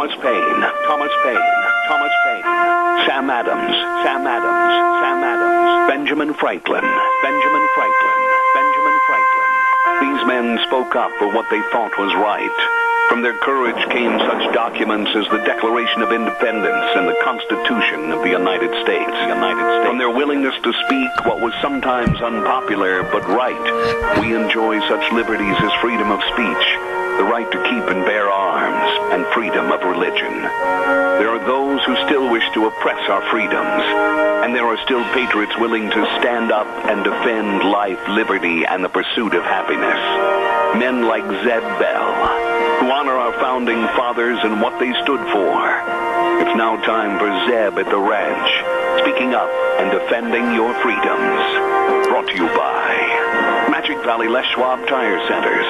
Thomas Paine, Thomas Paine, Thomas Paine, Sam Adams, Sam Adams, Sam Adams, Benjamin Franklin, Benjamin Franklin, Benjamin Franklin. These men spoke up for what they thought was right. From their courage came such documents as the Declaration of Independence and the Constitution of the United States. From their willingness to speak what was sometimes unpopular but right, we enjoy such liberties as freedom of speech, the right to keep and bear arms, and freedom of religion. There are those who still wish to oppress our freedoms, and there are still patriots willing to stand up and defend life, liberty, and the pursuit of happiness. Men like Zeb Bell, who honor our founding fathers and what they stood for. It's now time for Zeb at the ranch, speaking up and defending your freedoms. Brought to you by Magic Valley Les Schwab Tire Centers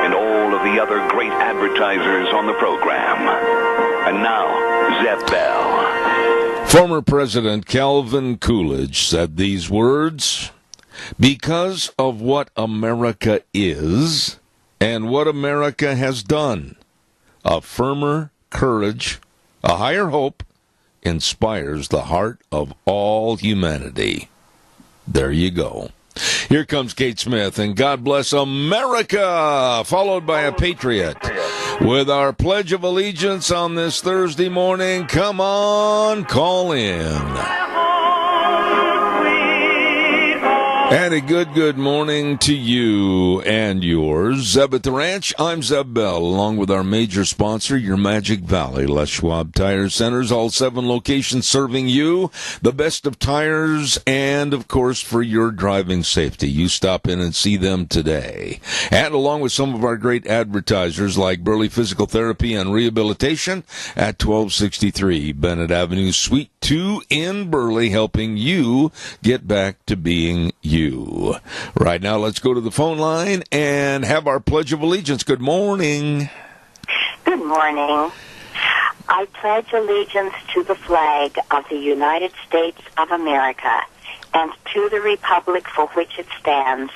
and all of the other great advertisers on the program. And now, Zeb Bell. Former President Calvin Coolidge said these words: "Because of what America is and what America has done, a firmer courage, a higher hope, inspires the heart of all humanity." There you go. Here comes Kate Smith and God Bless America, followed by a Patriot. With our Pledge of Allegiance on this Thursday morning, come on, call in. And a good morning to you and yours. Zeb at the Ranch, I'm Zeb Bell, along with our major sponsor, your Magic Valley Les Schwab Tire Centers, all 7 locations serving you the best of tires and, of course, for your driving safety. You stop in and see them today. And along with some of our great advertisers like Burley Physical Therapy and Rehabilitation at 1263 Bennett Avenue, Suite 2 in Burley, helping you get back to being you. Right now, let's go to the phone line and have our Pledge of Allegiance. Good morning. Good morning. I pledge allegiance to the flag of the United States of America and to the republic for which it stands,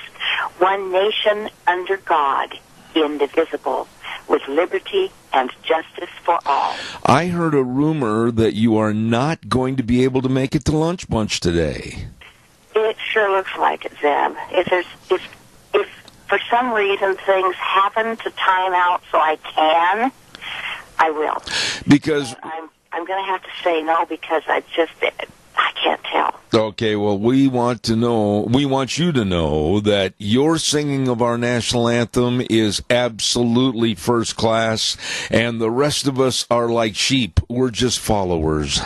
one nation under God, indivisible, with liberty and justice for all. I heard a rumor that you are not going to be able to make it to Lunch Bunch today. It sure looks like it, Zeb. If for some reason things happen to time out so I can, I will. Because I'm going to have to say no because I can't tell. Okay, well, we want you to know that your singing of our national anthem is absolutely first class, and the rest of us are like sheep. We're just followers.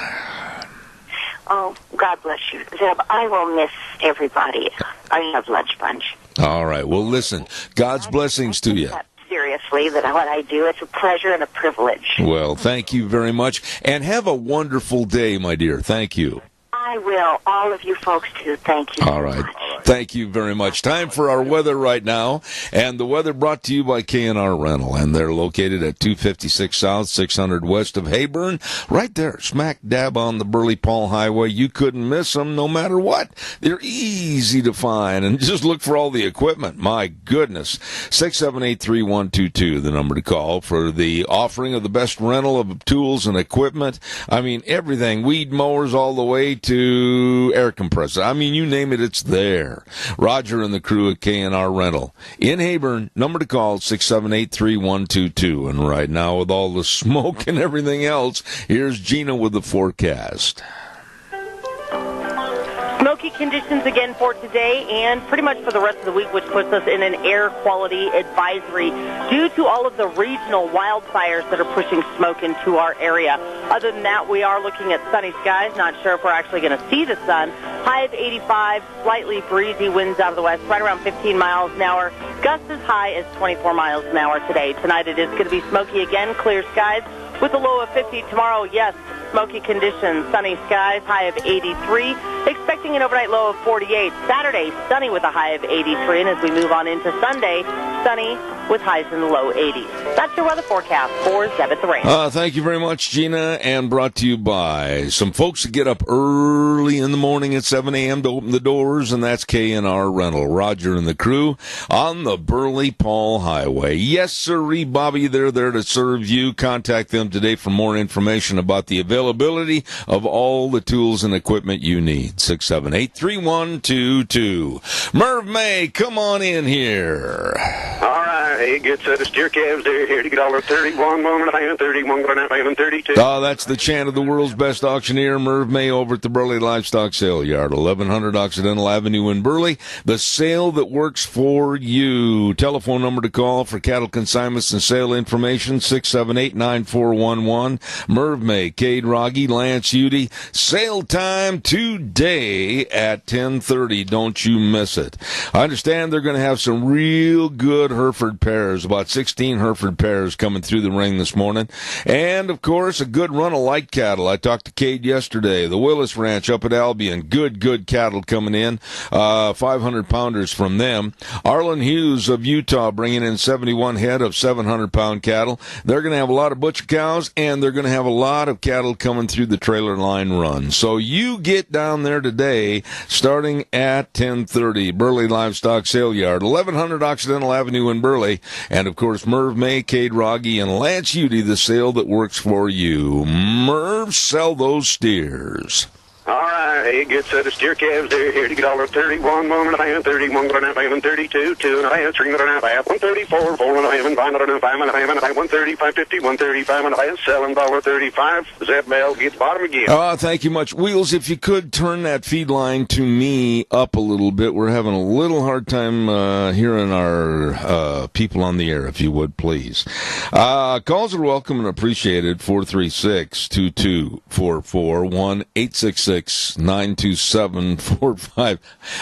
Oh, God bless you, Zeb. I will miss everybody. I have Lunch Bunch. All right. Well, listen, God's blessings to you. Seriously, that what I do, it's a pleasure and a privilege. Well, thank you very much, and have a wonderful day, my dear. Thank you. I will. All of you folks, too. Thank you. All right. Thank you very much. Time for our weather right now. And the weather brought to you by K&R Rental. And they're located at 256 South, 600 West of Heyburn. Right there, smack dab on the Burley-Paul Highway. You couldn't miss them no matter what. They're easy to find. And just look for all the equipment. My goodness. 678-3122, the number to call for the offering of the best rental of tools and equipment. I mean, everything. Weed mowers all the way to air compressor. I mean, you name it, it's there. Roger and the crew at K&R Rental. In Heyburn, number to call, 678-3122. And right now, with all the smoke and everything else, here's Gina with the forecast. Smoky conditions again for today and pretty much for the rest of the week, which puts us in an air quality advisory due to all of the regional wildfires that are pushing smoke into our area. Other than that, we are looking at sunny skies. Not sure if we're actually going to see the sun. High of 85, slightly breezy winds out of the west, right around 15 miles an hour. Gusts as high as 24 miles an hour today. Tonight it is going to be smoky again, clear skies with a low of 50. Tomorrow, yes, smoky conditions, sunny skies, high of 83. Expecting an overnight low of 48. Saturday, sunny with a high of 83. And as we move on into Sunday, sunny with highs in the low 80s. That's your weather forecast for Zeb at the Ranch. Thank you very much, Gina, and brought to you by some folks that get up early in the morning at 7 a.m. to open the doors, and that's K&R Rental. Roger and the crew on the Burley-Paul Highway. Yes, sirree, Bobby, they're there to serve you. Contact them today for more information about the availability of all the tools and equipment you need. 678-3122. Merv May, come on in here. All right, hey, good set of steer calves there. Here to get $31, 1.5, 31, 1.5, and 32. Oh, that's the chant of the world's best auctioneer, Merv May, over at the Burley Livestock Sale Yard, 1100 Occidental Avenue in Burley. The sale that works for you. Telephone number to call for cattle consignments and sale information, 678-9411. Merv May, Cade Rogge, Lance Udy. Sale time today at 10:30. Don't you miss it. I understand they're going to have some real good Hereford pairs, about 16 Hereford pairs coming through the ring this morning. And, of course, a good run of light cattle. I talked to Cade yesterday. The Willis Ranch up at Albion. Good cattle coming in. 500-pounders from them. Arlen Hughes of Utah bringing in 71 head of 700-pound cattle. They're going to have a lot of butcher cows, and they're going to have a lot of cattle coming through the trailer line run. So you get down there today starting at 10:30. Burley Livestock Sale Yard, 1100 Occidental Avenue in Burley. And, of course, Merv May, Cade Rogge, and Lance Udy, the sale that works for you. Merv, sell those steers. All right, hey, good set of steer calves there. Here to get $31, 1.5, 31, 1.5, and 32, 2.5, 3.5, 134, 4.5, and 5.5, 5.5, 130, 550, 135, and I sell them $35. Zeb Bell gets bottom again. Thank you much. Wheels, if you could turn that feed line to me up a little bit. We're having a little hard time hearing our people on the air, if you would, please. Calls are welcome and appreciated. 436-2244, 1-866-927-45.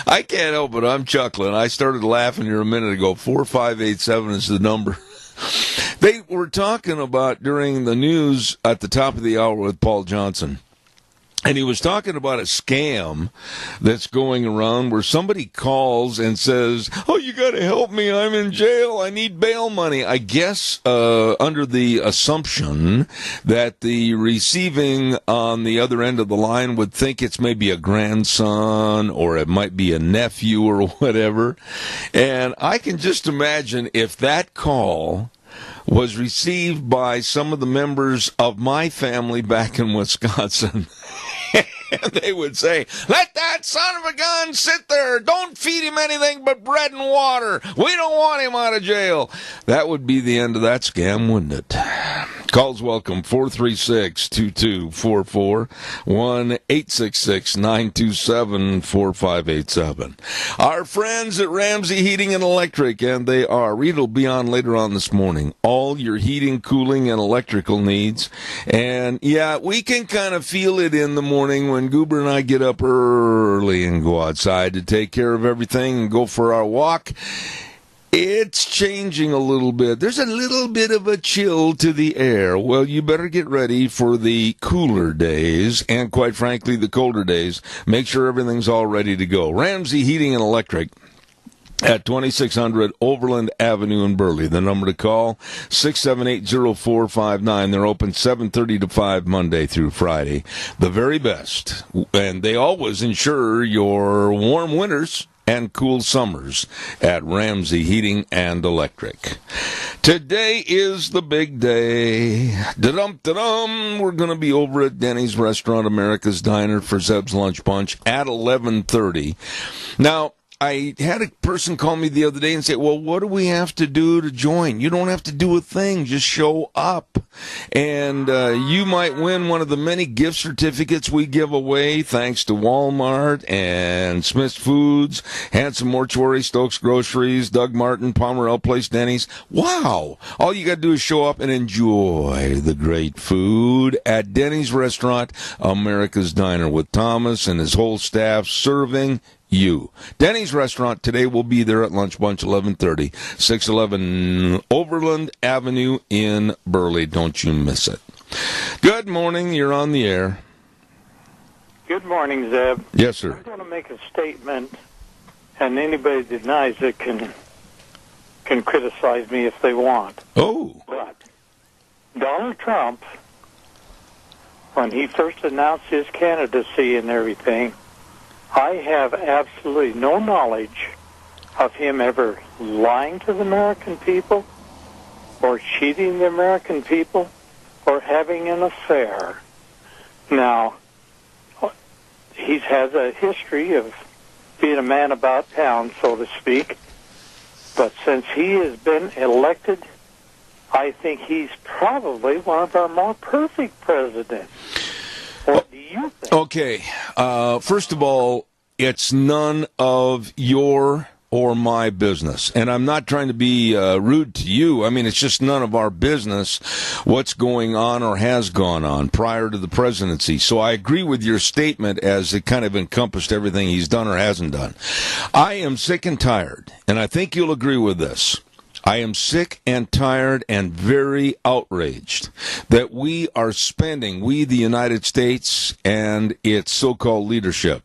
I can't help it. I'm chuckling. I started laughing here a minute ago. 4587 is the number. They were talking about during the news at the top of the hour with Paul Johnson. And he was talking about a scam that's going around where somebody calls and says, "Oh, you got to help me. I'm in jail. I need bail money." I guess under the assumption that the receiving on the other end of the line would think it's maybe a grandson or it might be a nephew or whatever. And I can just imagine if that call was received by some of the members of my family back in Wisconsin. And they would say, "Let that son of a gun sit there. Don't feed him anything but bread and water. We don't want him out of jail." That would be the end of that scam, wouldn't it? Calls welcome, 436-2244, 1-866-927-4587. Our friends at Ramsey Heating and Electric, and they are. Reed will be on later on this morning. All your heating, cooling, and electrical needs. And, yeah, we can kind of feel it in the morning when Goober and I get up early and go outside to take care of everything and go for our walk. It's changing a little bit. There's a little bit of a chill to the air. Well, you better get ready for the cooler days and, quite frankly, the colder days. Make sure everything's all ready to go. Ramsey Heating and Electric at 2600 Overland Avenue in Burley. The number to call, 678-0459. They're open 7:30 to 5 Monday through Friday. The very best. And they always ensure your warm winters and cool summers at Ramsey Heating and Electric. Today is the big day. Da-dum-da-dum. We're going to be over at Denny's Restaurant, America's Diner, for Zeb's Lunch Bunch at 11:30. Now, I had a person call me the other day and say, "Well, what do we have to do to join?" You don't have to do a thing. Just show up. And you might win one of the many gift certificates we give away, thanks to Walmart and Smith's Foods, Hanson Mortuary, Stokes Groceries, Doug Martin, Pomerell Place, Denny's. Wow! All you got to do is show up and enjoy the great food at Denny's Restaurant, America's Diner, with Thomas and his whole staff serving you. Denny's Restaurant today will be there at Lunch Bunch, 11:30, 611 Overland Avenue in Burley. Don't you miss it. Good morning. You're on the air. Good morning, Zeb. Yes, sir. I'm going to make a statement, and anybody denies it can can criticize me if they want. Oh. But Donald Trump, when he first announced his candidacy and everything, I have absolutely no knowledge of him ever lying to the American people or cheating the American people or having an affair. Now, he has a history of being a man about town, so to speak. But since he has been elected, I think he's probably one of our more perfect presidents. What do you think? Okay. First of all, it's none of your or my business. And I'm not trying to be rude to you. I mean, it's just none of our business what's going on or has gone on prior to the presidency. So I agree with your statement as it kind of encompassed everything he's done or hasn't done. I am sick and tired, and I think you'll agree with this. I am sick and tired and very outraged that we are spending, we the United States and its so-called leadership,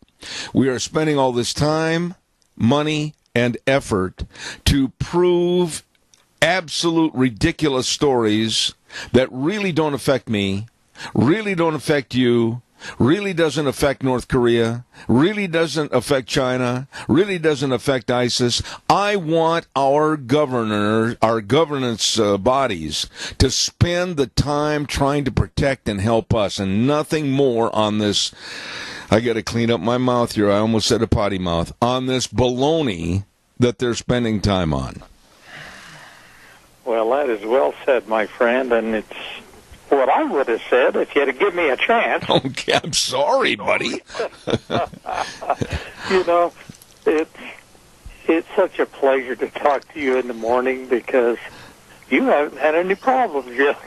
we are spending all this time, money, and effort to prove absolute ridiculous stories that really don't affect me, really don't affect you, really doesn't affect North Korea, really doesn't affect China, really doesn't affect ISIS. I want our governance bodies to spend the time trying to protect and help us, and nothing more on this. I got to clean up my mouth here. I almost said a potty mouth. On this baloney that they're spending time on. Well, that is well said, my friend, and it's what I would have said if you had given me a chance. Okay, I'm sorry, buddy. You know, it's such a pleasure to talk to you in the morning because you haven't had any problems yet.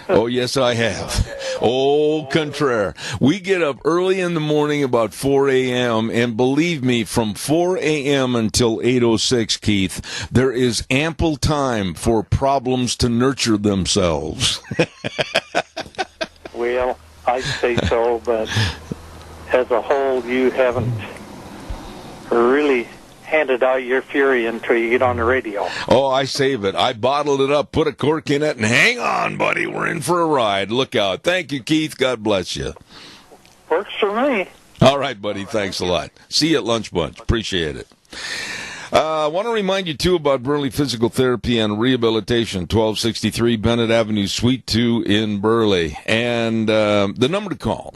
Oh, yes, I have. Oh, contraire. We get up early in the morning about 4 a.m., and believe me, from 4 a.m. until 8:06, Keith, there is ample time for problems to nurture themselves. Well, I'd say so, but as a whole, you haven't really handed out your fury until you get on the radio. Oh, I save it. I bottled it up, put a cork in it, and hang on, buddy. We're in for a ride. Look out. Thank you, Keith. God bless you. Works for me. All right, buddy. Thanks a lot. See you at Lunch Bunch. Appreciate it. I want to remind you, too, about Burley Physical Therapy and Rehabilitation, 1263 Bennett Avenue, Suite 2 in Burley. And the number to call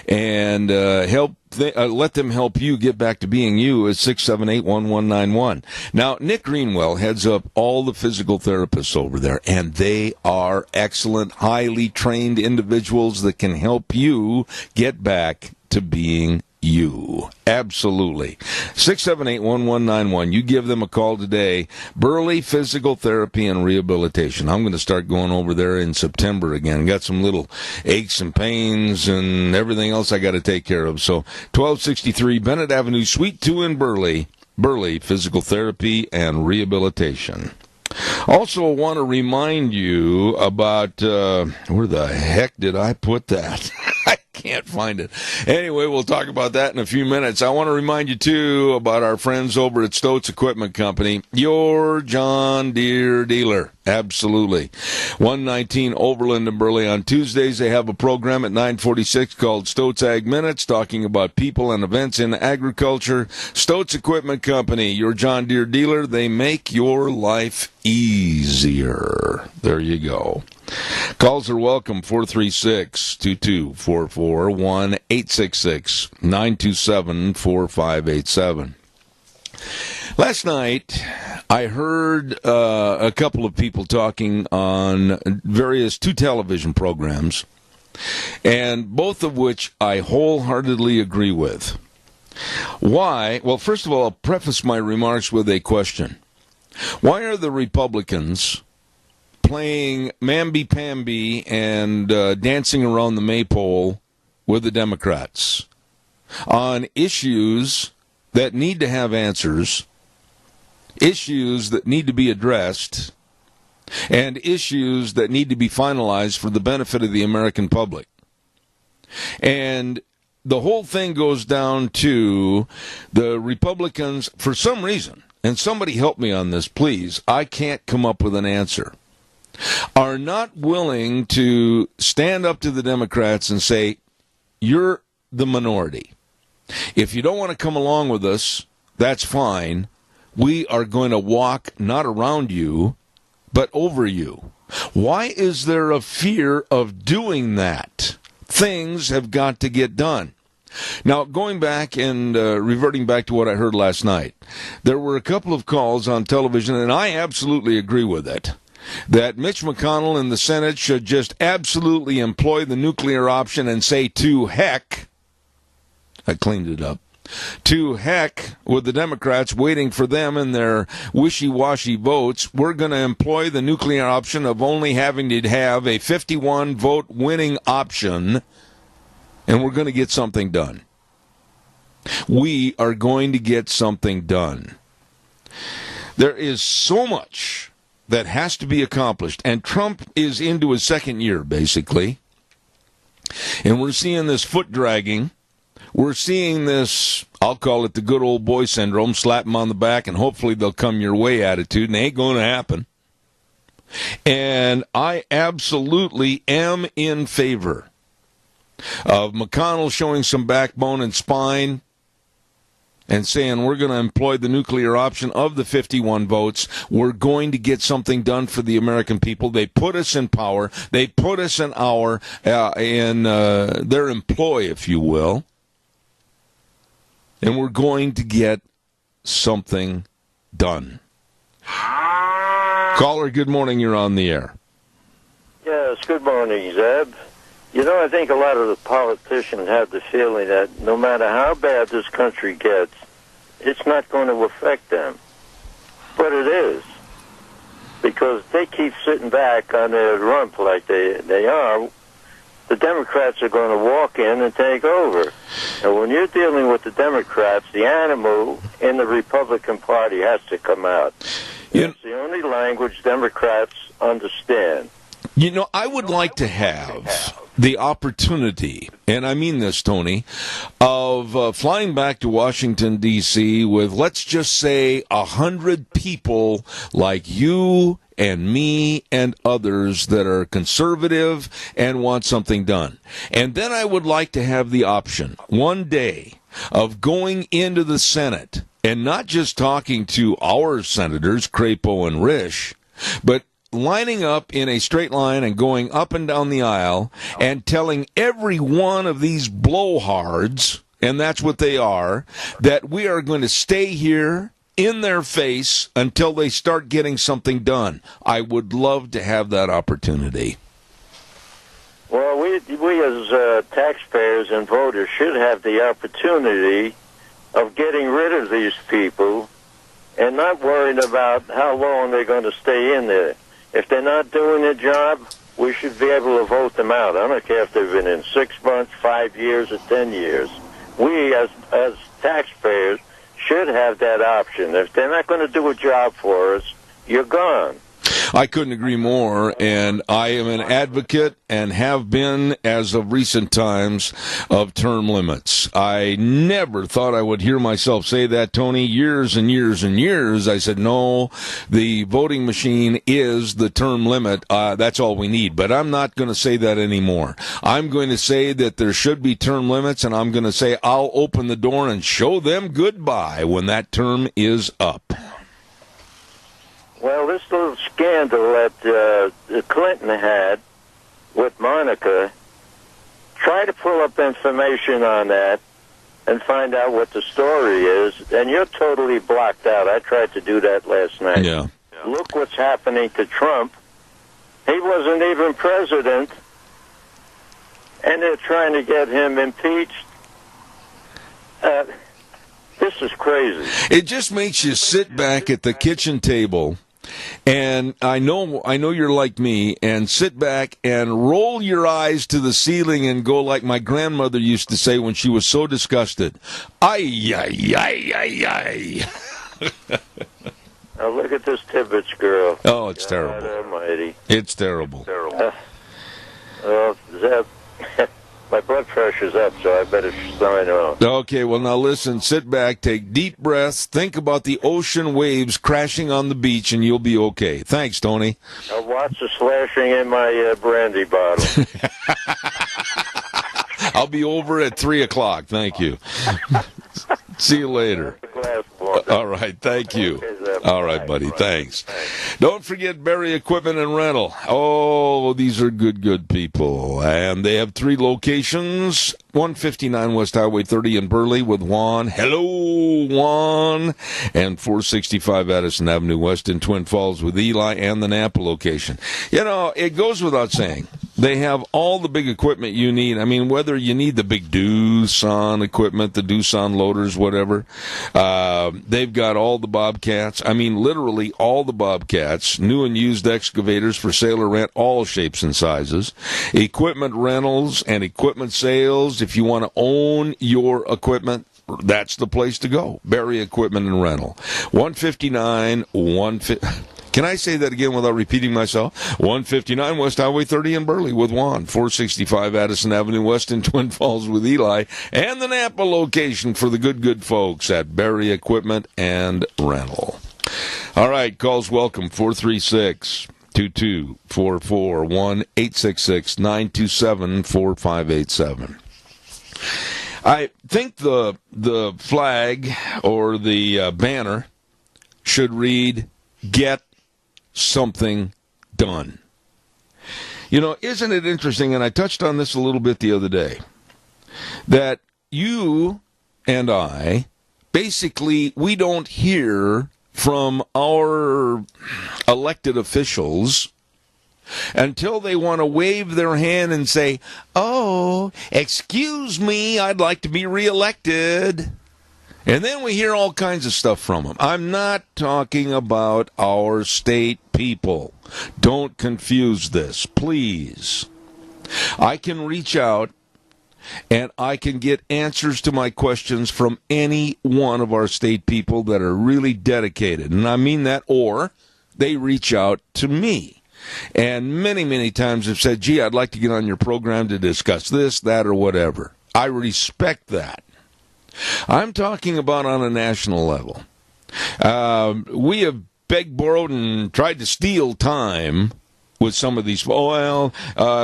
and let them help you get back to being you is 678-1191. Now, Nick Greenwell heads up all the physical therapists over there, and they are excellent, highly trained individuals that can help you get back to being you. Absolutely. 678-1191. You give them a call today. Burley Physical Therapy and Rehabilitation. I'm going to start going over there in September again. Got some little aches and pains and everything else I got to take care of. So 1263 Bennett Avenue, Suite 2 in Burley. Burley Physical Therapy and Rehabilitation. Also, I want to remind you about, where the heck did I put that? I can't find it. Anyway, we'll talk about that in a few minutes. I want to remind you, too, about our friends over at Stoats Equipment Company, your John Deere dealer. Absolutely. 119 Overland in Burley. On Tuesdays, they have a program at 946 called Stoats Ag Minutes, talking about people and events in agriculture. Stoats Equipment Company, your John Deere dealer. They make your life easier. There you go. Calls are welcome, 436-2244, 1-866-927-4587. Last night, I heard a couple of people talking on various two television programs, and both of which I wholeheartedly agree with. Why? Well, first of all, I'll preface my remarks with a question. Why are the Republicans playing mamby-pamby and dancing around the maypole with the Democrats on issues that need to have answers, issues that need to be addressed, and issues that need to be finalized for the benefit of the American public? And the whole thing goes down to the Republicans, for some reason, and somebody help me on this, please, I can't come up with an answer, are not willing to stand up to the Democrats and say, you're the minority. If you don't want to come along with us, that's fine. We are going to walk not around you, but over you. Why is there a fear of doing that? Things have got to get done. Now, going back and reverting back to what I heard last night, there were a couple of calls on television, and I absolutely agree with it, that Mitch McConnell in the Senate should just absolutely employ the nuclear option and say, to heck, I cleaned it up, to heck with the Democrats waiting for them and their wishy-washy votes. We're going to employ the nuclear option of only having to have a 51-vote winning option, and we're going to get something done. We are going to get something done. There is so much that has to be accomplished, and Trump is into his second year, basically, and we're seeing this foot dragging. We're seeing this, I'll call it the good old boy syndrome, slap them on the back and hopefully they'll come your way attitude, and it ain't going to happen. And I absolutely am in favor of McConnell showing some backbone and spine and saying we're going to employ the nuclear option of the 51 votes. We're going to get something done for the American people. They put us in power. They put us in their employ, if you will. And we're going to get something done. Caller, good morning. You're on the air. Yes, good morning, Zeb. You know, I think a lot of the politicians have the feeling that no matter how bad this country gets, it's not going to affect them. But it is. Because they keep sitting back on their rump like they are. The Democrats are going to walk in and take over. And when you're dealing with the Democrats, the animal in the Republican Party has to come out. It's the only language Democrats understand. You know, I would like to have the opportunity, and I mean this, Tony, of flying back to Washington, D.C. with, let's just say, 100 people like you and me and others that are conservative and want something done. And then I would like to have the option one day of going into the Senate and not just talking to our senators, Crapo and Risch, but lining up in a straight line and going up and down the aisle and telling every one of these blowhards, and that's what they are, that we are going to stay here in their face until they start getting something done. I would love to have that opportunity. Well, we as taxpayers and voters should have the opportunity of getting rid of these people and not worrying about how long they're going to stay in there. If they're not doing their job, we should be able to vote them out. I don't care if they've been in 6 months, 5 years, or 10 years. We, as taxpayers, should have that option. If they're not going to do a job for us, you're gone. I couldn't agree more, and I am an advocate and have been as of recent times of term limits. I never thought I would hear myself say that, Tony. Years and years and years, I said, no, the voting machine is the term limit. That's all we need. But I'm not going to say that anymore. I'm going to say that there should be term limits, and I'm going to say I'll open the door and show them goodbye when that term is up. Well, this little scandal that Clinton had with Monica, try to pull up information on that and find out what the story is, and you're totally blocked out. I tried to do that last night. Yeah. Look what's happening to Trump. He wasn't even president, and they're trying to get him impeached. This is crazy. It just makes you sit back at the kitchen table, and I know you're like me, and sit back and roll your eyes to the ceiling and go like my grandmother used to say when she was so disgusted. Ay, ay, ay, ay, ay. Now look at this Tibbetts girl. Oh, it's God terrible. Almighty. It's terrible. Zeb, My blood pressure's up, so I better sign off. Okay, well, now listen, sit back, take deep breaths, think about the ocean waves crashing on the beach, and you'll be okay. Thanks, Tony. I'll watch the slashing in my brandy bottle. I'll be over at 3 o'clock. Thank you. See you later. All right, thank you. All right, buddy, thanks. Don't forget Barry Equipment and Rental. Oh, these are good people. And they have 3 locations, 159 West Highway 30 in Burley with Juan. Hello, Juan. And 465 Addison Avenue West in Twin Falls with Eli and the Napa location. You know, it goes without saying. They have all the big equipment you need. I mean, whether you need the big Doosan equipment, the Doosan loaders, whatever. They've got all the Bobcats. I mean, literally all the Bobcats. New and used excavators for sale or rent, all shapes and sizes. Equipment rentals and equipment sales. If you want to own your equipment, that's the place to go. Barry Equipment and Rental. 159, 150... Can I say that again without repeating myself? 159 West Highway 30 in Burley with Juan. 465 Addison Avenue West in Twin Falls with Eli. And the Napa location for the good folks at Barry Equipment and Rental. All right, calls welcome. 436-2244. 1-866-927-4587. I think the flag or the banner should read, "Get something done." You know, isn't it interesting, and I touched on this a little bit the other day, that you and I, basically, we don't hear from our elected officials until they want to wave their hand and say, "Oh, excuse me, I'd like to be reelected." And then we hear all kinds of stuff from them. I'm not talking about our state people. Don't confuse this, please. I can reach out and I can get answers to my questions from any one of our state people that are really dedicated. And I mean that, or they reach out to me. And many times have said, "Gee, I'd like to get on your program to discuss this, that, or whatever." I respect that. I'm talking about on a national level. We have begged, borrowed, and tried to steal time with some of these. Oh, well,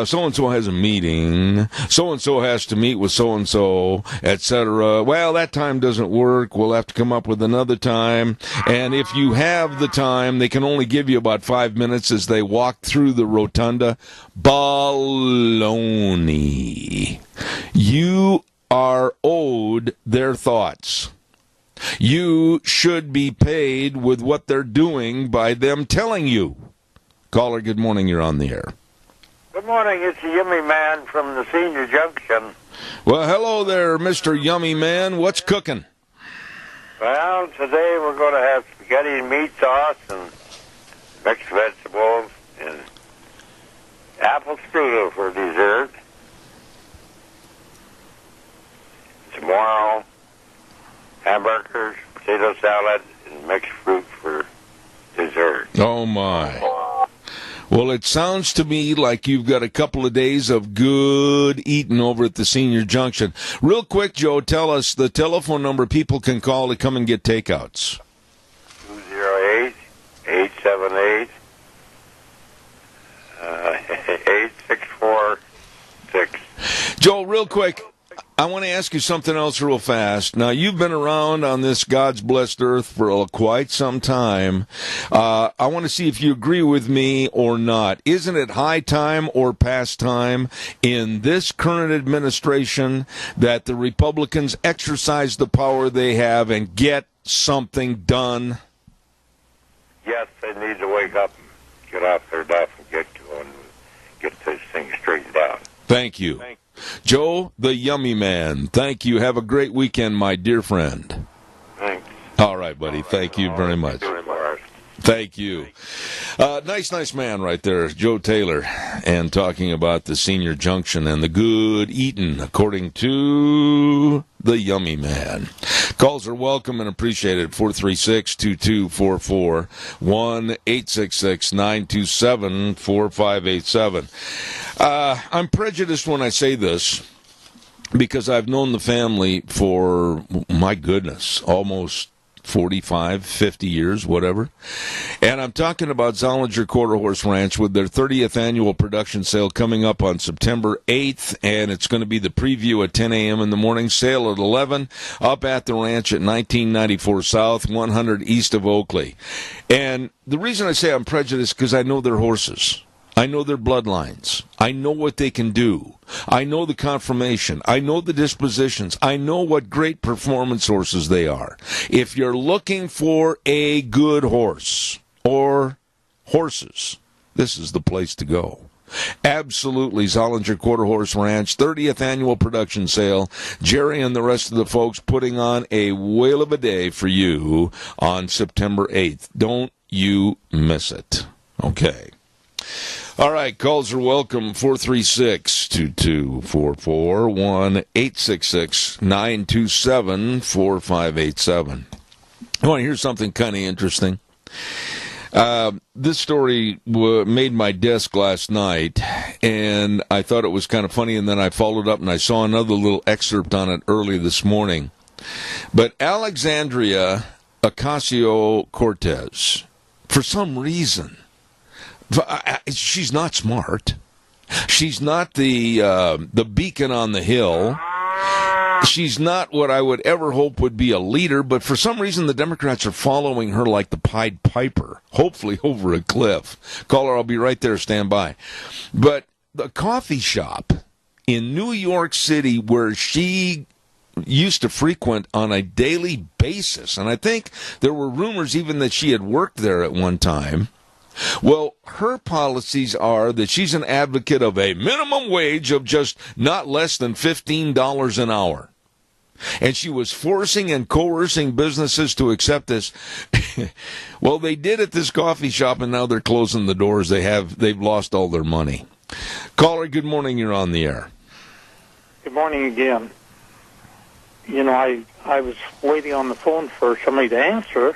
so-and-so has a meeting. So-and-so has to meet with so-and-so, etc. Well, that time doesn't work. We'll have to come up with another time. And if you have the time, they can only give you about 5 minutes as they walk through the rotunda. Baloney. You are owed their thoughts. You should be paid with what they're doing by them telling you. Caller, good morning. You're on the air. Good morning. It's the Yummy Man from the Senior Junction. Well, hello there, Mr. Yummy Man. What's cooking? Well, today we're going to have spaghetti and meat sauce and mixed vegetables and apple strudel for dessert. Tomorrow, hamburgers, potato salad, and mixed fruit for dessert. Oh, my. Well, it sounds to me like you've got a couple of days of good eating over at the Senior Junction. Real quick, Joe, tell us the telephone number people can call to come and get takeouts. 208-878-8646. Joe, real quick, I want to ask you something else real fast. Now, you've been around on this God's blessed earth for quite some time. I want to see if you agree with me or not. Isn't it high time or past time in this current administration that the Republicans exercise the power they have and get something done? Yes, they need to wake up, get off their duff, and get going, get this thing straightened out. Thank you. Joe, the Yummy Man, thank you. Have a great weekend, my dear friend. Thanks. All right, buddy. Thank you very much. Thank you. Nice man right there, Joe Taylor, and talking about the Senior Junction and the good eating, according to the Yummy Man. Calls are welcome and appreciated. 436-2244, 1-866-927-4587. I'm prejudiced when I say this, because I've known the family for, my goodness, almost 45, 50 years, whatever. And I'm talking about Zollinger Quarter Horse Ranch with their 30th annual production sale coming up on September 8th, and it's going to be the preview at 10 a.m. in the morning, sale at 11, up at the ranch at 1994 South, 100 east of Oakley. And the reason I say I'm prejudiced because I know their horses. I know their bloodlines. I know what they can do. I know the conformation. I know the dispositions. I know what great performance horses they are. If you're looking for a good horse or horses, this is the place to go. Absolutely, Zollinger Quarter Horse Ranch, 30th annual production sale. Jerry and the rest of the folks putting on a whale of a day for you on September 8th. Don't you miss it. Okay. All right, calls are welcome, 436-2244, 1-866-927-4587. I want to hear something kind of interesting. This story made my desk last night, and I thought it was kind of funny, and then I followed up and I saw another little excerpt on it early this morning. But Alexandria Ocasio-Cortez, for some reason, she's not smart. She's not the beacon on the hill. She's not what I would ever hope would be a leader, but for some reason the Democrats are following her like the Pied Piper, hopefully over a cliff. Caller, I'll be right there, stand by. But the coffee shop in New York City where she used to frequent on a daily basis, and I think there were rumors even that she had worked there at one time. Well, her policies are that she's an advocate of a minimum wage of just not less than $15 an hour. And she was forcing and coercing businesses to accept this. Well, they did at this coffee shop, and now they're closing the doors. They've lost all their money. Caller, good morning. You're on the air. Good morning again. You know, I was waiting on the phone for somebody to answer,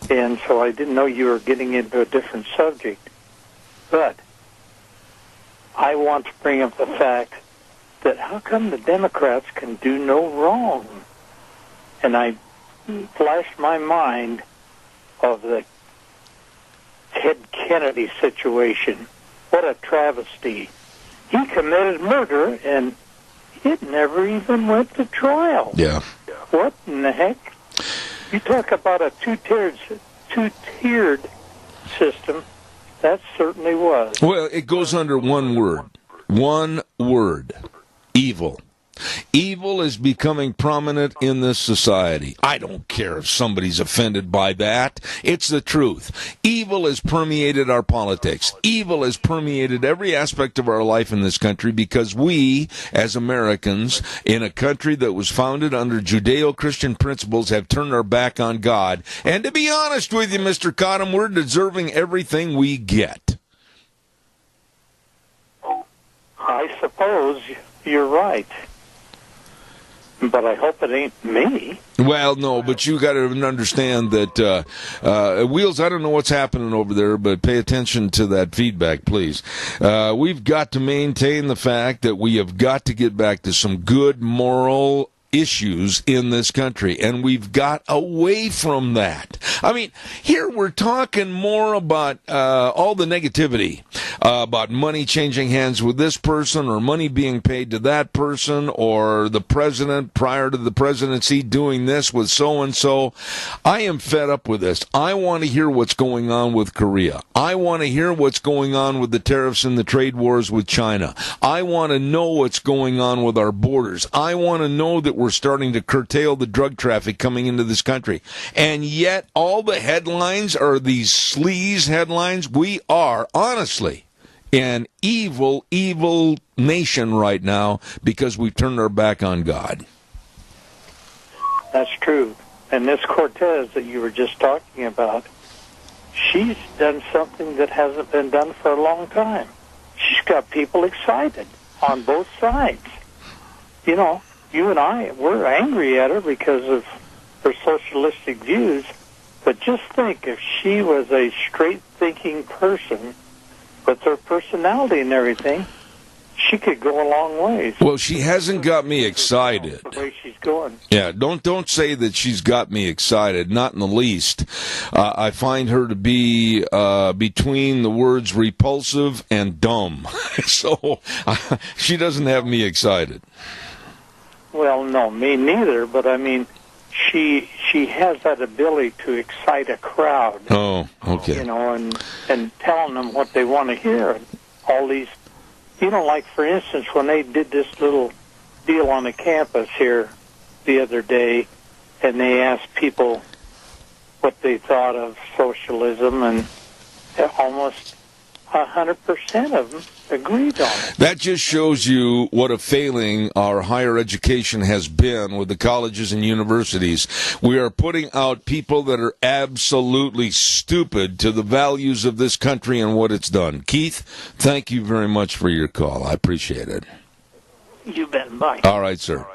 and so I didn't know you were getting into a different subject. But I want to bring up the fact that how come the Democrats can do no wrong? And I flashed my mind of the Ted Kennedy situation. What a travesty. He committed murder, and it never even went to trial. Yeah. What in the heck? You talk about a two-tiered system. That certainly was. Well, it goes under one word. One word. Evil. Evil is becoming prominent in this society. I don't care if somebody's offended by that. It's the truth. Evil has permeated our politics. Evil has permeated every aspect of our life in this country because we, as Americans, in a country that was founded under Judeo-Christian principles, have turned our back on God. And to be honest with you, Mr. Cottom, we're deserving everything we get. I suppose you're right. But I hope it ain't me. Well, no, but you got to understand that, Wheels, I don't know what's happening over there, but pay attention to that feedback, please. We've got to maintain the fact that we have got to get back to some good moral issues in this country, and we've got away from that. I mean, here we're talking more about all the negativity, about money changing hands with this person, or money being paid to that person, or the president prior to the presidency doing this with so-and-so. I am fed up with this. I want to hear what's going on with Korea. I want to hear what's going on with the tariffs and the trade wars with China. I want to know what's going on with our borders. I want to know that we're starting to curtail the drug traffic coming into this country. And yet all the headlines are these sleaze headlines. We are, honestly, an evil, evil nation right now because we've turned our back on God. That's true. And this Cortez that you were just talking about, she's done something that hasn't been done for a long time. She's got people excited on both sides. You know, you and I, we're angry at her because of her socialistic views, but just think if she was a straight-thinking person with her personality and everything, she could go a long ways. Well, she hasn't got me excited. The way she's going. Yeah, don't say that she's got me excited. Not in the least. I find her to be between the words repulsive and dumb. So she doesn't have me excited. Well, no, me neither. But I mean, she has that ability to excite a crowd. Oh, okay. You know, and telling them what they want to hear. And all these, you know, like for instance, when they did this little deal on the campus here the other day, and they asked people what they thought of socialism, and almost 100% of them agreed on it. That just shows you what a failing our higher education has been with the colleges and universities. We are putting out people that are absolutely stupid to the values of this country and what it's done. Keith, thank you very much for your call. I appreciate it. You bet. Bye. All right, sir.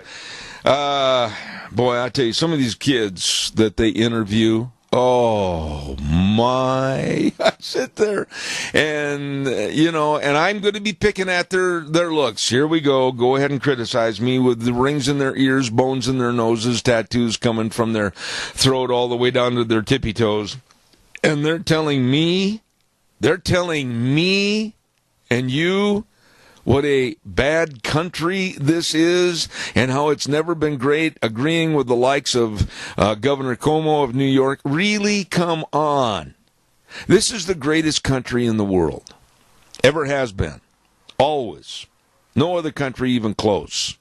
Boy, I tell you, some of these kids that they interview, oh my, I sit there and, you know, and I'm going to be picking at their looks. Here we go. Go ahead and criticize me with the rings in their ears, bones in their noses, tattoos coming from their throat all the way down to their tippy toes. And they're telling me and you what a bad country this is and how it's never been great, agreeing with the likes of Governor Cuomo of New York. Really, come on. This is the greatest country in the world. Ever has been. Always. No other country even close.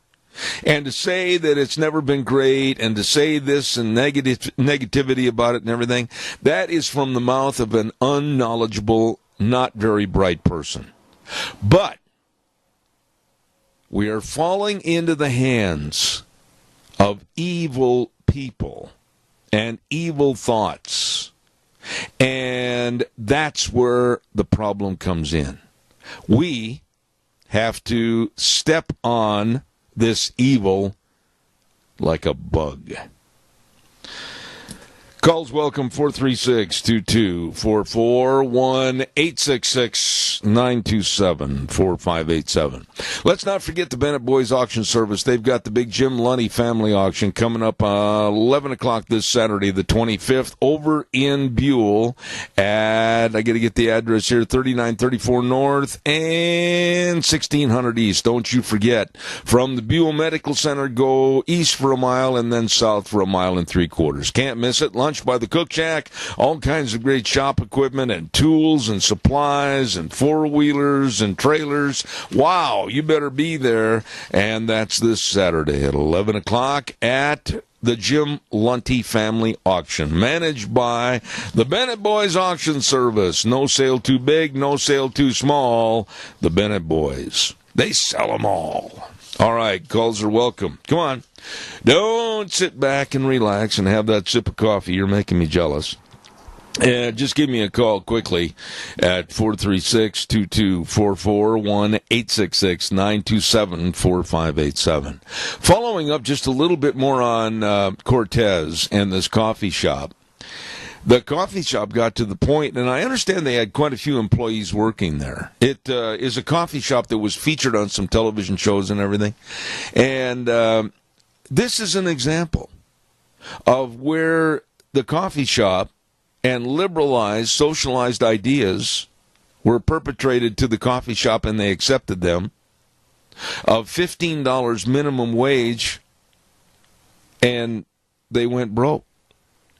And to say that it's never been great and to say this and negativity about it and everything, that is from the mouth of an unknowledgeable, not very bright person. But we are falling into the hands of evil people and evil thoughts. And that's where the problem comes in. We have to step on this evil like a bug. Calls welcome, 436-2244, 1-866-927-4587. Let's not forget the Bennett Boys Auction Service. They've got the big Jim Lunny Family Auction coming up 11 o'clock this Saturday, the 25th, over in Buell at, I got to get the address here, 3934 North and 1600 East. Don't you forget, from the Buell Medical Center, go east for a mile and then south for a mile and 3/4. Can't miss it. Lunch by the Cook Shack, all kinds of great shop equipment and tools and supplies and four-wheelers and trailers. Wow, you better be there. And that's this Saturday at 11 o'clock at the Jim Lunty Family Auction, managed by the Bennett Boys Auction Service. No sale too big, no sale too small. The Bennett Boys, they sell them all. All right, calls are welcome. Come on. Don't sit back and relax and have that sip of coffee. You're making me jealous. Just give me a call quickly at 436-2244, 1-866-927-4587. Following up just a little bit more on Cortez and this coffee shop. The coffee shop got to the point, and I understand they had quite a few employees working there. It is a coffee shop that was featured on some television shows and everything. And this is an example of where the coffee shop and liberalized, socialized ideas were perpetrated to the coffee shop, and they accepted them, of $15 minimum wage, and they went broke.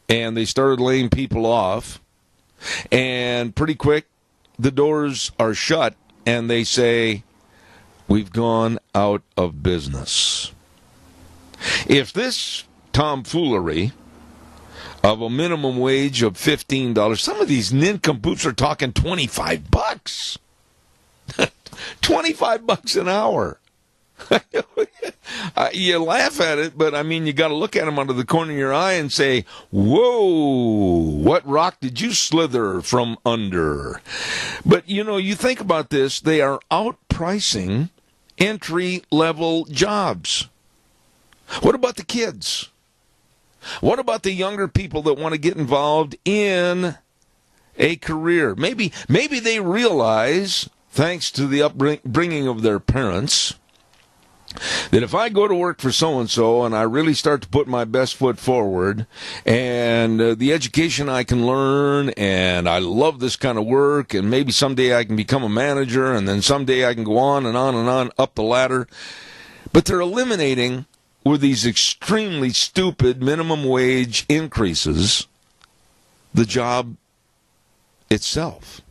And they started laying people off, and pretty quick, the doors are shut, and they say, we've gone out of business. If this tomfoolery of a minimum wage of $15, some of these nincompoops are talking $25. $25 an hour. You laugh at it, but I mean, you got to look at them under the corner of your eye and say, whoa, what rock did you slither from under? But, you know, you think about this, they are outpricing entry-level jobs. What about the kids? What about the younger people that want to get involved in a career? Maybe they realize thanks to the upbringing of their parents, that if I go to work for so-and-so and I really start to put my best foot forward and the education I can learn and I love this kind of work and maybe someday I can become a manager and then someday I can go on and on and on up the ladder. But they're eliminating, with these extremely stupid minimum wage increases, the job itself.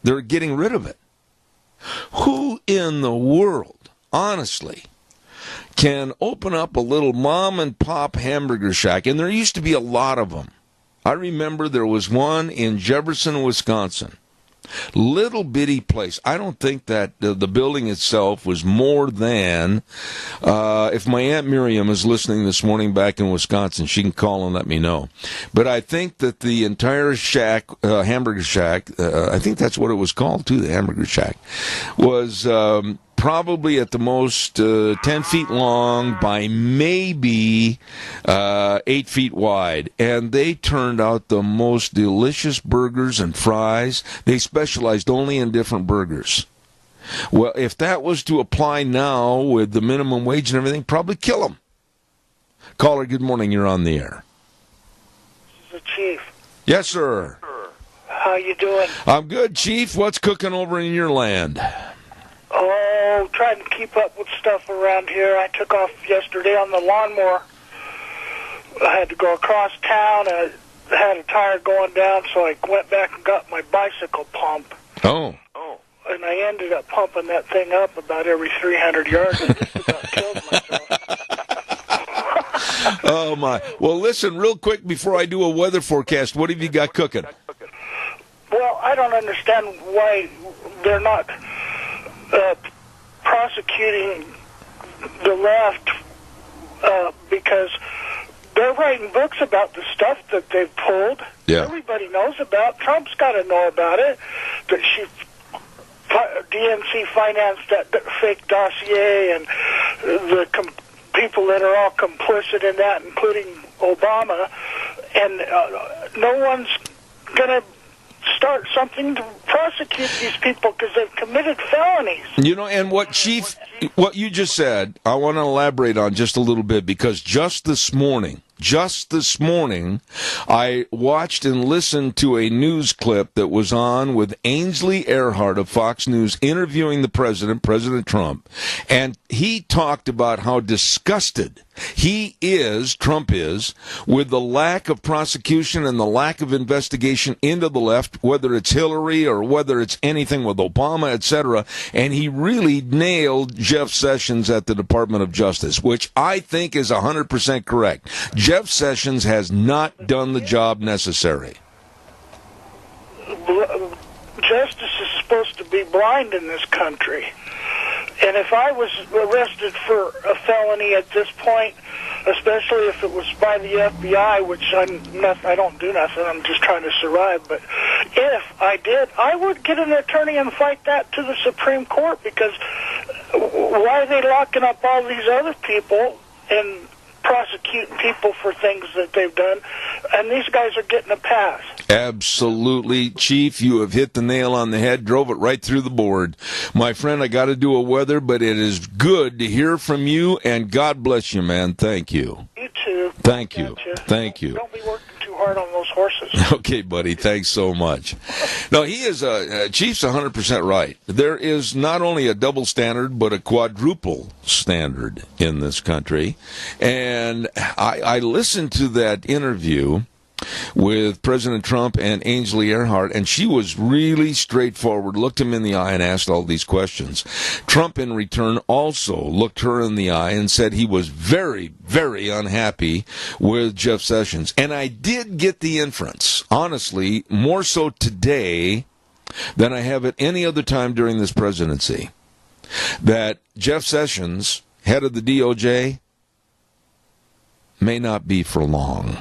They're getting rid of it. Who in the world, honestly, can open up a little mom and pop hamburger shack? And there used to be a lot of them. I remember there was one in Jefferson, Wisconsin. Little bitty place. I don't think that the building itself was more than, if my Aunt Miriam is listening this morning back in Wisconsin, she can call and let me know. But I think that the entire shack, hamburger shack, I think that's what it was called too, the hamburger shack, was probably at the most 10 feet long by maybe 8 feet wide. And they turned out the most delicious burgers and fries. They specialized only in different burgers. Well, if that was to apply now with the minimum wage and everything, probably kill them. Caller, good morning. You're on the air. This is the Chief. Yes, sir. How you doing? I'm good, Chief. What's cooking over in your land? Oh, trying to keep up with stuff around here. I took off yesterday on the lawnmower. I had to go across town, and I had a tire going down, so I went back and got my bicycle pump. Oh. And I ended up pumping that thing up about every 300 yards. I just about killed myself. Oh, my. Well, listen, real quick before I do a weather forecast, what have you got cooking? Well, I don't understand why they're not prosecuting the left because they're writing books about the stuff that they've pulled. Yeah. Everybody knows about. Trump's got to know about it. That DNC financed that fake dossier and the people that are all complicit in that, including Obama. And no one's going to start something to prosecute these people because they've committed felonies. You know, and what you just said, I want to elaborate on just a little bit, because just this morning, I watched and listened to a news clip that was on with Ainsley Earhardt of Fox News interviewing the president, President Trump, and he talked about how disgusted Trump is, with the lack of prosecution and the lack of investigation into the left, whether it's Hillary or whether it's anything with Obama, etc. And he really nailed Jeff Sessions at the Department of Justice, which I think is 100% correct. Jeff Sessions has not done the job necessary. Justice is supposed to be blind in this country. And if I was arrested for a felony at this point, especially if it was by the FBI, which I don't do nothing, I'm just trying to survive, but if I did, I would get an attorney and fight that to the Supreme Court, because why are they locking up all these other people and prosecuting people for things that they've done, and these guys are getting a pass? Absolutely, Chief. You have hit the nail on the head, drove it right through the board. My friend, I got to do a weather, but it is good to hear from you, and God bless you, man. Thank you. You too. Thank you. Thank you. Don't be working too hard on those horses. Okay, buddy. Thanks so much. No, he is Chief's 100% right. There is not only a double standard, but a quadruple standard in this country. And I listened to that interview with President Trump and Ainsley Earhardt, and she was really straightforward, looked him in the eye and asked all these questions. Trump, in return, also looked her in the eye and said he was very, very unhappy with Jeff Sessions. And I did get the inference, honestly, more so today than I have at any other time during this presidency, that Jeff Sessions, head of the DOJ, may not be for long.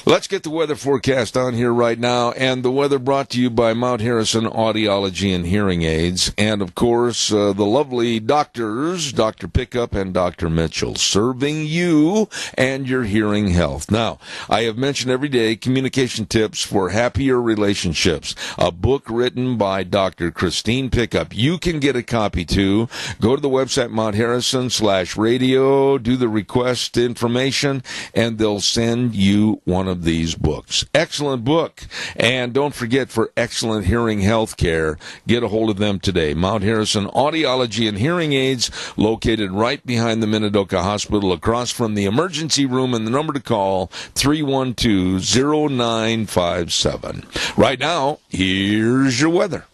Let's get the weather forecast on here right now, and the weather brought to you by Mount Harrison Audiology and Hearing Aids, and of course the lovely doctors, Dr. Pickup and Dr. Mitchell, serving you and your hearing health. Now, I have mentioned every day communication tips for happier relationships, a book written by Dr. Christine Pickup. You can get a copy too. Go to the website Mount Harrison/radio, do the request information, and they'll send you one of these books. Excellent book. And don't forget, for excellent hearing health care, get a hold of them today. Mount Harrison Audiology and Hearing Aids, located right behind the Minidoka Hospital, across from the emergency room, and the number to call, 312-0957. Right now, here's your weather.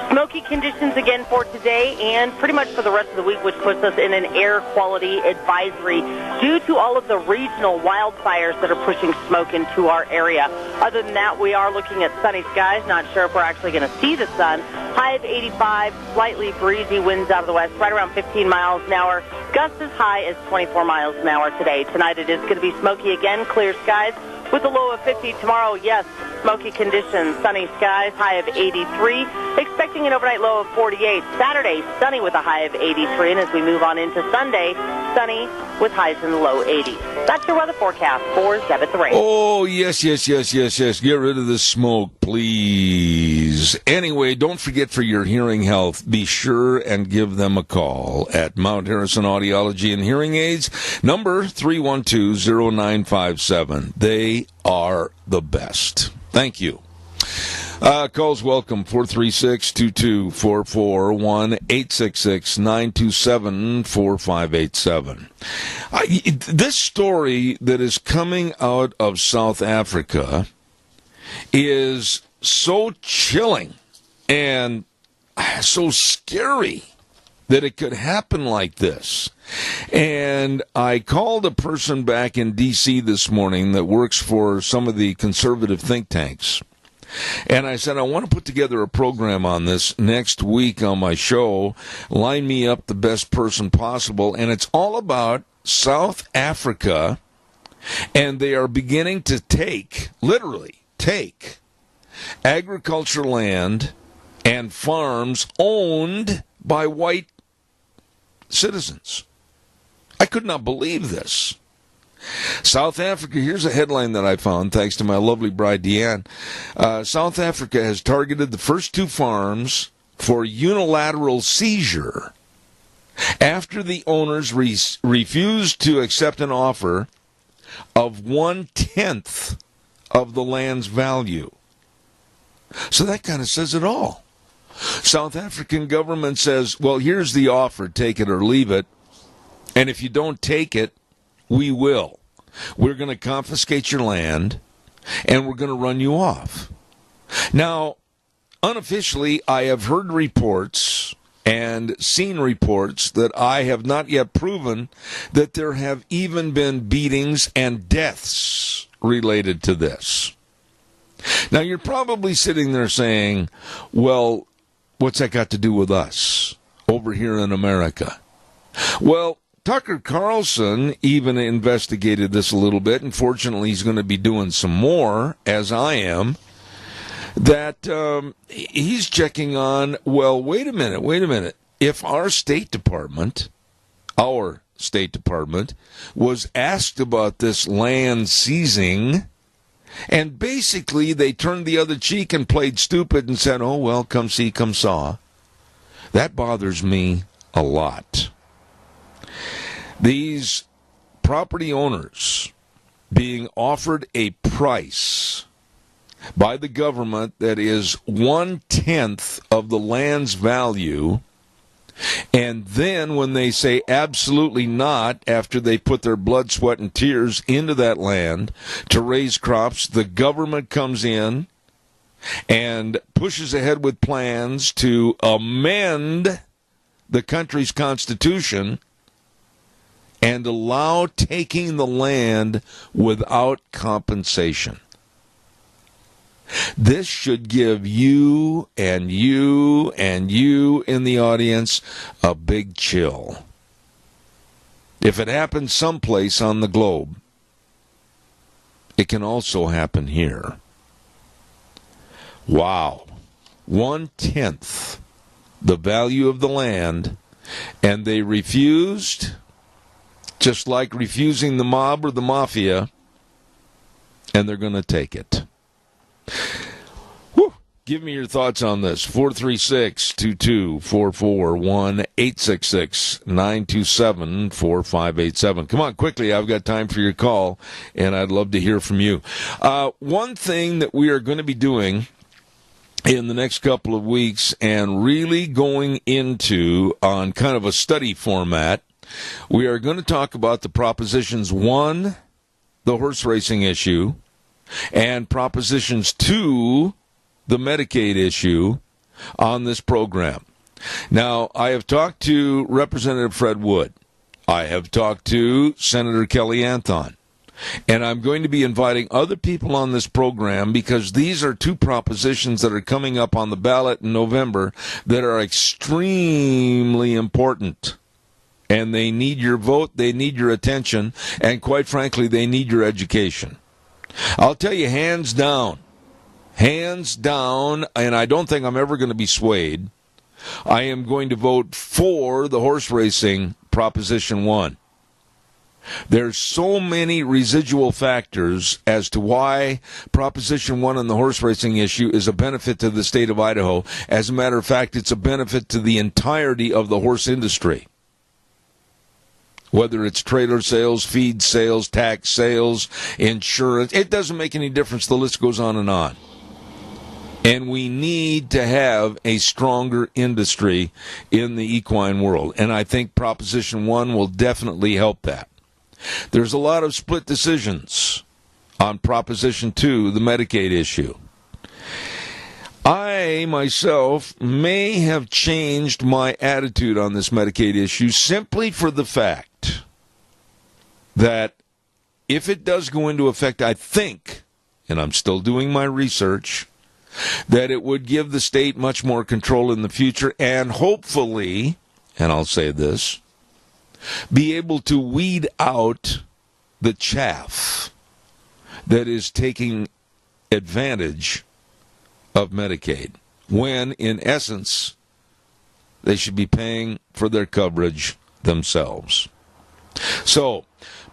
Smoky conditions again for today and pretty much for the rest of the week, which puts us in an air quality advisory due to all of the regional wildfires that are pushing smoke into our area. Other than that, we are looking at sunny skies. Not sure if we're actually going to see the sun. High of 85, slightly breezy winds out of the west, right around 15 miles an hour. Gusts as high as 24 miles an hour today. Tonight it is going to be smoky again, clear skies with a low of 50. Tomorrow, yes, smoky conditions, sunny skies, high of 83. Expecting an overnight low of 48. Saturday, sunny with a high of 83. And as we move on into Sunday, sunny with highs in the low 80s. That's your weather forecast for Zeb at the Range. Oh, yes. Get rid of the smoke, please. Anyway, don't forget, for your hearing health, be sure and give them a call at Mount Harrison Audiology and Hearing Aids, number 312-0957. They are the best. Thank you. Calls welcome, 436-2244, 1-866-927-4587. This story that is coming out of South Africa is so chilling and so scary that it could happen like this. And I called a person back in D.C. this morning that works for some of the conservative think tanks. And I said, I want to put together a program on this next week on my show. Line me up the best person possible. And it's all about South Africa. And they are beginning to literally take agriculture land and farms owned by white citizens. I could not believe this. South Africa, here's a headline that I found, thanks to my lovely bride, Deanne. South Africa has targeted the first two farms for unilateral seizure after the owners refused to accept an offer of 1/10 of the land's value. So that kind of says it all. South African government says, well, here's the offer, take it or leave it. And if you don't take it, we will. We're going to confiscate your land, and we're going to run you off. Now, unofficially, I have heard reports and seen reports that I have not yet proven that there have even been beatings and deaths related to this. Now, you're probably sitting there saying, well, what's that got to do with us over here in America? Well, Tucker Carlson even investigated this a little bit, and fortunately he's going to be doing some more, as I am, that he's checking on, well, wait a minute. If our State Department was asked about this land seizing, and basically they turned the other cheek and played stupid and said, oh, well, come see, come saw. That bothers me a lot. These property owners being offered a price by the government that is 1/10 of the land's value, and then when they say absolutely not, after they put their blood, sweat, and tears into that land to raise crops, the government comes in and pushes ahead with plans to amend the country's constitution and allow taking the land without compensation. This should give you and you and you in the audience a big chill. If it happens someplace on the globe, it can also happen here. Wow. 1/10 the value of the land, and they refused, just like refusing the mob or the mafia, and they're going to take it. Whew. Give me your thoughts on this. 436-2244, 1-866-927-4587. Come on, quickly. I've got time for your call, and I'd love to hear from you. One thing that we are going to be doing in the next couple of weeks, and really going into on kind of a study format, we are going to talk about the Propositions 1, the horse racing issue, and Propositions 2, the Medicaid issue, on this program. Now, I have talked to Representative Fred Wood. I have talked to Senator Kelly Anthon. And I'm going to be inviting other people on this program because these are two propositions that are coming up on the ballot in November that are extremely important. And they need your vote, they need your attention, and quite frankly, they need your education. I'll tell you hands down, and I don't think I'm ever going to be swayed, I am going to vote for the horse racing Proposition 1. There's so many residual factors as to why Proposition 1 on the horse racing issue is a benefit to the state of Idaho. As a matter of fact, it's a benefit to the entirety of the horse industry. Whether it's trailer sales, feed sales, tax sales, insurance, it doesn't make any difference. The list goes on and on. And we need to have a stronger industry in the equine world. And I think Proposition 1 will definitely help that. There's a lot of split decisions on Proposition 2, the Medicaid issue. I, myself, may have changed my attitude on this Medicaid issue simply for the fact that if it does go into effect, I think, and I'm still doing my research, that it would give the state much more control in the future and hopefully, and I'll say this, be able to weed out the chaff that is taking advantage of Medicaid, when, in essence, they should be paying for their coverage themselves. So,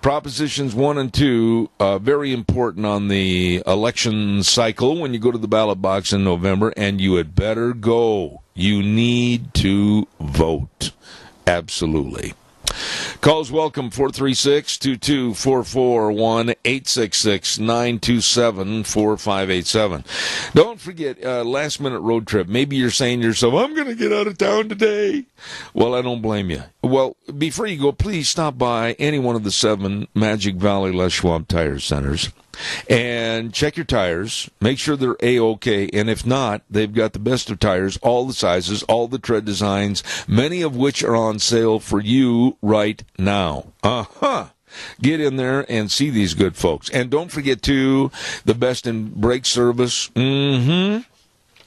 Propositions 1 and 2 are very important on the election cycle when you go to the ballot box in November, and you had better go. You need to vote. Absolutely. Calls welcome, 436-2244, 1-866-927-4587. Don't forget, last-minute road trip. Maybe you're saying to yourself, I'm going to get out of town today. Well, I don't blame you. Well, before you go, please stop by any one of the 7 Magic Valley Les Schwab Tire Centers and check your tires. Make sure they're A-OK, and if not, they've got the best of tires, all the sizes, all the tread designs, many of which are on sale for you right now. Get in there and see these good folks. And don't forget, too, the best in brake service.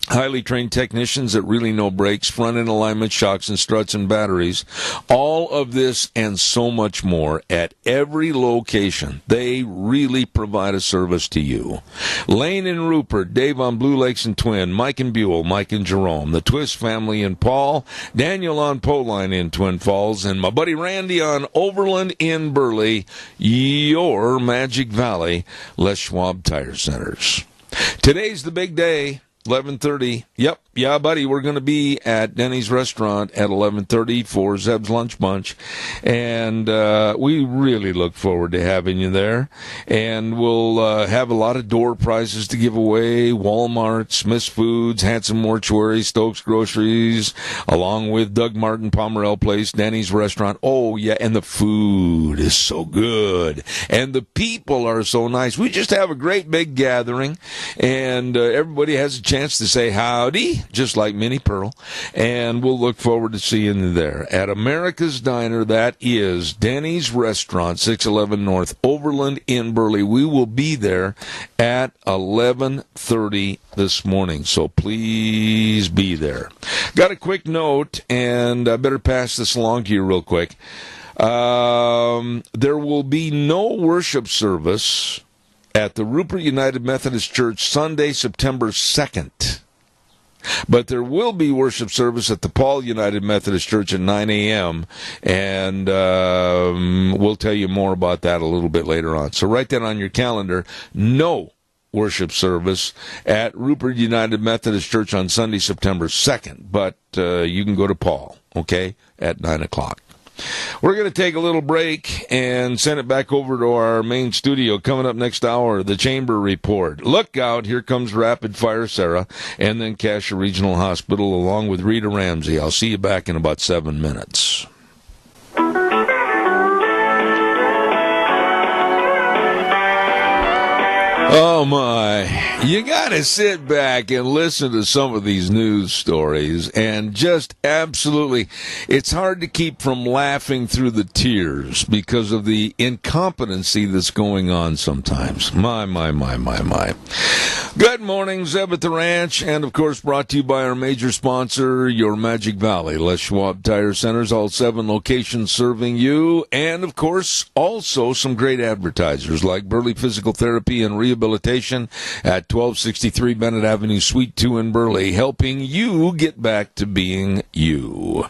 Highly trained technicians that really know brakes, front-end alignment, shocks and struts and batteries. All of this and so much more at every location. They really provide a service to you. Lane and Rupert, Dave on Blue Lakes and Twin, Mike and Buell, Mike and Jerome, the Twist family in Paul, Daniel on Poline in Twin Falls, and my buddy Randy on Overland in Burley, your Magic Valley Les Schwab Tire Centers. Today's the big day. 11:30. Yep. Yeah, buddy, we're going to be at Denny's Restaurant at 11:30 for Zeb's Lunch Bunch. And we really look forward to having you there. And we'll have a lot of door prizes to give away. Walmart, Smith's Foods, Hanson Mortuary, Stokes Groceries, along with Doug Martin, Pomerelle Place, Denny's Restaurant. Oh, yeah, and the food is so good. And the people are so nice. We just have a great big gathering. And everybody has a chance to say howdy, just like Minnie Pearl, and we'll look forward to seeing you there at America's Diner. That is Denny's Restaurant, 611 North Overland in Burley. We will be there at 11:30 this morning, so please be there. Got a quick note, and I better pass this along to you real quick. There will be no worship service at the Rupert United Methodist Church Sunday, September 2nd. But there will be worship service at the Paul United Methodist Church at 9 a.m., and we'll tell you more about that a little bit later on. So write that on your calendar. No worship service at Rupert United Methodist Church on Sunday, September 2nd, but you can go to Paul, okay, at 9 o'clock. We're going to take a little break and send it back over to our main studio. Coming up next hour, the Chamber Report. Look out, here comes Rapid Fire Sarah, and then Cassia Regional Hospital along with Rita Ramsey. I'll see you back in about 7 minutes. Oh my, you gotta sit back and listen to some of these news stories and just absolutely, it's hard to keep from laughing through the tears because of the incompetency that's going on sometimes. My. Good morning, Zeb at the Ranch, and of course brought to you by our major sponsor, your Magic Valley, Les Schwab Tire Centers, all 7 locations serving you, and of course also some great advertisers like Burley Physical Therapy and Rehabilitation at 1263 Bennett Avenue, Suite 2 in Burley, helping you get back to being you.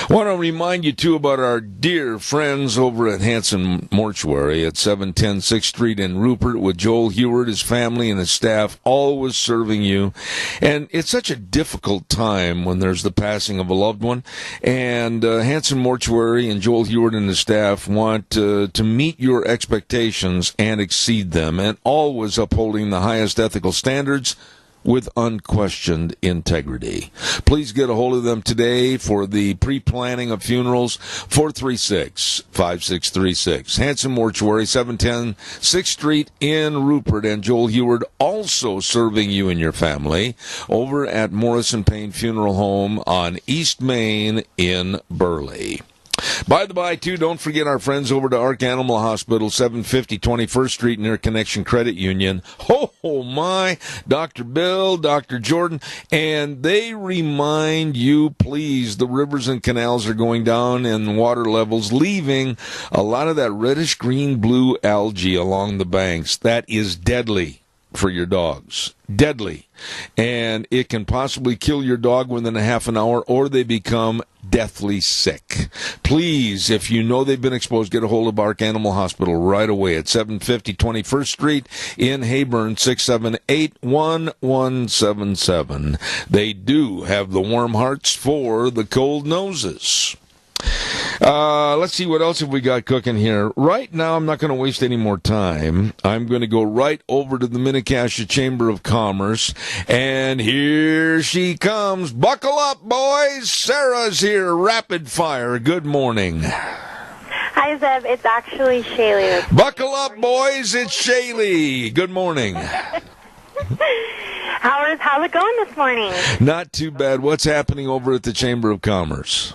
I want to remind you, too, about our dear friends over at Hanson Mortuary at 710 6th Street in Rupert with Joel Heward, his family, and his staff, always serving you. And it's such a difficult time when there's the passing of a loved one. And Hanson Mortuary and Joel Heward and his staff want to meet your expectations and exceed them, and always upholding the highest ethical standards with unquestioned integrity. Please get a hold of them today for the pre-planning of funerals, 436-5636. Hanson Mortuary, 710 6th Street in Rupert, and Joel Heward also serving you and your family over at Morrison Payne Funeral Home on East Main in Burley. By the by, too, don't forget our friends over to Ark Animal Hospital, 750 21st Street near Connection Credit Union. Oh, my, Dr. Bill, Dr. Jordan, and they remind you, please, the rivers and canals are going down and water levels, leaving a lot of that reddish-green-blue algae along the banks. That is deadly for your dogs. Deadly. And it can possibly kill your dog within a half an hour, or they become deathly sick. Please, if you know they've been exposed, get a hold of Ark Animal Hospital right away at 750 21st Street in Heyburn, 678-1177. They do have the warm hearts for the cold noses. Let's see, what else have we got cooking here. Right now, I'm not going to waste any more time. I'm going to go right over to the Mini-Cassia Chamber of Commerce, and here she comes. Buckle up, boys. Sarah's here. Rapid fire. Good morning. Hi, Zeb. It's actually Shaylee. Buckle up, boys. It's Shaylee. Good morning. How's it going this morning? Not too bad. What's happening over at the Chamber of Commerce?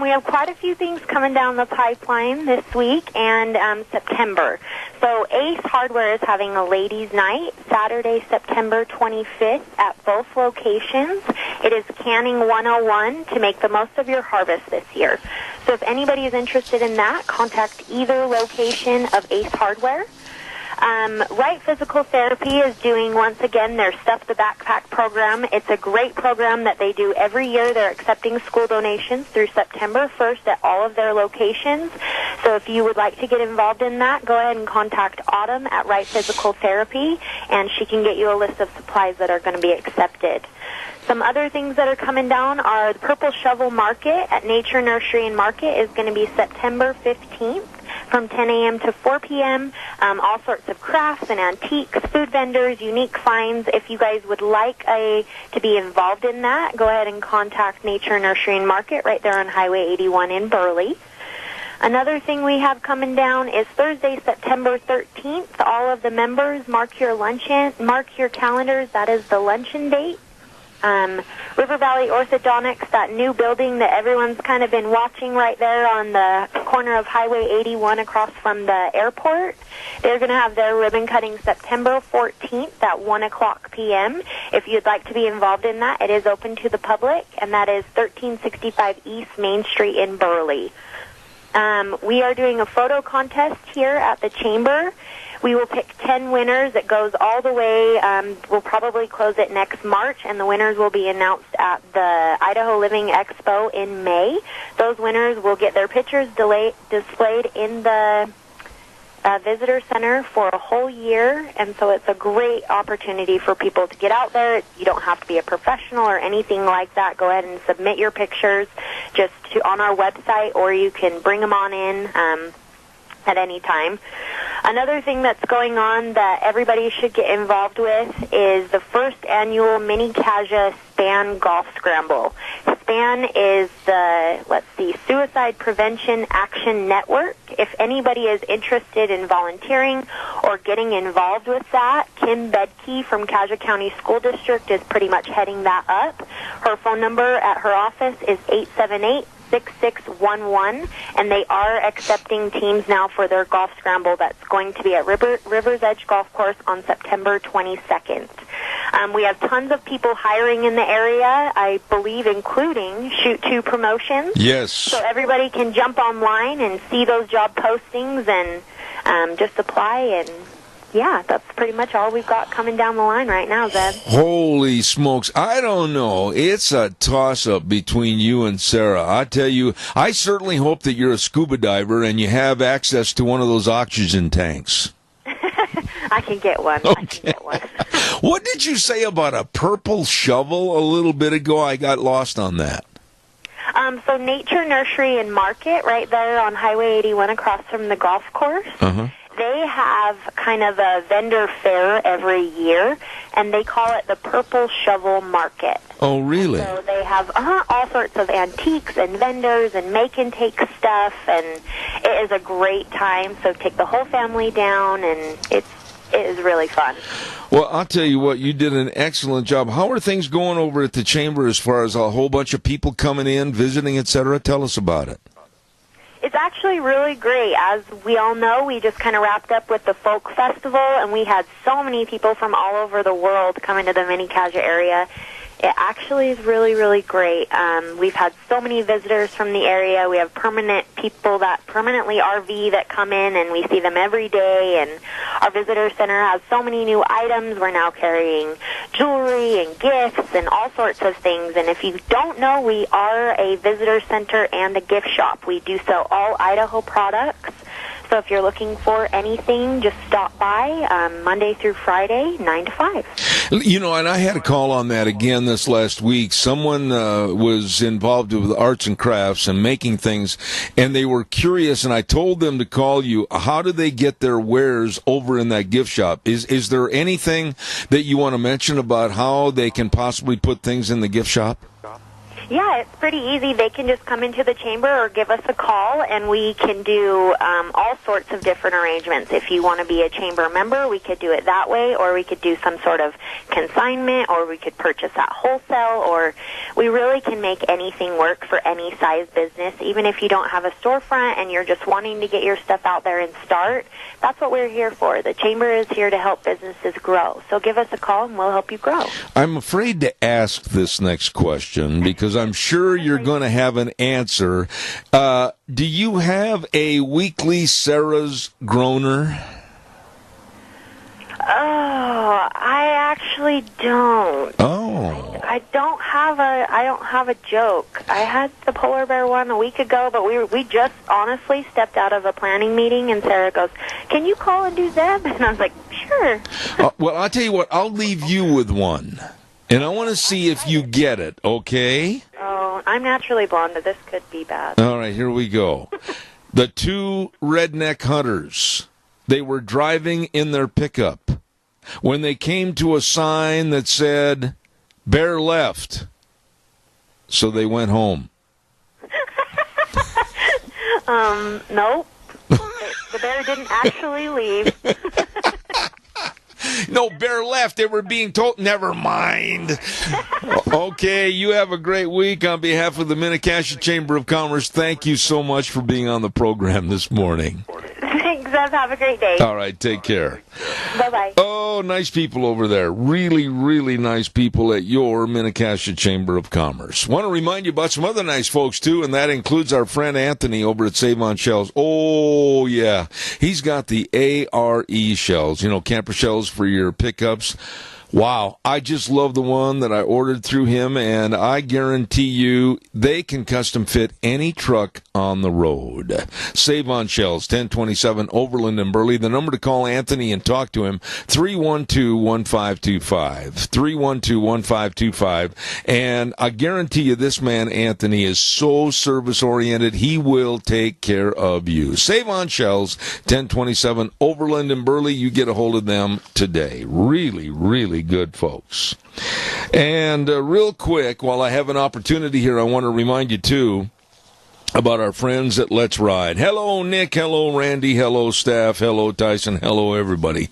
We have quite a few things coming down the pipeline this week and September. So Ace Hardware is having a ladies' night Saturday, September 25th at both locations. It is Canning 101 to make the most of your harvest this year. So if anybody is interested in that, contact either location of Ace Hardware. Right Physical Therapy is doing, once again, their Stuff the Backpack program. It's a great program that they do every year. They're accepting school donations through September 1st at all of their locations. So if you would like to get involved in that, go ahead and contact Autumn at Right Physical Therapy, and she can get you a list of supplies that are going to be accepted. Some other things that are coming down are the Purple Shovel Market at Nature Nursery and Market is going to be September 15th. From 10 a.m. to 4 p.m., all sorts of crafts and antiques, food vendors, unique finds. If you guys would like to be involved in that, go ahead and contact Nature Nursery and Market right there on Highway 81 in Burley. Another thing we have coming down is Thursday, September 13th. All of the members, mark your calendars. That is the luncheon date. River Valley Orthodontics, that new building that everyone's kind of been watching right there on the corner of Highway 81 across from the airport. They're going to have their ribbon cutting September 14th at 1 o'clock p.m. If you'd like to be involved in that, it is open to the public, and that is 1365 East Main Street in Burley. We are doing a photo contest here at the Chamber. We will pick 10 winners. It goes all the way. We'll probably close it next March, and the winners will be announced at the Idaho Living Expo in May. Those winners will get their pictures displayed in the visitor center for a whole year, and so it's a great opportunity for people to get out there. You don't have to be a professional or anything like that. Go ahead and submit your pictures just on our website, or you can bring them on in at any time. Another thing that's going on that everybody should get involved with is the first annual Mini Kaja SPAN Golf Scramble. SPAN is the, Suicide Prevention Action Network. If anybody is interested in volunteering or getting involved with that, Kim Bedke from Kaja County School District is pretty much heading that up. Her phone number at her office is 878-6611, and they are accepting teams now for their golf scramble that's going to be at River's Edge Golf Course on September 22nd. We have tons of people hiring in the area, I believe, including Shoot 2 Promotions. Yes. So everybody can jump online and see those job postings and just apply, and yeah, that's pretty much all we've got coming down the line right now, Zeb. Holy smokes. I don't know. It's a toss-up between you and Sarah. I tell you, I certainly hope that you're a scuba diver and you have access to one of those oxygen tanks. I can get one. Okay. I can get one. What did you say about a purple shovel a little bit ago? I got lost on that. So Nature Nursery and Market right there on Highway 81 across from the golf course. Uh-huh. They have kind of a vendor fair every year, and they call it the Purple Shovel Market. Oh, really? So they have all sorts of antiques and vendors and make-and-take stuff, and it is a great time. So take the whole family down, and it is really fun. Well, I'll tell you what, you did an excellent job. How are things going over at the Chamber as far as a whole bunch of people coming in, visiting, etc.? Tell us about it. It's actually really great. As we all know, we just kind of wrapped up with the Folk Festival, and we had so many people from all over the world coming to the Mini Kaja area. It actually is really, really great. We've had so many visitors from the area. We have permanent people that permanently RV that come in, and we see them every day. And our visitor center has so many new items. We're now carrying jewelry and gifts and all sorts of things. And if you don't know, we are a visitor center and a gift shop. We do sell all Idaho products. So if you're looking for anything, just stop by Monday through Friday, 9 to 5. You know, and I had a call on that again this last week. Someone was involved with arts and crafts and making things, and they were curious, and I told them to call you. How do they get their wares over in that gift shop? Is there anything that you want to mention about how they can possibly put things in the gift shop? Yeah, it's pretty easy. They can just come into the chamber or give us a call, and we can do all sorts of different arrangements. If you want to be a chamber member, we could do it that way, or we could do some sort of consignment, or we could purchase at wholesale, or we really can make anything work for any size business. Even if you don't have a storefront and you're just wanting to get your stuff out there and start, that's what we're here for. The chamber is here to help businesses grow. So give us a call, and we'll help you grow. I'm afraid to ask this next question because I'm sure you're going to have an answer. Do you have a weekly Sarah's Groaner? Oh, I actually don't. Oh. I don't have a joke. I had the polar bear one a week ago, but we just honestly stepped out of a planning meeting, and Sarah goes, "Can you call and do Zeb?" And I was like, "Sure." Well, I'll tell you what. I'll leave you with one. And I want to see if you get it, okay? Oh, I'm naturally blonde, but this could be bad. All right, here we go. The two redneck hunters, they were driving in their pickup when they came to a sign that said, "Bear left." So they went home. Nope. The bear didn't actually leave. No, bear left. They were being told. Never mind. Okay, you have a great week. On behalf of the Mini Kaja Chamber of Commerce, thank you so much for being on the program this morning. Thanks, Zeb. Zeb. Have a great day. All right, take care. Bye-bye. Oh, nice people over there. Really, really nice people at your Mini-Cassia Chamber of Commerce. Want to remind you about some other nice folks, too, and that includes our friend Anthony over at Save on Shells. Oh, yeah. He's got the ARE shells, camper shells for your pickups. Wow, I just love the one that I ordered through him, and I guarantee you they can custom fit any truck on the road. Save on Shells, 1027 Overland and Burley. The number to call Anthony and talk to him, 312-1525. 312-1525. And I guarantee you this man, Anthony, is so service-oriented, he will take care of you. Save on Shells, 1027 Overland and Burley. You get a hold of them today. Really, really good folks. And real quick, while I have an opportunity here, I want to remind you, too, about our friends at Let's Ride. Hello, Nick. Hello, Randy. Hello, staff. Hello, Tyson. Hello, everybody.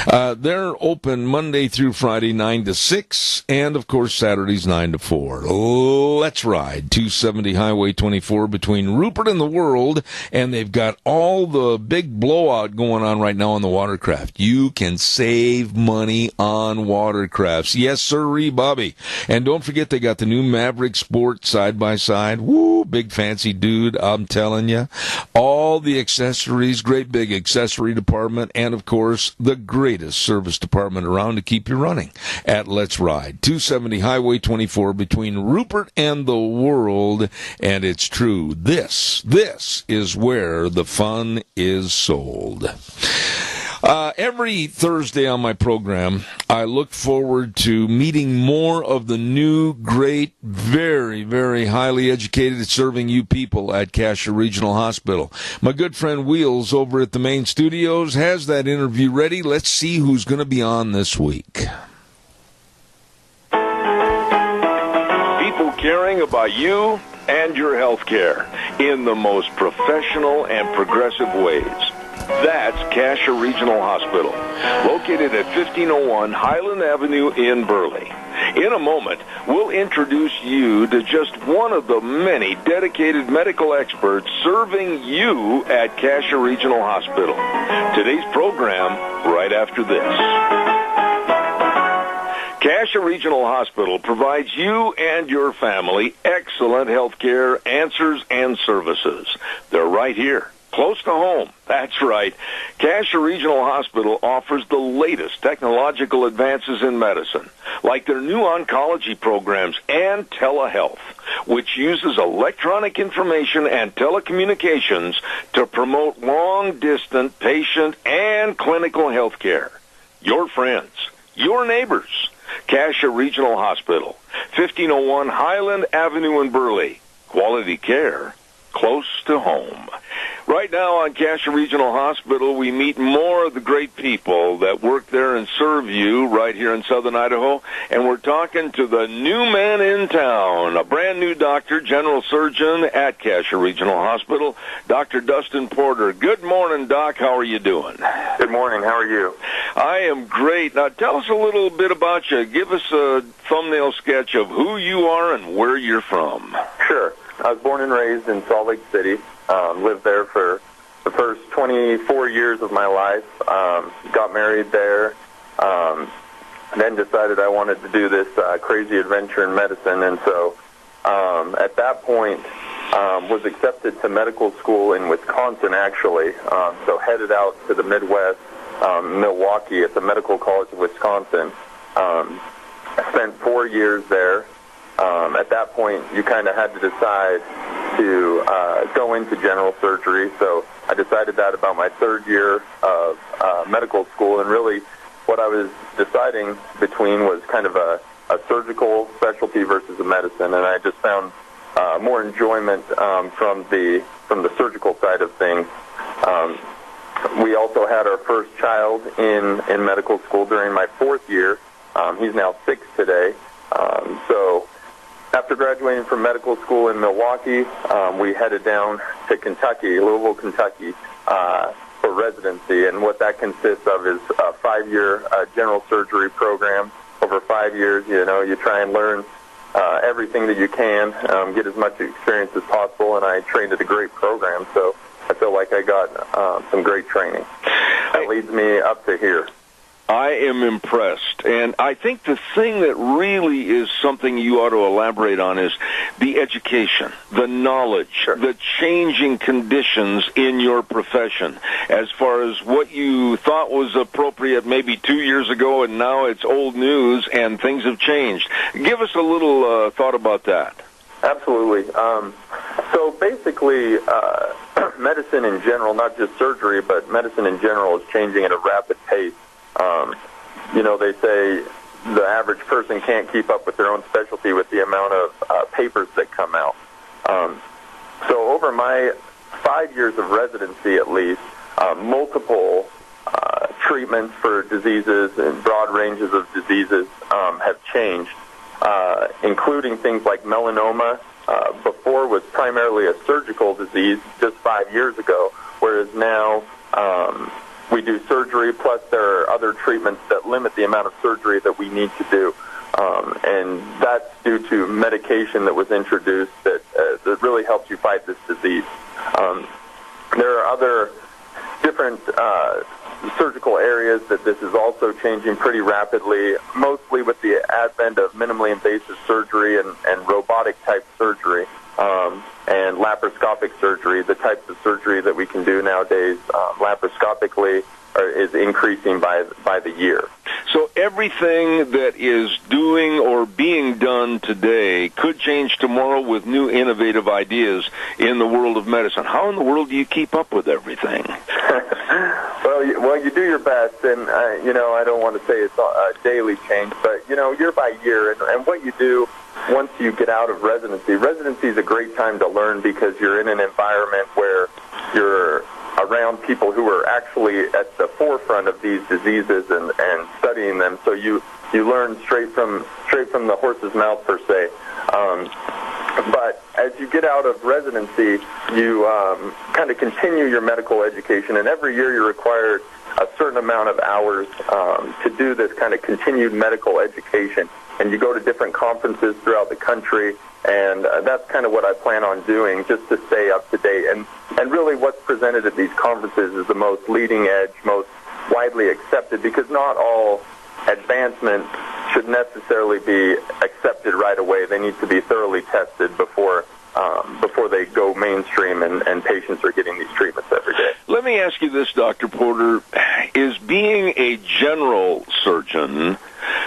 They're open Monday through Friday, 9 to 6, and, of course, Saturdays, 9 to 4. Let's Ride, 270 Highway 24 between Rupert and the World, and they've got all the big blowout going on right now on the watercraft. You can save money on watercrafts. Yes, sirree, Bobby. And don't forget, they got the new Maverick Sport side-by-side. Woo, big fancy dude, I'm telling you. All the accessories, great big accessory department, and, of course, the greatest service department around to keep you running at Let's Ride. 270 Highway 24 between Rupert and the World, and it's true. This is where the fun is sold. Every Thursday on my program, I look forward to meeting more of the new, great, very, very highly educated, serving you people at Cassia Regional Hospital. My good friend Wheels over at the main studios has that interview ready. Let's see who's going to be on this week. People caring about you and your health care in the most professional and progressive ways. That's Cassia Regional Hospital, located at 1501 Highland Avenue in Burley. In a moment, we'll introduce you to just one of the many dedicated medical experts serving you at Cassia Regional Hospital. Today's program, right after this. Cassia Regional Hospital provides you and your family excellent health care answers and services. They're right here, close to home. That's right. Cassia Regional Hospital offers the latest technological advances in medicine, like their new oncology programs and telehealth, which uses electronic information and telecommunications to promote long-distance patient and clinical health care. Your friends, your neighbors. Cassia Regional Hospital, 1501 Highland Avenue in Burley. Quality care close to home. Right now on Cassia Regional Hospital, we meet more of the great people that work there and serve you right here in southern Idaho, and we're talking to the new man in town, a brand new doctor, general surgeon at Cassia Regional Hospital, Dr. Dustin Porter. Good morning, Doc. How are you doing? Good morning. How are you? I am great. Now, tell us a little bit about you. Give us a thumbnail sketch of who you are and where you're from. Sure. I was born and raised in Salt Lake City. Lived there for the first 24 years of my life. Got married there. Then decided I wanted to do this crazy adventure in medicine. And so at that point, was accepted to medical school in Wisconsin, actually. So headed out to the Midwest, Milwaukee, at the Medical College of Wisconsin. Spent 4 years there. At that point, you kind of had to decide to go into general surgery. So I decided that about my third year of medical school. And really what I was deciding between was kind of a surgical specialty versus a medicine. And I just found more enjoyment from the surgical side of things. We also had our first child in medical school during my fourth year. He's now 6 today. So after graduating from medical school in Milwaukee, we headed down to Kentucky, Louisville, Kentucky, for residency. And what that consists of is a 5-year general surgery program. Over 5 years, you try and learn everything that you can, get as much experience as possible. And I trained at a great program, so I feel like I got some great training. That leads me up to here. I am impressed, and I think the thing that really is something you ought to elaborate on is the education, the knowledge, the changing conditions in your profession as far as what you thought was appropriate maybe 2 years ago, and now it's old news and things have changed. Give us a little thought about that. Absolutely. So basically, medicine in general, not just surgery, but medicine in general is changing at a rapid pace. They say the average person can't keep up with their own specialty with the amount of papers that come out. So over my 5 years of residency, at least, multiple treatments for diseases and broad ranges of diseases have changed, including things like melanoma. Before was primarily a surgical disease just 5 years ago, whereas now we do surgery, plus there are other treatments that limit the amount of surgery that we need to do. And that's due to medication that was introduced that really helps you fight this disease. There are other different surgical areas that this is also changing pretty rapidly, mostly with the advent of minimally invasive surgery and robotic-type surgery. And laparoscopic surgery, the types of surgery that we can do nowadays laparoscopically is increasing by the year. So everything that is doing or being done today could change tomorrow with new innovative ideas in the world of medicine. How in the world do you keep up with everything? Well, you do your best, and I don't want to say it's a daily change, but year by year, and what you do once you get out of residency is a great time to learn because you're in an environment where you're around people who are actually at the forefront of these diseases and studying them. So you learn straight from the horse's mouth, per se. But as you get out of residency, you kind of continue your medical education, and every year you're required a certain amount of hours to do this kind of continued medical education. And you go to different conferences throughout the country, and that's kind of what I plan on doing, just to stay up to date. And really what's presented at these conferences is the most leading edge, most widely accepted, because not all advancements should necessarily be accepted right away. They need to be thoroughly tested before they go mainstream and patients are getting these treatments every day. Let me ask you this, Dr. Porter. Is being a general surgeon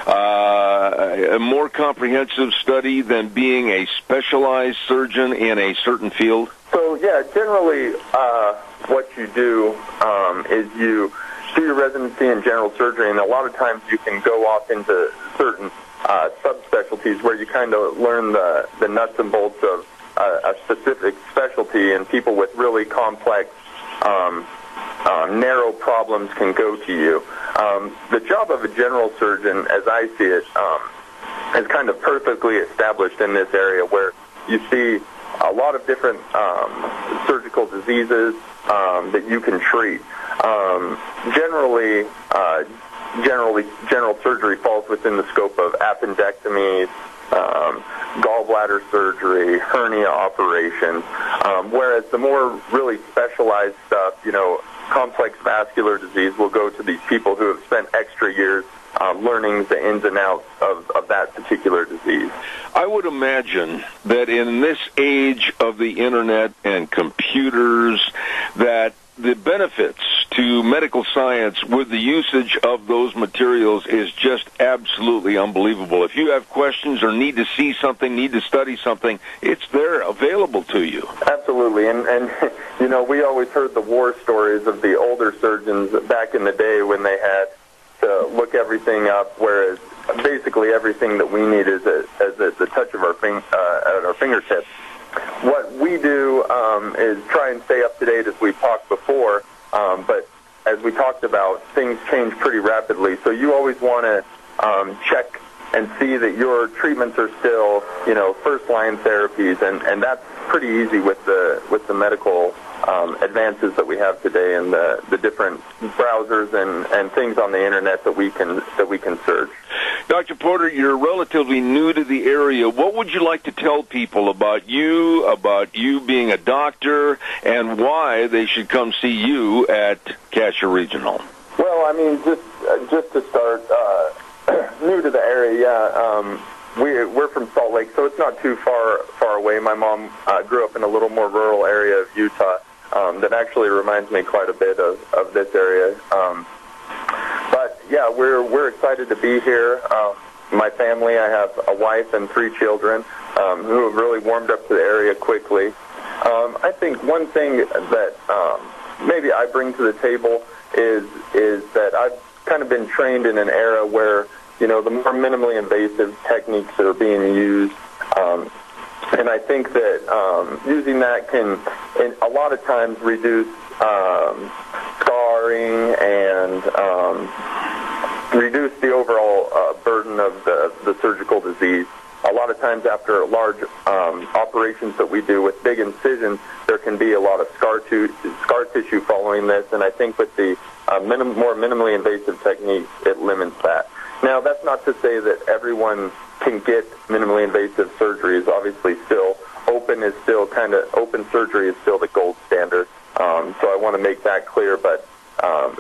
a more comprehensive study than being a specialized surgeon in a certain field? So, yeah, generally what you do is you do your residency in general surgery, and a lot of times you can go off into certain subspecialties where you kind of learn the nuts and bolts of a specific specialty, and people with really complex, narrow problems can go to you. The job of a general surgeon, as I see it, is kind of perfectly established in this area where you see a lot of different surgical diseases that you can treat. General surgery falls within the scope of appendectomies, gallbladder surgery, hernia operations, whereas the more really specialized stuff, complex vascular disease, will go to these people who have spent extra years learning the ins and outs of that particular disease. I would imagine that in this age of the internet and computers, that the benefits to medical science with the usage of those materials is just absolutely unbelievable. If you have questions or need to see something, need to study something, it's there available to you. Absolutely. And we always heard the war stories of the older surgeons back in the day when they had to look everything up, whereas basically everything that we need is at the touch of at our fingertips. What we do is try and stay up to date, as we talked before, but as we talked about, things change pretty rapidly, so you always want to check and see that your treatments are still, first-line therapies, and that's pretty easy with the medical advances that we have today and the different browsers and things on the internet that we can search. Dr. Porter, you're relatively new to the area. What would you like to tell people about you being a doctor, and why they should come see you at Cassia Regional? Well, I mean, just to start, new to the area, yeah. We're from Salt Lake, so it's not too far away. My mom grew up in a little more rural area of Utah that actually reminds me quite a bit of this area. But yeah, we're excited to be here. My family, I have a wife and 3 children who have really warmed up to the area quickly. I think one thing that maybe I bring to the table is that I've kind of been trained in an era where, you know, the more minimally invasive techniques that are being used, and I think that using that can, a lot of times, reduce scarring and reduce the overall burden of the surgical disease. A lot of times after large operations that we do with big incisions, there can be a lot of scar tissue following this, and I think with the more minimally invasive techniques, it limits that. Now, that's not to say that everyone can get minimally invasive surgeries. Obviously, open surgery is still the gold standard. So I want to make that clear. But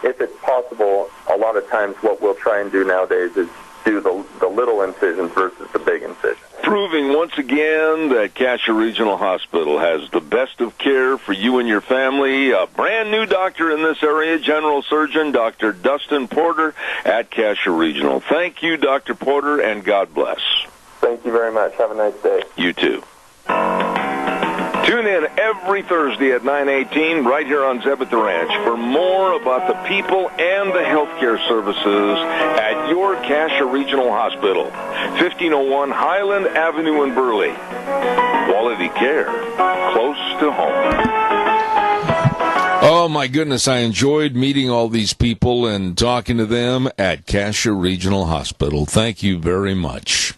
if it's possible, a lot of times what we'll try and do nowadays is do the little incisions versus the big incisions. Proving once again that Cassia Regional Hospital has the best of care for you and your family. A brand new doctor in this area, General Surgeon Dr. Dustin Porter at Cassia Regional. Thank you, Dr. Porter, and God bless. Thank you very much. Have a nice day. You too. Tune in every Thursday at 9:18 right here on Zeb at the Ranch for more about the people and the healthcare services at your Cassia Regional Hospital, 1501 Highland Avenue in Burley. Quality care close to home. Oh, my goodness, I enjoyed meeting all these people and talking to them at Cassia Regional Hospital. Thank you very much.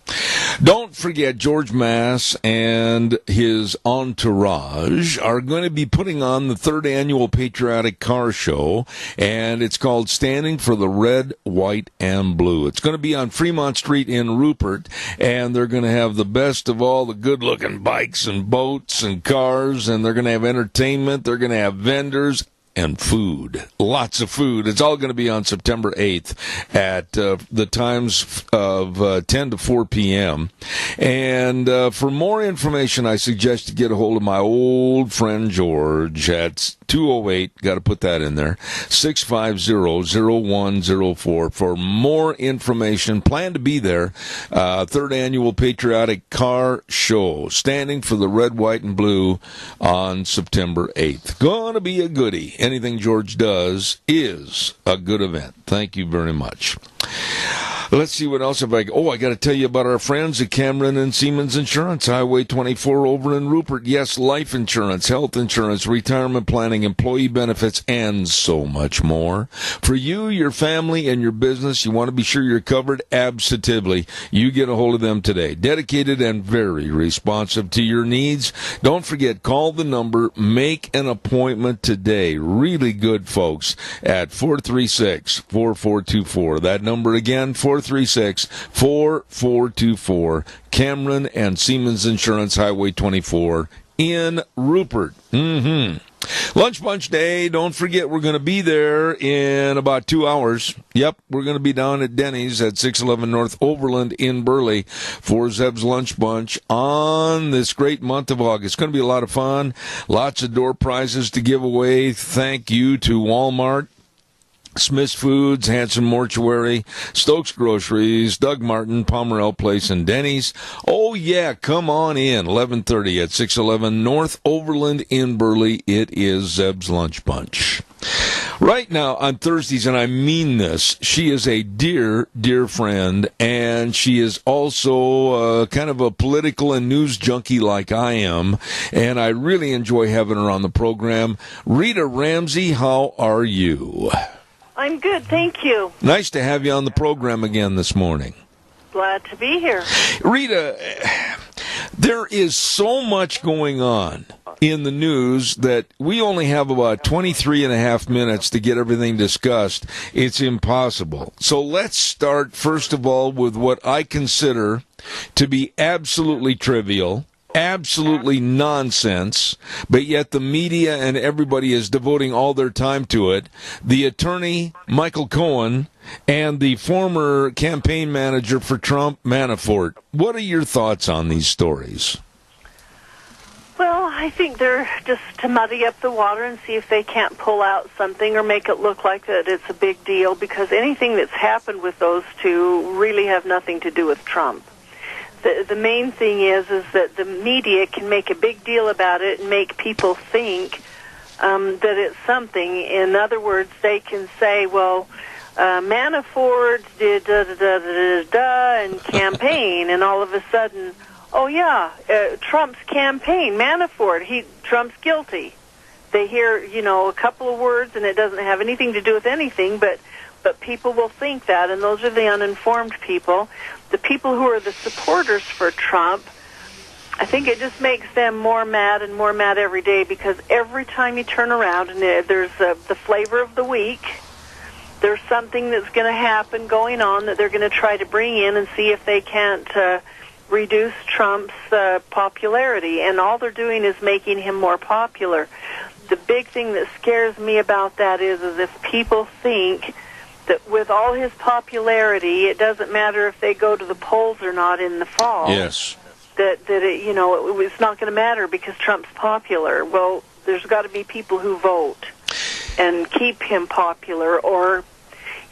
Don't forget, George Mass and his entourage are going to be putting on the 3rd annual Patriotic Car Show, and it's called Standing for the Red, White, and Blue. It's going to be on Fremont Street in Rupert, and they're going to have the best of all the good-looking bikes and boats and cars, and they're going to have entertainment, they're going to have vendors, and food. Lots of food. It's all going to be on September 8th at the times of 10 to 4 p.m. And for more information, I suggest you get a hold of my old friend George at 208, got to put that in there, 650-0104 for more information. Plan to be there. 3rd Annual Patriotic Car Show, Standing for the Red, White, and Blue on September 8th. Gonna be a goodie. Anything George does is a good event. Thank you very much. Let's see what else have I got to tell you about our friends at Cameron and Siemens Insurance, Highway 24 over in Rupert. Yes, life insurance, health insurance, retirement planning, employee benefits, and so much more. For you, your family, and your business, you want to be sure you're covered absolutely. You get a hold of them today. Dedicated and very responsive to your needs. Don't forget, call the number, make an appointment today. Really good folks at 436-4424. That number again, 436-4424, Cameron and Siemens Insurance, Highway 24 in Rupert. Lunch Bunch Day, don't forget we're going to be there in about 2 hours. Yep, we're going to be down at Denny's at 611 North Overland in Burley for Zeb's Lunch Bunch on this great month of August. It's going to be a lot of fun, lots of door prizes to give away. Thank you to Walmart, Smith's Foods, Hanson Mortuary, Stokes Groceries, Doug Martin, Pomerell Place, and Denny's. Oh, yeah, come on in, 11:30 at 611 North Overland in Burley. It is Zeb's Lunch Bunch. Right now, on Thursdays, and I mean this, she is a dear, dear friend, and she is also kind of a political and news junkie like I am, and I really enjoy having her on the program. Rita Ramsey, how are you? I'm good, thank you. Nice to have you on the program again this morning. Glad to be here. Rita, there is so much going on in the news that we only have about 23 and a half minutes to get everything discussed. It's impossible. So let's start, first of all, with what I consider to be absolutely trivial, absolutely nonsense, but yet the media and everybody is devoting all their time to it. The attorney, Michael Cohen, and the former campaign manager for Trump, Manafort. What are your thoughts on these stories? Well, I think they're just to muddy up the water and see if they can't pull out something or make it look like that it's a big deal, because anything that's happened with those two really have nothing to do with Trump. The main thing is that the media can make a big deal about it and make people think that it's something. In other words, they can say, well, Manafort did da-da-da-da-da-da and campaign, and all of a sudden, oh yeah, Trump's campaign, Manafort, Trump's guilty. They hear, a couple of words, and it doesn't have anything to do with anything, but people will think that, and those are the uninformed people. The people who are the supporters for Trump, I think it just makes them more mad and more mad every day, because every time you turn around and there's the flavor of the week, there's something that's going to happen going on that they're going to try to bring in and see if they can't reduce Trump's popularity, and all they're doing is making him more popular. The big thing that scares me about that is if people think that with all his popularity, it doesn't matter if they go to the polls or not in the fall. Yes. That it's not going to matter because Trump's popular. Well, there's got to be people who vote and keep him popular, or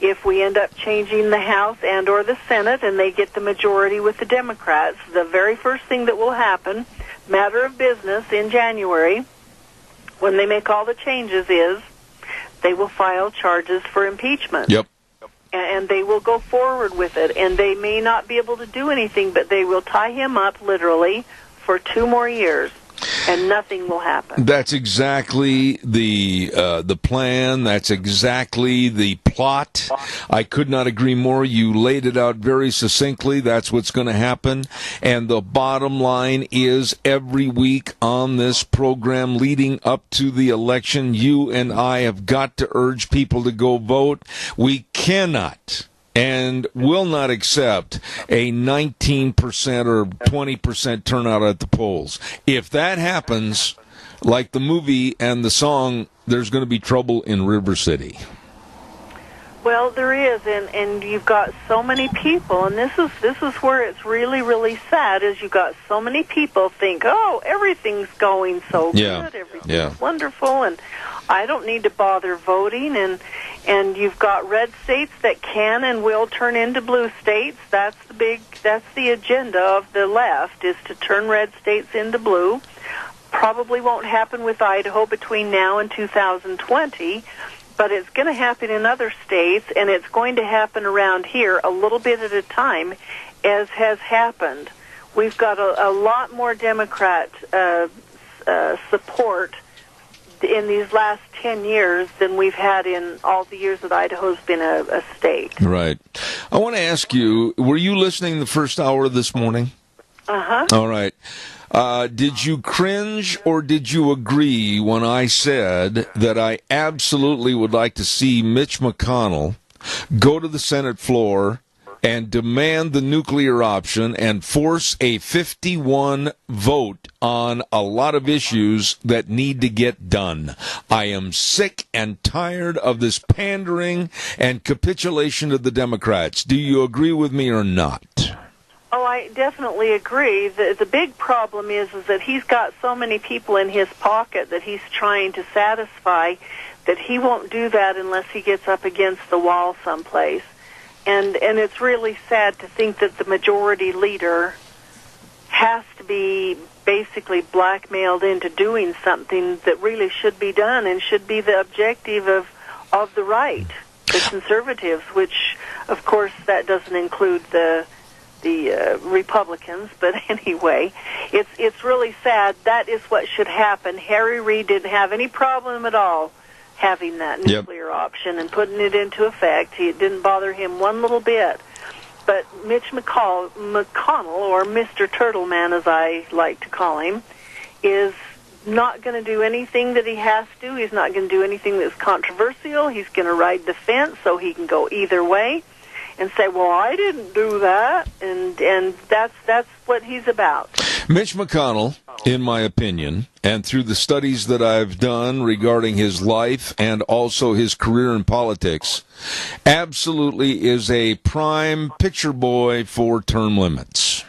if we end up changing the House and or the Senate and they get the majority with the Democrats, the very first thing that will happen, matter of business in January, when they make all the changes, is they will file charges for impeachment. Yep. And they will go forward with it. And they may not be able to do anything, but they will tie him up, literally, for 2 more years. And nothing will happen. That's exactly the plan. That's exactly the plot. I could not agree more. You laid it out very succinctly. That's what's going to happen. And the bottom line is, every week on this program leading up to the election, you and I have got to urge people to go vote. We cannot and will not accept a 19% or 20% turnout at the polls. If that happens, like the movie and the song, there's going to be trouble in River City. Well, there is, and you've got so many people, and this is where it's really, really sad, is you've got so many people think, oh, everything's going so good, everything's wonderful, and I don't need to bother voting, and you've got red states that can and will turn into blue states. That's the agenda of the left, is to turn red states into blue. Probably won't happen with Idaho between now and 2020, but it's going to happen in other states, and it's going to happen around here a little bit at a time, as has happened. We've got a lot more Democrat support in these last 10 years than we've had in all the years that Idaho's been a state. Right. I want to ask you, were you listening the first hour this morning? Uh-huh. All right. Did you cringe or did you agree when I said that I absolutely would like to see Mitch McConnell go to the Senate floor and demand the nuclear option and force a 51 vote on a lot of issues that need to get done? I am sick and tired of this pandering and capitulation to the Democrats. Do you agree with me or not? Oh, I definitely agree. The big problem is that he's got so many people in his pocket that he's trying to satisfy that he won't do that unless he gets up against the wall someplace. And it's really sad to think that the majority leader has to be basically blackmailed into doing something that really should be done and should be the objective of the right, the conservatives, which, of course, that doesn't include the Republicans, but anyway, it's really sad. That is what should happen. Harry Reid didn't have any problem at all having that nuclear option and putting it into effect. It didn't bother him one little bit. But Mitch McConnell, or Mr. Turtleman, as I like to call him, is not going to do anything that he has to. He's not going to do anything that's controversial. He's going to ride the fence so he can go either way and say, well, I didn't do that, and that's what he's about. Mitch McConnell, in my opinion, and through the studies that I've done regarding his life and also his career in politics, absolutely is a prime picture boy for term limits.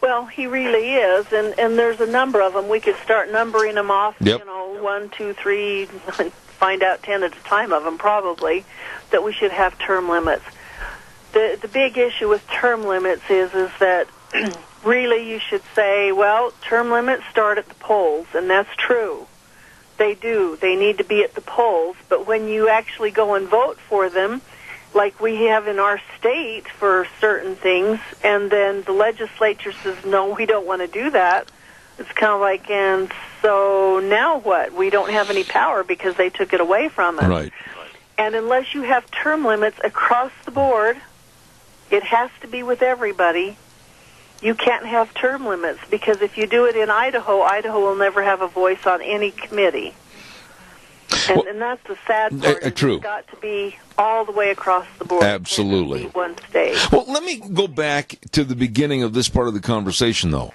Well, he really is, and there's a number of them. We could start numbering them off, Yep. 1, 2, 3, find out 10 at a time of them probably, that we should have term limits. The big issue with term limits is that really you should say, well, term limits start at the polls, and that's true. They do. They need to be at the polls, but when you actually go and vote for them, like we have in our state for certain things, and then the legislature says, no, we don't want to do that, it's kind of like, and so now what? We don't have any power because they took it away from us. Right. And unless you have term limits across the board, it has to be with everybody. You can't have term limits, because if you do it in Idaho, Idaho will never have a voice on any committee. And that's the sad part. True. It's got to be all the way across the board. Absolutely. One state. Well, let me go back to the beginning of this part of the conversation, though.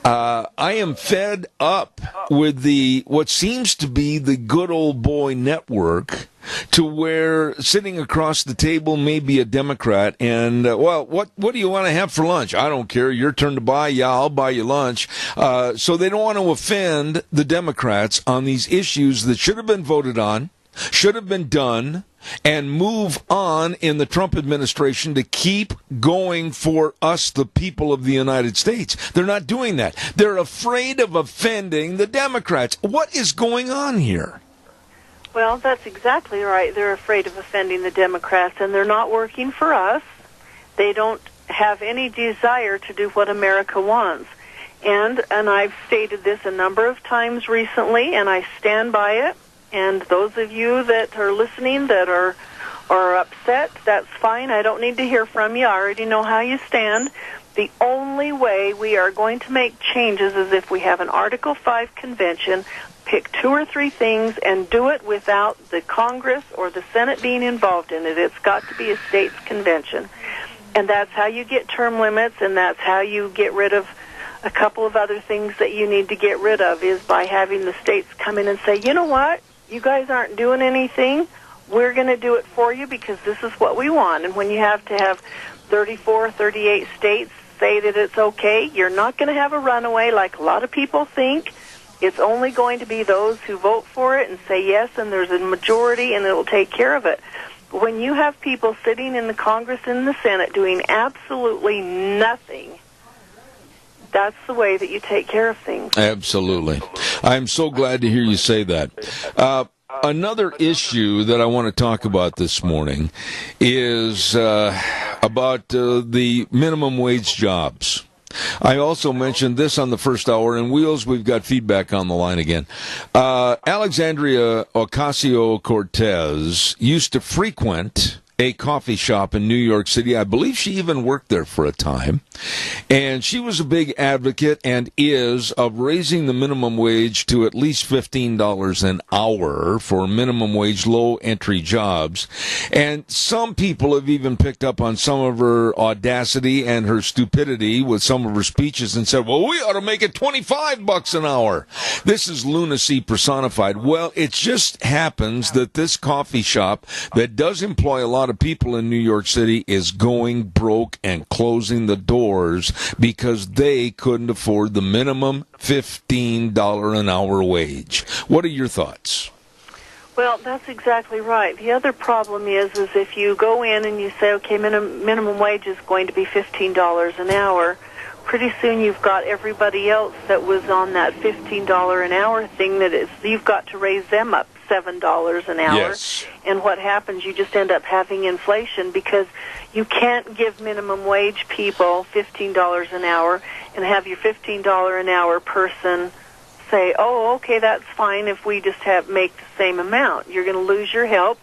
I am fed up with what seems to be the good old boy network, to where sitting across the table may be a Democrat, and well, what do you want to have for lunch? I don't care. Your turn to buy. Yeah, I'll buy you lunch. So they don't want to offend the Democrats on these issues that should have been voted on, should have been done, and move on in the Trump administration to keep going for us, the people of the United States. They're not doing that. They're afraid of offending the Democrats. What is going on here? Well, that's exactly right. They're afraid of offending the Democrats, and they're not working for us. They don't have any desire to do what America wants. And I've stated this a number of times recently, and I stand by it. And those of you that are listening that are upset, that's fine. I don't need to hear from you. I already know how you stand. The only way we are going to make changes is if we have an Article 5 convention, pick 2 or 3 things, and do it without the Congress or the Senate being involved in it. It's got to be a state's convention. And that's how you get term limits, and that's how you get rid of a couple of other things that you need to get rid of, is by having the states come in and say, you know what? You guys aren't doing anything. We're going to do it for you because this is what we want. And when you have to have 34, 38 states say that it's okay, you're not going to have a runaway like a lot of people think. It's only going to be those who vote for it and say yes, and there's a majority, and it'll take care of it. When you have people sitting in the Congress and the Senate doing absolutely nothing, that's the way that you take care of things. Absolutely. I'm so glad to hear you say that. Another issue that I want to talk about this morning is about the minimum wage jobs. I also mentioned this on the first hour. In Wheels, we've got feedback on the line again. Alexandria Ocasio-Cortez used to frequent a coffee shop in New York City. I believe she even worked there for a time. And she was a big advocate, and is, of raising the minimum wage to at least $15 an hour for minimum wage low entry jobs. And some people have even picked up on some of her audacity and her stupidity with some of her speeches and said, well, we ought to make it $25 an hour. This is lunacy personified. Well, it just happens that this coffee shop that does employ a lot of people in New York City is going broke and closing the doors because they couldn't afford the minimum $15 an hour wage. What are your thoughts? Well, that's exactly right. The other problem is if you go in and you say, okay, minimum wage is going to be $15 an hour, pretty soon you've got everybody else that was on that $15 an hour thing you've got to raise them up $7 an hour. Yes. And what happens, you just end up having inflation, because you can't give minimum wage people $15 an hour and have your $15 an hour person say, oh, okay, that's fine if we just make the same amount. You're going to lose your help.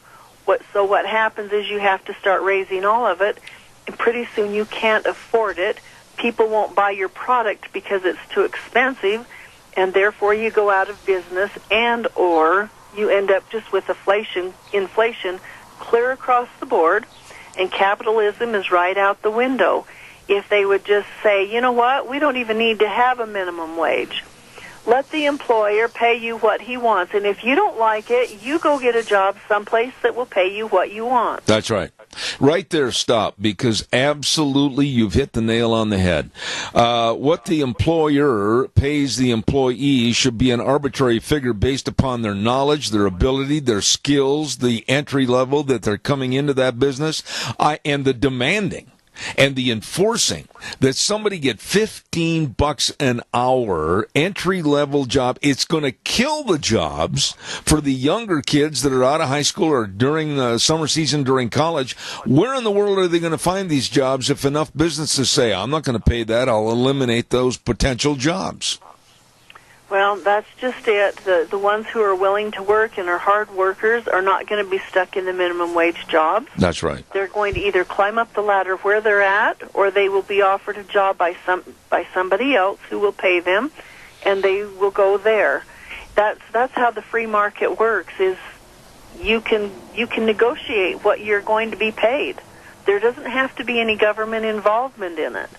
So what happens is you have to start raising all of it, and pretty soon you can't afford it. People won't buy your product because it's too expensive, and therefore you go out of business, and or you end up just with inflation clear across the board, and capitalism is right out the window. If they would just say, you know what, we don't even need to have a minimum wage. Let the employer pay you what he wants, and if you don't like it, you go get a job someplace that will pay you what you want. That's right. Right there, stop, because absolutely you've hit the nail on the head. What the employer pays the employee should be an arbitrary figure based upon their knowledge, their ability, their skills, the entry level that they're coming into that business, and the demanding and the enforcing that somebody get $15 an hour entry-level job. It's going to kill the jobs for the younger kids that are out of high school or during the summer season during college. Where in the world are they going to find these jobs if enough businesses say, I'm not going to pay that, I'll eliminate those potential jobs? Well, that's just it. The ones who are willing to work and are hard workers are not going to be stuck in the minimum wage jobs. That's right. They're going to either climb up the ladder where they're at, or they will be offered a job by somebody else who will pay them, and they will go there. That's how the free market works. Is you can negotiate what you're going to be paid. There doesn't have to be any government involvement in it.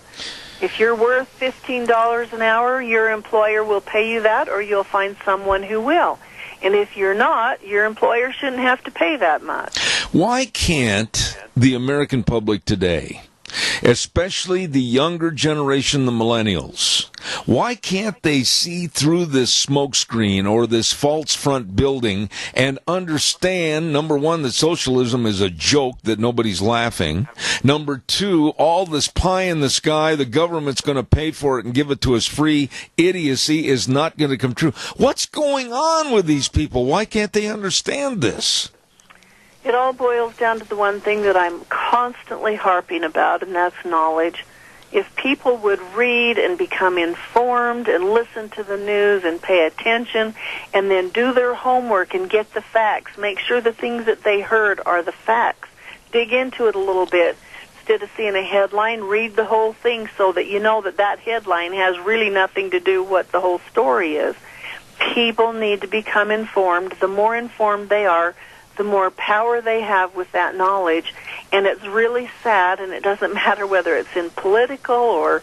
If you're worth $15 an hour, your employer will pay you that, or you'll find someone who will. And if you're not, your employer shouldn't have to pay that much. Why can't the American public today, especially the younger generation, the millennials, why can't they see through this smokescreen or this false front building and understand, number one, that socialism is a joke, that nobody's laughing. Number two, all this pie in the sky, the government's going to pay for it and give it to us free, idiocy is not going to come true. What's going on with these people? Why can't they understand this? It all boils down to the one thing that I'm constantly harping about, and that's knowledge. If people would read and become informed and listen to the news and pay attention and then do their homework and get the facts, make sure the things that they heard are the facts, dig into it a little bit. Instead of seeing a headline, read the whole thing so that you know that headline has really nothing to do with what the whole story is. People need to become informed. The more informed they are, the more power they have with that knowledge. And it's really sad, and it doesn't matter whether it's in political or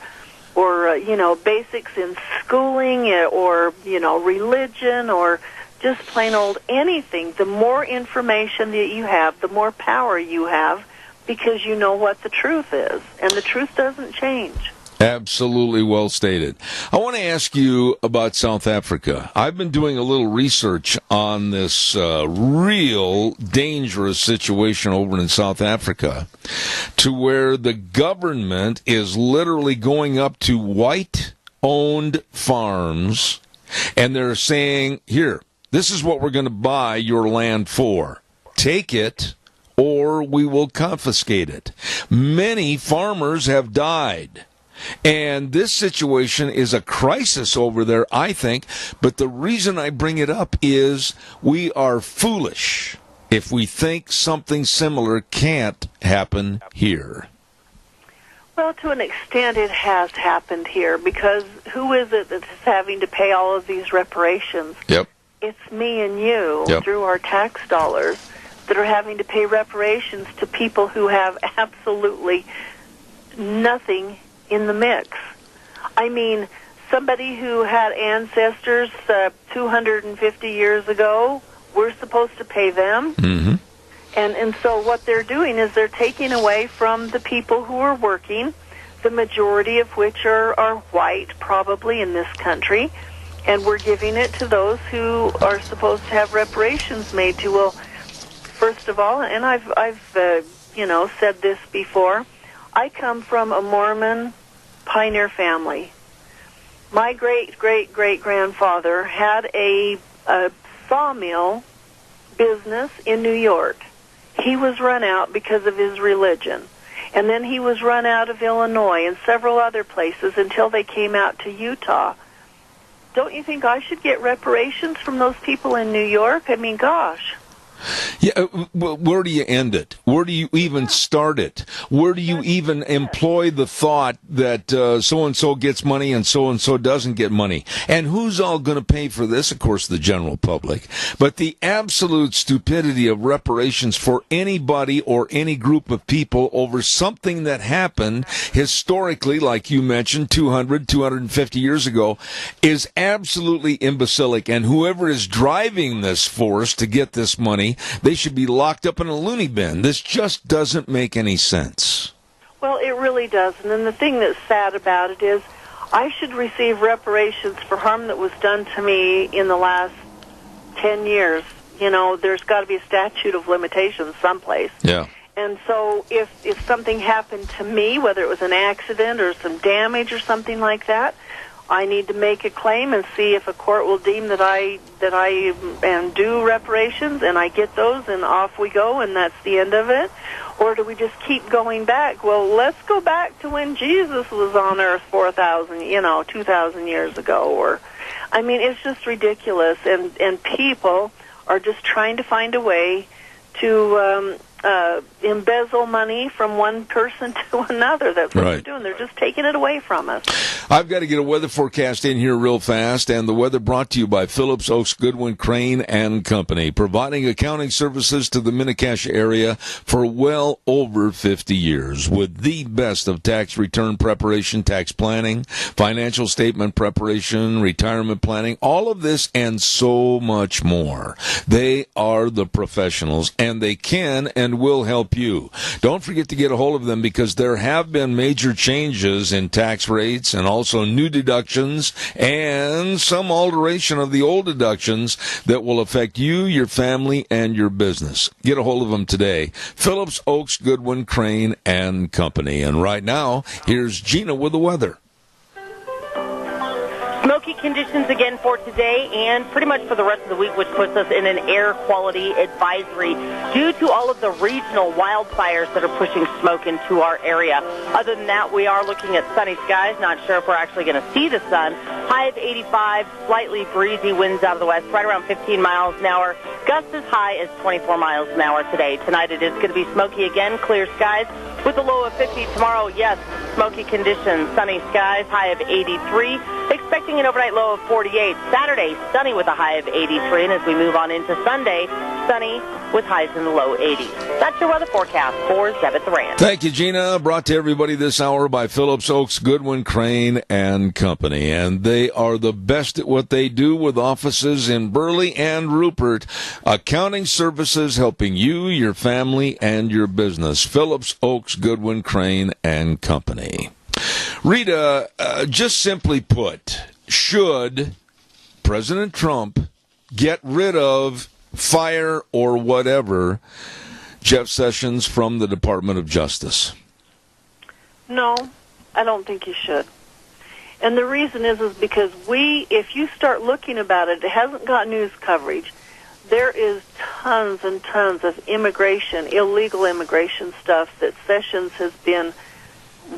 basics in schooling or, religion or just plain old anything. The more information that you have, the more power you have, because you know what the truth is. And the truth doesn't change. Absolutely well stated. I want to ask you about South Africa. I've been doing a little research on this real dangerous situation over in South Africa, to where the government is literally going up to white-owned farms, and they're saying, here, this is what we're going to buy your land for. Take it, or we will confiscate it. Many farmers have died. And this situation is a crisis over there, I think. But the reason I bring it up is we are foolish if we think something similar can't happen here. Well, to an extent it has happened here, because who is it that's having to pay all of these reparations? Yep. It's me and you, through our tax dollars, that are having to pay reparations to people who have absolutely nothing in the mix. I mean, somebody who had ancestors 250 years ago, we're supposed to pay them. Mm-hmm. And so what they're doing is they're taking away from the people who are working, the majority of which are white, probably, in this country, and we're giving it to those who are supposed to have reparations made to. Well, first of all, and I've said this before, I come from a Mormon pioneer family. My great-great-great-grandfather had a sawmill business in New York. He was run out because of his religion. And then he was run out of Illinois and several other places until they came out to Utah. Don't you think I should get reparations from those people in New York? I mean, gosh. Yeah, where do you end it? Where do you even start it? Where do you even employ the thought that so-and-so gets money and so-and-so doesn't get money? And who's all going to pay for this? Of course, the general public. But the absolute stupidity of reparations for anybody or any group of people over something that happened historically, like you mentioned, 250 years ago, is absolutely imbecilic. And whoever is driving this force to get this money, they should be locked up in a loony bin. This just doesn't make any sense. Well, it really doesn't. And the thing that's sad about it is I should receive reparations for harm that was done to me in the last 10 years. You know, there's got to be a statute of limitations someplace. Yeah. And so if something happened to me, whether it was an accident or some damage or something like that, I need to make a claim and see if a court will deem that I am due reparations, and I get those, and off we go, and that's the end of it. Or do we just keep going back? Well, let's go back to when Jesus was on earth 2,000 years ago. Or, I mean, it's just ridiculous, and people are just trying to find a way to embezzle money from one person to another. That's what they're doing. They're just taking it away from us. I've got to get a weather forecast in here real fast, and the weather brought to you by Phillips Oaks Goodwin Crane and Company, providing accounting services to the Mini-Cassia area for well over 50 years, with the best of tax return preparation, tax planning, financial statement preparation, retirement planning, all of this and so much more. They are the professionals, and they can and will help you. Don't forget to get a hold of them, because there have been major changes in tax rates and also new deductions and some alteration of the old deductions that will affect you, your family, and your business. Get a hold of them today. Phillips Oaks Goodwin Crane and Company. And right now, here's Gina with the weather. Smoky conditions again for today and pretty much for the rest of the week, which puts us in an air quality advisory due to all of the regional wildfires that are pushing smoke into our area. Other than that, we are looking at sunny skies. Not sure if we're actually going to see the sun. High of 85, slightly breezy winds out of the west, right around 15 miles an hour. Gusts as high as 24 miles an hour today. Tonight it is going to be smoky again, clear skies with a low of 50. Tomorrow, yes, smoky conditions, sunny skies, high of 83. Expecting an overnight low of 48. Saturday, sunny with a high of 83. And as we move on into Sunday, sunny with highs in the low 80s. That's your weather forecast for Zeb at the Ranch. Thank you, Gina. Brought to everybody this hour by Phillips Oaks Goodwin Crane and Company. And they are the best at what they do, with offices in Burley and Rupert. Accounting services helping you, your family, and your business. Phillips Oaks Goodwin Crane and Company. Rita, just simply put, should President Trump get rid of, fire, or whatever Jeff Sessions from the Department of Justice? No, I don't think he should. And the reason is because if you start looking about it, it hasn't got news coverage. There is tons and tons of illegal immigration stuff that Sessions has been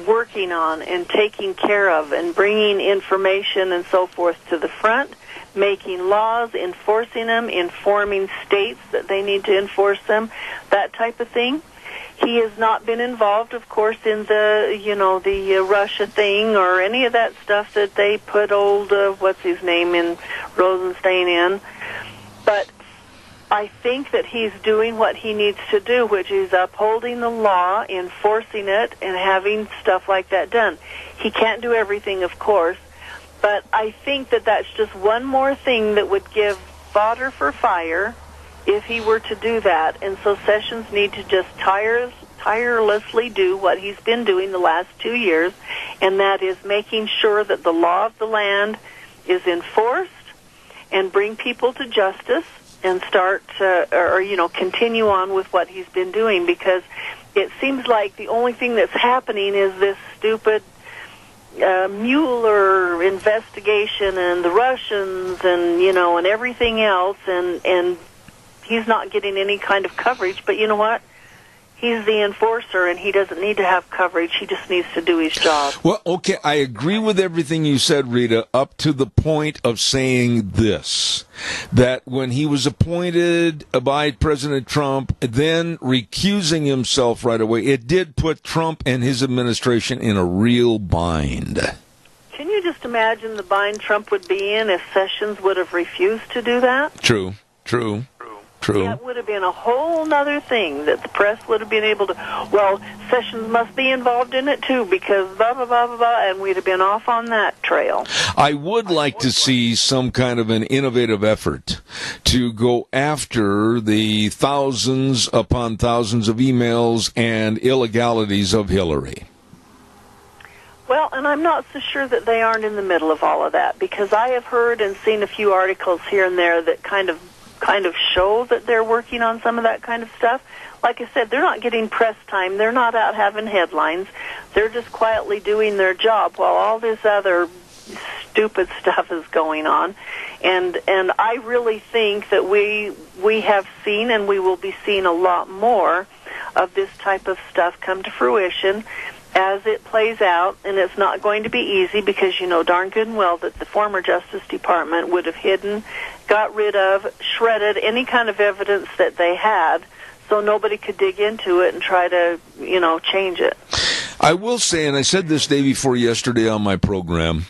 working on and taking care of and bringing information and so forth to the front, making laws, enforcing them, informing states that they need to enforce them, that type of thing. He has not been involved, of course, in the Russia thing or any of that stuff that they put old, in Rosenstein in. But I think that he's doing what he needs to do, which is upholding the law, enforcing it, and having stuff like that done. He can't do everything, of course, but I think that that's just one more thing that would give fodder for fire if he were to do that. And so Sessions needs to just tirelessly do what he's been doing the last 2 years, and that is making sure that the law of the land is enforced and bring people to justice, and start continue on with what he's been doing, because it seems like the only thing that's happening is this stupid Mueller investigation and the Russians and everything else, and he's not getting any kind of coverage. But you know what? He's the enforcer, and he doesn't need to have coverage. He just needs to do his job. Well, okay, I agree with everything you said, Rita, up to the point of saying this, that when he was appointed by President Trump, then recusing himself right away, it did put Trump and his administration in a real bind. Can you just imagine the bind Trump would be in if Sessions would have refused to do that? True. That would have been a whole other thing that the press would have been able to, well, Sessions must be involved in it too because blah, blah, blah, blah, blah, and we'd have been off on that trail. I would like to see some kind of an innovative effort to go after the thousands upon thousands of emails and illegalities of Hillary. Well, and I'm not so sure that they aren't in the middle of all of that because I have heard and seen a few articles here and there that kind of show that they're working on some of that kind of stuff. Like I said, they're not getting press time. They're not out having headlines. They're just quietly doing their job while all this other stupid stuff is going on. And I really think that we have seen and we will be seeing a lot more of this type of stuff come to fruition as it plays out, and it's not going to be easy because you know darn good and well that the former Justice Department would have hidden, got rid of, shredded any kind of evidence that they had so nobody could dig into it and try to, change it. I will say, and I said this day before yesterday on my program,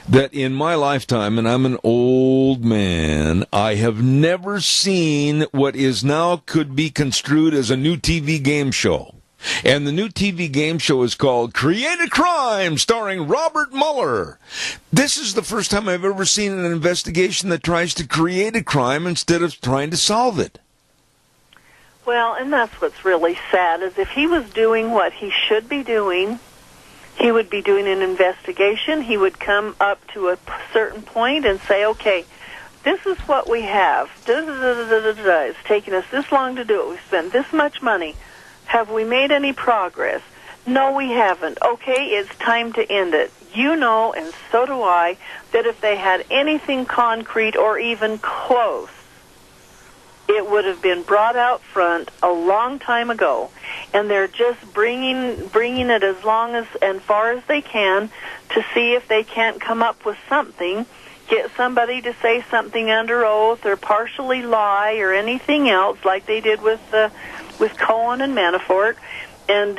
that in my lifetime, and I'm an old man, I have never seen what is now could be construed as a new TV game show. And the new TV game show is called Create a Crime, starring Robert Mueller. This is the first time I've ever seen an investigation that tries to create a crime instead of trying to solve it. Well, and that's what's really sad, is if he was doing what he should be doing, he would be doing an investigation. He would come up to a certain point and say, okay, this is what we have. It's taken us this long to do it. We've spent this much money. Have we made any progress? No, we haven't. Okay, it's time to end it. You know, and so do I, that if they had anything concrete or even close, it would have been brought out front a long time ago. And they're just bringing it as long as and far as they can to see if they can't come up with something, get somebody to say something under oath or partially lie or anything else like they did with Cohen and Manafort, and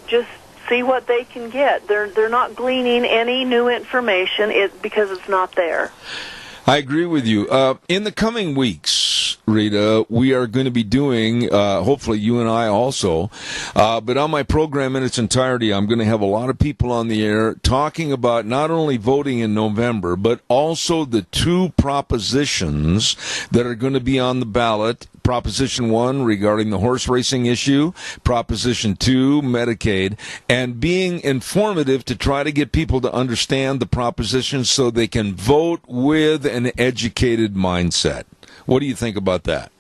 just see what they can get. They're not gleaning any new information because it's not there. I agree with you. In the coming weeks, Rita, we are going to be doing, hopefully you and I also, but on my program in its entirety, I'm going to have a lot of people on the air talking about not only voting in November, but also the two propositions that are going to be on the ballot. Proposition 1 regarding the horse racing issue, Proposition 2, Medicaid, and being informative to try to get people to understand the propositions so they can vote with an educated mindset. What do you think about that?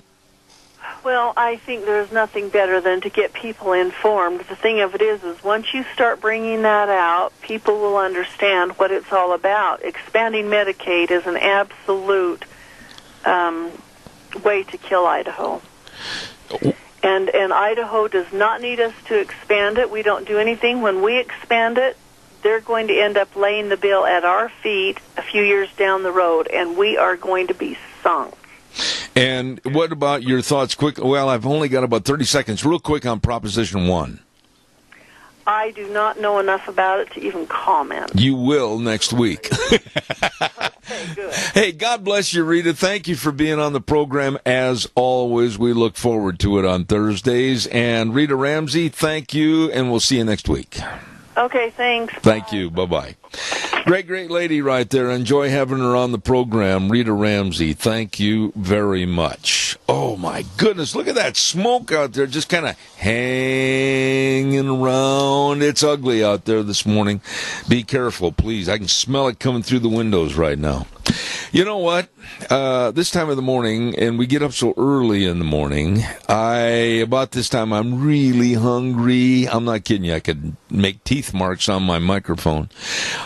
Well, I think there's nothing better than to get people informed. The thing of it is once you start bringing that out, people will understand what it's all about. Expanding Medicaid is an absolute way to kill Idaho. And Idaho does not need us to expand it. We don't do anything. When we expand it, they're going to end up laying the bill at our feet a few years down the road, and we are going to be sunk. And what about your thoughts quick? Well, I've only got about 30 seconds. Real quick on Proposition 1. I do not know enough about it to even comment. You will next week. Okay, good. Hey, God bless you, Rita. Thank you for being on the program. As always, we look forward to it on Thursdays. And Rita Ramsey, thank you, and we'll see you next week. Okay, thanks. Thank you. Bye-bye. Great lady right there. Enjoy having her on the program. Rita Ramsey, thank you very much. Oh, my goodness. Look at that smoke out there just kind of hanging around. It's ugly out there this morning. Be careful, please. I can smell it coming through the windows right now. You know what? This time of the morning, and we get up so early in the morning, about this time, I'm really hungry. I'm not kidding you. I could make teeth marks on my microphone.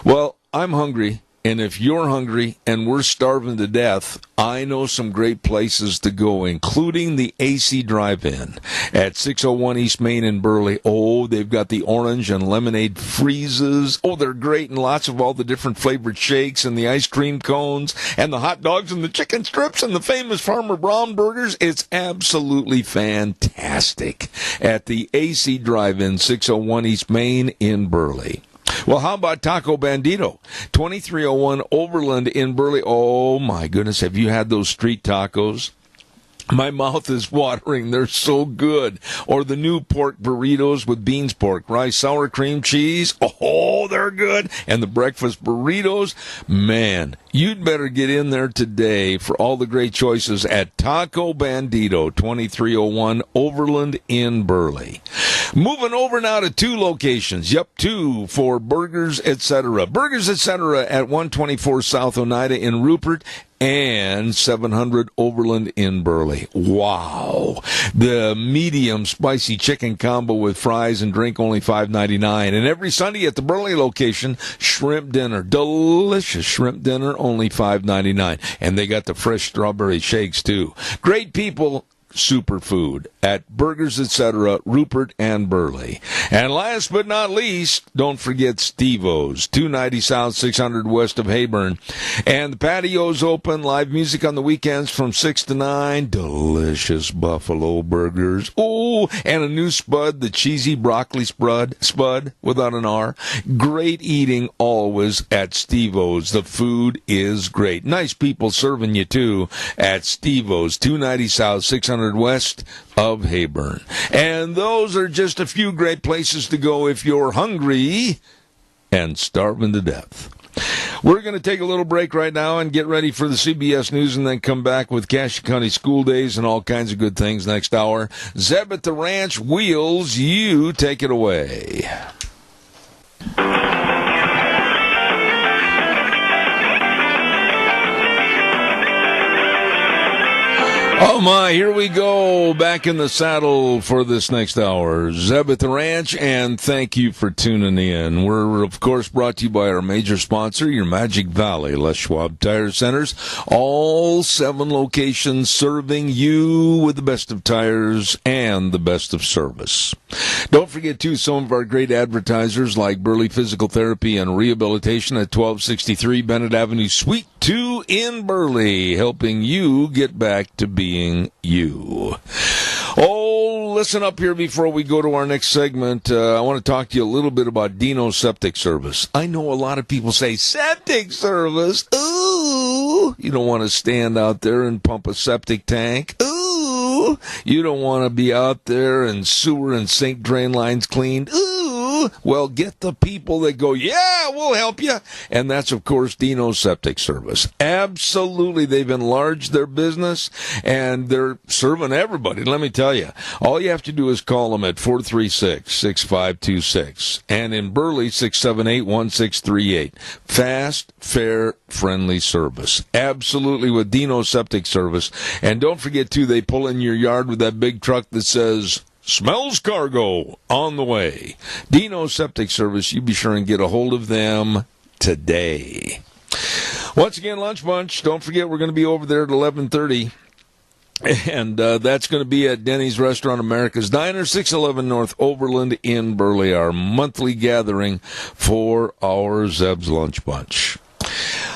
Well, I'm hungry, And if you're hungry and we're starving to death, I know some great places to go, including the AC Drive-In at 601 East Main in Burley. Oh, they've got the orange and lemonade freezes. Oh, they're great, and lots of all the different flavored shakes and the ice cream cones and the hot dogs and the chicken strips and the famous Farmer Brown burgers. It's absolutely fantastic at the AC Drive-In, 601 East Main in Burley. Well, how about Taco Bandito? 2301 Overland in Burley. Oh, my goodness. Have you had those street tacos? My mouth is watering. They're so good. Or the new pork burritos with beans pork, rice, sour cream cheese. Oh, they're good. And the breakfast burritos. Man, you'd better get in there today for all the great choices at Taco Bandito, 2301 Overland in Burley. Moving over now to 2 locations. Yep, 2 for Burgers Etc. Burgers Etc. at 124 South Oneida in Rupert and 700 Overland in Burley. Wow. The medium spicy chicken combo with fries and drink, only $5.99. And every Sunday at the Burley location, shrimp dinner. Delicious shrimp dinner, only $5.99. And they got the fresh strawberry shakes, too. Great people. Superfood at Burgers Etc., Rupert and Burley. And last but not least, don't forget Steve-O's, 290 South, 600 west of Heyburn. And the patio's open, live music on the weekends from 6 to 9, delicious buffalo burgers. Oh, and a new spud, the cheesy broccoli spud without an R. Great eating always at Steve-O's. The food is great. Nice people serving you, too, at Steve-O's, 290 South, 600 west of Heyburn. And those are just a few great places to go if you're hungry and starving to death. We're going to take a little break right now and get ready for the CBS News and then come back with Cassia County School Days and all kinds of good things next hour. Zeb at the Ranch Wheels, you take it away. Oh my, here we go, back in the saddle for this next hour. Zeb at the Ranch, and thank you for tuning in. We're, of course, brought to you by our major sponsor, your Magic Valley, Les Schwab Tire Centers. All 7 locations serving you with the best of tires and the best of service. Don't forget, too, some of our great advertisers like Burley Physical Therapy and Rehabilitation at 1263 Bennett Avenue, Suite 2 in Burley, helping you get back to being you. Oh, listen up here before we go to our next segment. I want to talk to you a little bit about Dino Septic Service. I know a lot of people say, septic service? Ooh, you don't want to stand out there and pump a septic tank. Ooh, you don't want to be out there and sewer and sink drain lines cleaned. Ooh, well, get the people that go, yeah, we'll help you. And that's, of course, Dino Septic Service. Absolutely. They've enlarged their business, and they're serving everybody. Let me tell you, all you have to do is call them at 436-6526. And in Burley, 678-1638. Fast, fair, friendly service. Absolutely with Dino Septic Service. And don't forget, too, they pull in your yard with that big truck that says, smells cargo on the way. Dino Septic Service, you be sure and get a hold of them today. Once again, Lunch Bunch, don't forget we're going to be over there at 11:30. And that's going to be at Denny's Restaurant America's Diner, 611 North Overland in Burley, our monthly gathering for our Zeb's Lunch Bunch.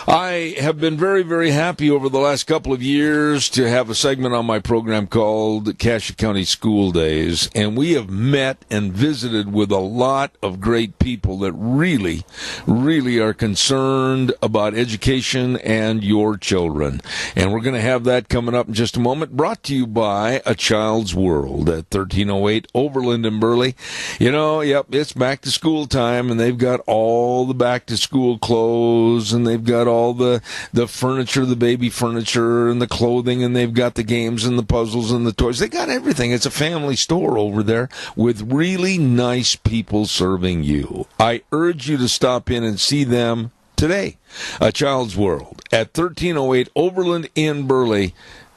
I have been very, very happy over the last couple of years to have a segment on my program called Cassia County School Days, and we have met and visited with a lot of great people that really, really are concerned about education and your children. And we're going to have that coming up in just a moment, brought to you by A Child's World at 1308 Overland in Burley. You know, yep, it's back to school time, and they've got all the back to school clothes, and they've got all the furniture, the baby furniture, and the clothing, and they've got the games and the puzzles and the toys. They got everything. It's a family store over there with really nice people serving you. I urge you to stop in and see them today. A Child's World at 1308 Overland in Burley,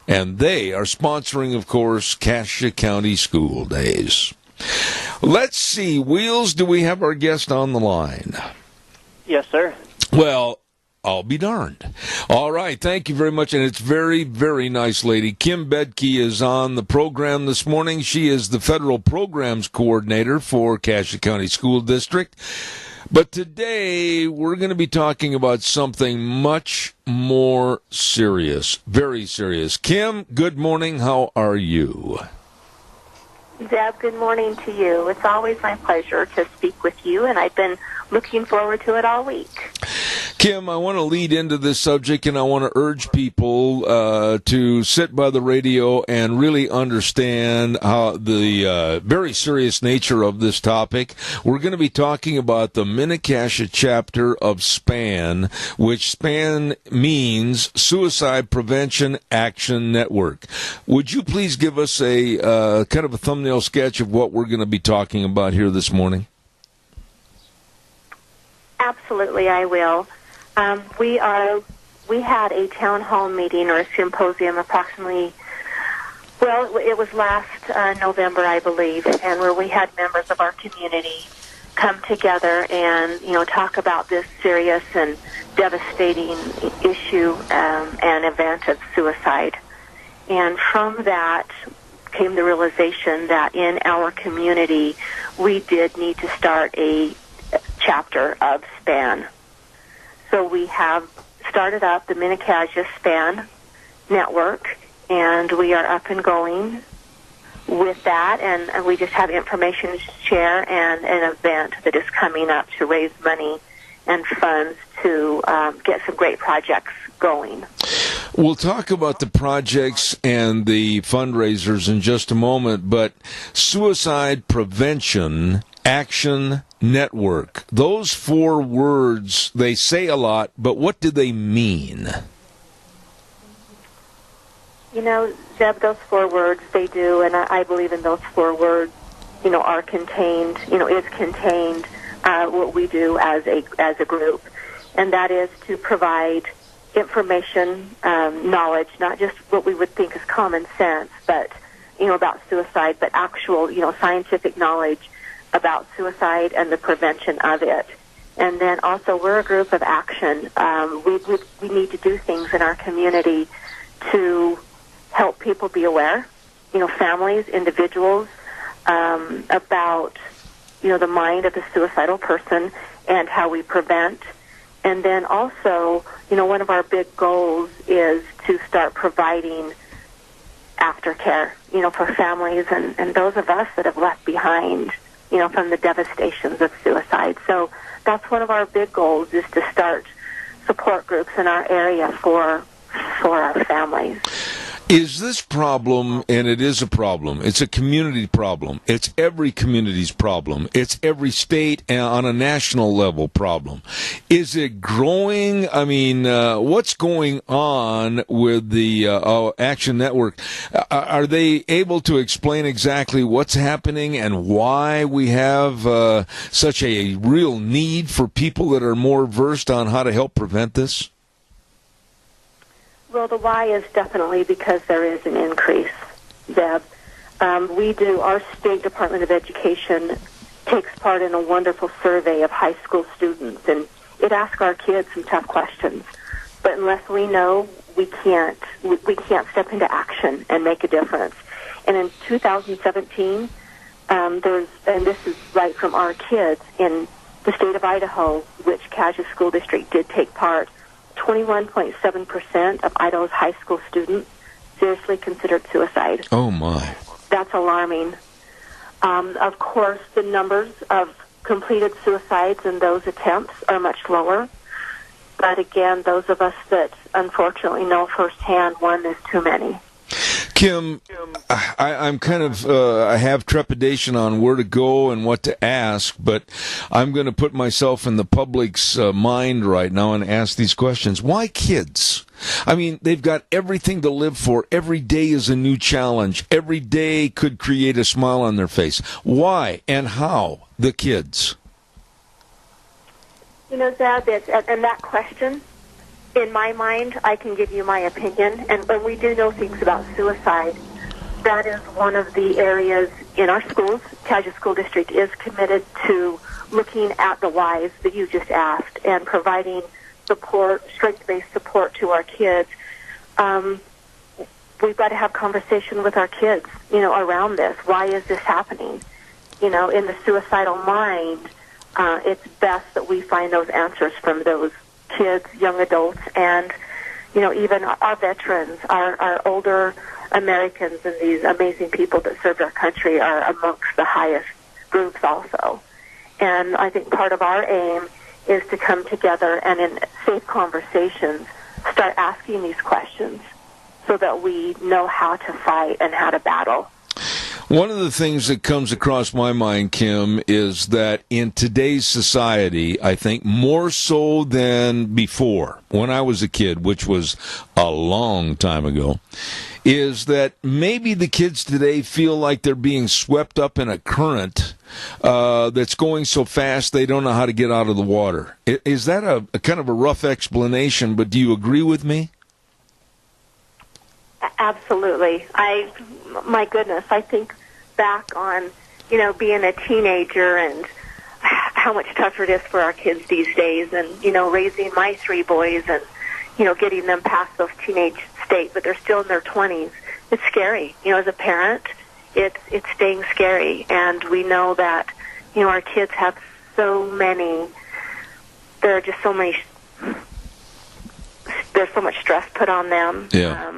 and they are sponsoring, of course, Cassia County School Days. Let's see, Wheels, do we have our guest on the line? Yes, sir. Well, I'll be darned. All right, thank you very much, and it's very, very nice lady. Kim Bedke is on the program this morning. She is the Federal Programs Coordinator for Cassia County School District. But today, we're going to be talking about something much more serious, very serious. Kim, good morning. How are you? Deb, good morning to you. It's always my pleasure to speak with you, and I've been looking forward to it all week. Kim, I want to lead into this subject, and I want to urge people to sit by the radio and really understand how the very serious nature of this topic. We're going to be talking about the Mini-Cassia chapter of SPAN, which SPAN means Suicide Prevention Action Network. Would you please give us a kind of a thumbnail sketch of what we're going to be talking about here this morning? Absolutely, I will. We had a town hall meeting or a symposium approximately, well, it was last November, I believe, and where we had members of our community come together and, talk about this serious and devastating issue and event of suicide. And from that came the realization that in our community, we did need to start a chapter of SPAN. So we have started up the Mini-Cassia SPAN network, and we are up and going with that, and we just have information to share and an event that is coming up to raise money and funds to get some great projects going. We'll talk about the projects and the fundraisers in just a moment, but Suicide Prevention Action Network, those 4 words, they say a lot, but what do they mean? Deb, those 4 words, they do, and I believe in those 4 words, are contained, is contained what we do as a group, and that is to provide information, knowledge, not just what we would think is common sense, but, about suicide, but actual, scientific knowledge about suicide and the prevention of it. And then also we're a group of action. We need to do things in our community to help people be aware, families, individuals, about, the mind of the suicidal person and how we prevent. And then also, one of our big goals is to start providing aftercare, for families and those of us that have left behind, from the devastations of suicide. So that's one of our big goals, is to start support groups in our area for our families. Is this problem, and it is a problem, it's a community problem, it's every community's problem, it's every state and on a national level problem. Is it growing? I mean, what's going on with the Action Network? Are they able to explain exactly what's happening and why we have such a real need for people that are more versed on how to help prevent this? Well, the why is definitely because there is an increase, Deb. Our State Department of Education takes part in a wonderful survey of high school students, and it asks our kids some tough questions. But unless we know, we can't step into action and make a difference. And in 2017, and this is right from our kids, in the state of Idaho, which Cassia School District did take part, 21.7% of Idaho's high school students seriously considered suicide. Oh, my. That's alarming. Of course, the numbers of completed suicides and those attempts are much lower. But again, those of us that unfortunately know firsthand, one is too many. Kim, I'm kind of, I have trepidation on where to go and what to ask, but I'm going to put myself in the public's mind right now and ask these questions. Why kids? I mean, they've got everything to live for. Every day is a new challenge. Every day could create a smile on their face. Why and how the kids? Zeb, and that question, in my mind, I can give you my opinion, and when we do know things about suicide, that is one of the areas in our schools. Cassia School District is committed to looking at the whys that you just asked and providing support, strength-based support to our kids, we've got to have conversation with our kids, around this. Why is this happening? In the suicidal mind, it's best that we find those answers from those kids, young adults, and, even our veterans, our older Americans, and these amazing people that served our country are amongst the highest groups also. And I think part of our aim is to come together and in safe conversations start asking these questions so that we know how to fight and how to battle. One of the things that comes across my mind, Kim, is that in today's society, I think more so than before, when I was a kid, which was a long time ago, is that maybe the kids today feel like they're being swept up in a current that's going so fast they don't know how to get out of the water. Is that a kind of a rough explanation, but do you agree with me? Absolutely. My goodness, I think back on, being a teenager and how much tougher it is for our kids these days, and, raising my 3 boys and, getting them past those teenage state, but they're still in their 20s. It's scary. As a parent, it's staying scary. And we know that, our kids have so many, there are just so many, there's so much stress put on them. Yeah.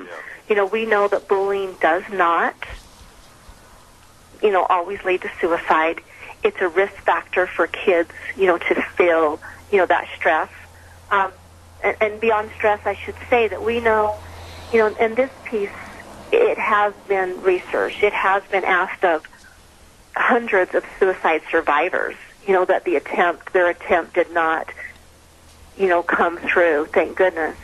We know that bullying does not, always lead to suicide. It's a risk factor for kids, to feel, that stress. And beyond stress, I should say that we know, in this piece, it has been researched. It has been asked of hundreds of suicide survivors, that their attempt did not, come through, thank goodness.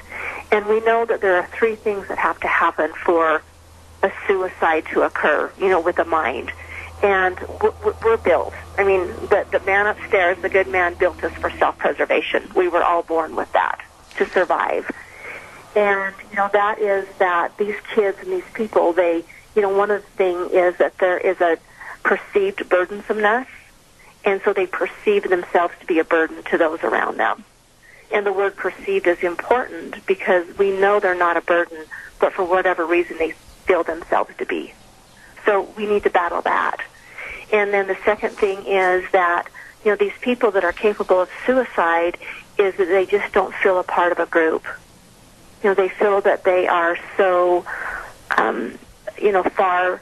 And we know that there are 3 things that have to happen for a suicide to occur, with the mind. And we're built. I mean, the man upstairs, the good man, built us for self-preservation. We were all born with that, to survive. And, that is that these kids and these people, they, one of the things is that there is a perceived burdensomeness, and so they perceive themselves to be a burden to those around them. And the word perceived is important because we know they're not a burden, but for whatever reason they feel themselves to be. So we need to battle that. And then the second thing is that, these people that are capable of suicide is that they just don't feel a part of a group. They feel that they are so, far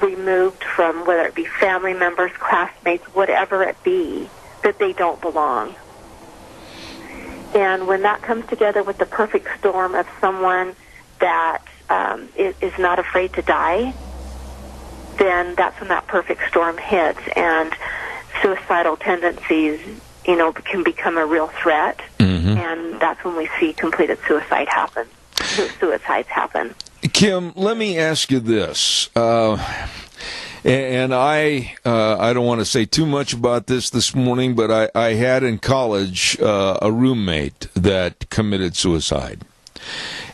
removed from whether it be family members, classmates, whatever it be, that they don't belong. And when that comes together with the perfect storm of someone that is not afraid to die, then that's when that perfect storm hits, and suicidal tendencies, can become a real threat, and that's when we see completed suicides happen. Kim, let me ask you this. And I don't want to say too much about this morning, but I had in college a roommate that committed suicide.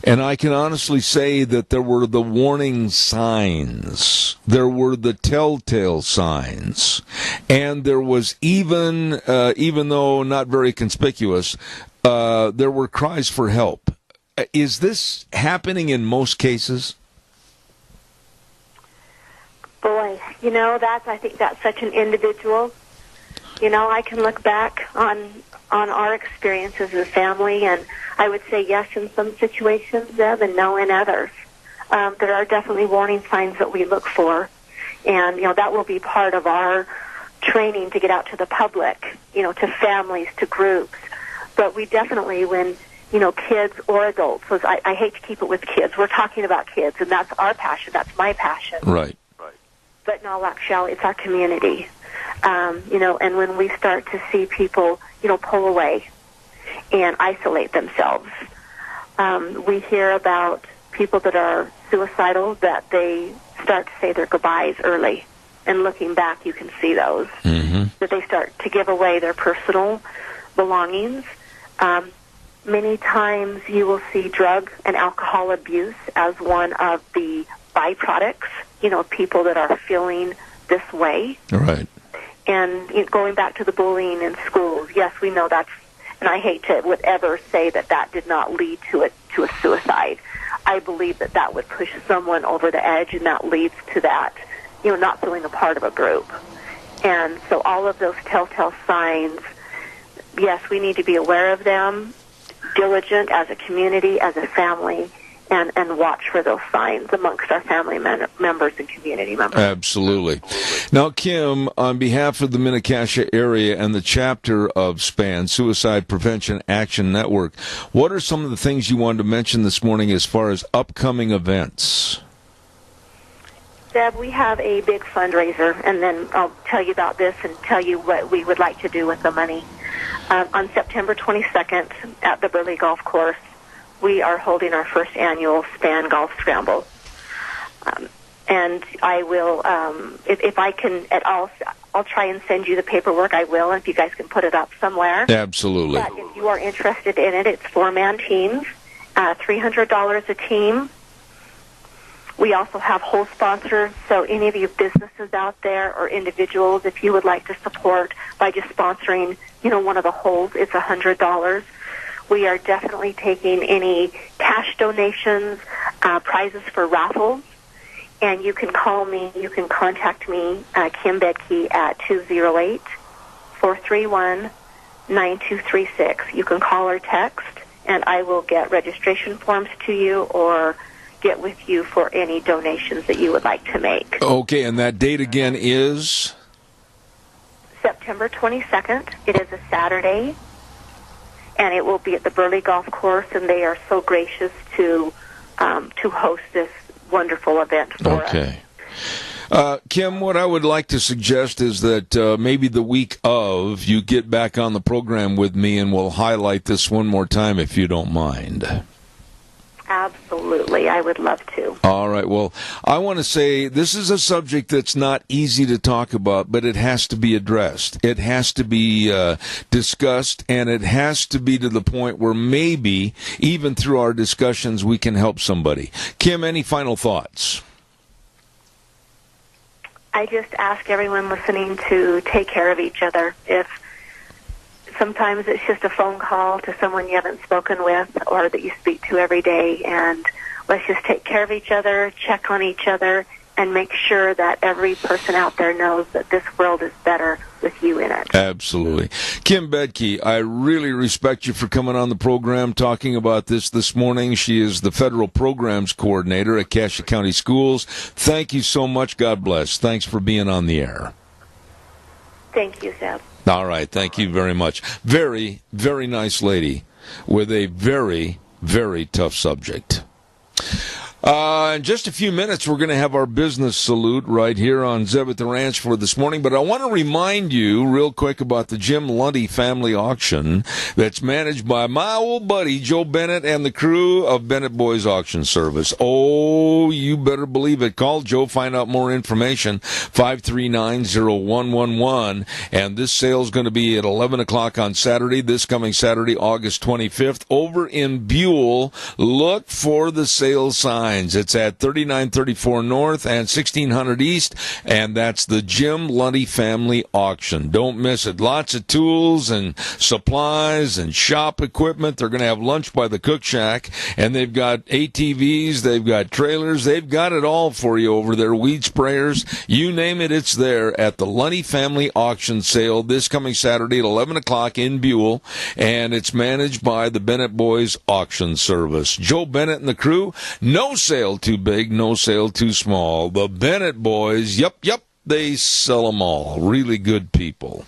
And I can honestly say that there were the warning signs, there were the telltale signs, and there was even though not very conspicuous, there were cries for help. Is this happening in most cases? Boy, I think that's such an individual. I can look back on our experiences as a family, and I would say yes in some situations, Zeb, and no in others. There are definitely warning signs that we look for, and, that will be part of our training to get out to the public, to families, to groups. But we definitely, when, kids or adults, I hate to keep it with kids. We're talking about kids, and that's our passion. That's my passion. Right. But in all actuality, it's our community. And when we start to see people, pull away and isolate themselves, we hear about people that are suicidal, that they start to say their goodbyes early. And looking back, you can see those. That they start to give away their personal belongings. Many times you will see drug and alcohol abuse as one of the byproducts, people that are feeling this way. Right. And going back to the bullying in schools, yes, we know that's and I hate to would ever say that did not lead to a suicide. I believe that would push someone over the edge, and that leads to that, not feeling a part of a group. And so all of those telltale signs, yes, we need to be aware of them, diligent as a community, as a family, and watch for those signs amongst our family members and community members. Absolutely. Now, Kim, on behalf of the Mini-Cassia area and the chapter of SPAN, Suicide Prevention Action Network, what are some of the things you wanted to mention this morning as far as upcoming events? Deb, we have a big fundraiser, and then I'll tell you about this and tell you what we would like to do with the money. On September 22nd at the Burley Golf Course, we are holding our first annual SPAN Golf Scramble. And I will, if I can at all, I'll try and send you the paperwork. I will, if you guys can put it up somewhere. Absolutely. But if you are interested in it, it's 4-man teams, $300 a team. We also have whole sponsors, so any of you businesses out there or individuals, if you would like to support by just sponsoring, one of the holes, it's $100. We are definitely taking any cash donations, prizes for raffles, and you can call me, you can contact me, Kim Bedke, at 208-431-9236. You can call or text, and I will get registration forms to you or get with you for any donations that you would like to make. Okay, and that date again is? September 22nd. It is a Saturday, and it will be at the Burley Golf Course, and they are so gracious to host this wonderful event for us. Okay. Kim, what I would like to suggest is that maybe the week of, you get back on the program with me, and we'll highlight this one more time if you don't mind. Absolutely. I would love to. All right. Well, I want to say this is a subject that's not easy to talk about, but it has to be addressed. It has to be discussed, and it has to be to the point where maybe, even through our discussions, we can help somebody. Kim, any final thoughts? I just ask everyone listening to take care of each other. Sometimes it's just a phone call to someone you haven't spoken with or that you speak to every day, and let's just take care of each other, check on each other, and make sure that every person out there knows that this world is better with you in it. Absolutely. Kim Bedke, I really respect you for coming on the program talking about this morning. She is the Federal Programs Coordinator at Cassia County Schools. Thank you so much. God bless. Thanks for being on the air. Thank you, Zeb. All right, thank you very much. Very, very nice lady with a very, very tough subject. In just a few minutes, we're going to have our business salute right here on Zeb at the Ranch for this morning. But I want to remind you real quick about the Jim Lundy Family Auction that's managed by my old buddy, Joe Bennett, and the crew of Bennett Boys Auction Service. Oh, you better believe it. Call Joe, find out more information, 539-0111. And this sale is going to be at 11 o'clock on Saturday, this coming Saturday, August 25th, over in Buell. Look for the sale sign. It's at 3934 North and 1600 East, and that's the Jim Lundy Family Auction. Don't miss it. Lots of tools and supplies and shop equipment. They're going to have lunch by the Cook Shack, and they've got ATVs, they've got trailers, they've got it all for you over there. Weed sprayers, you name it, it's there at the Lundy Family Auction Sale this coming Saturday at 11 o'clock in Buell, and it's managed by the Bennett Boys Auction Service. Joe Bennett and the crew, no sale too big, no sale too small. The Bennett Boys, yep, they sell them all. Really good people.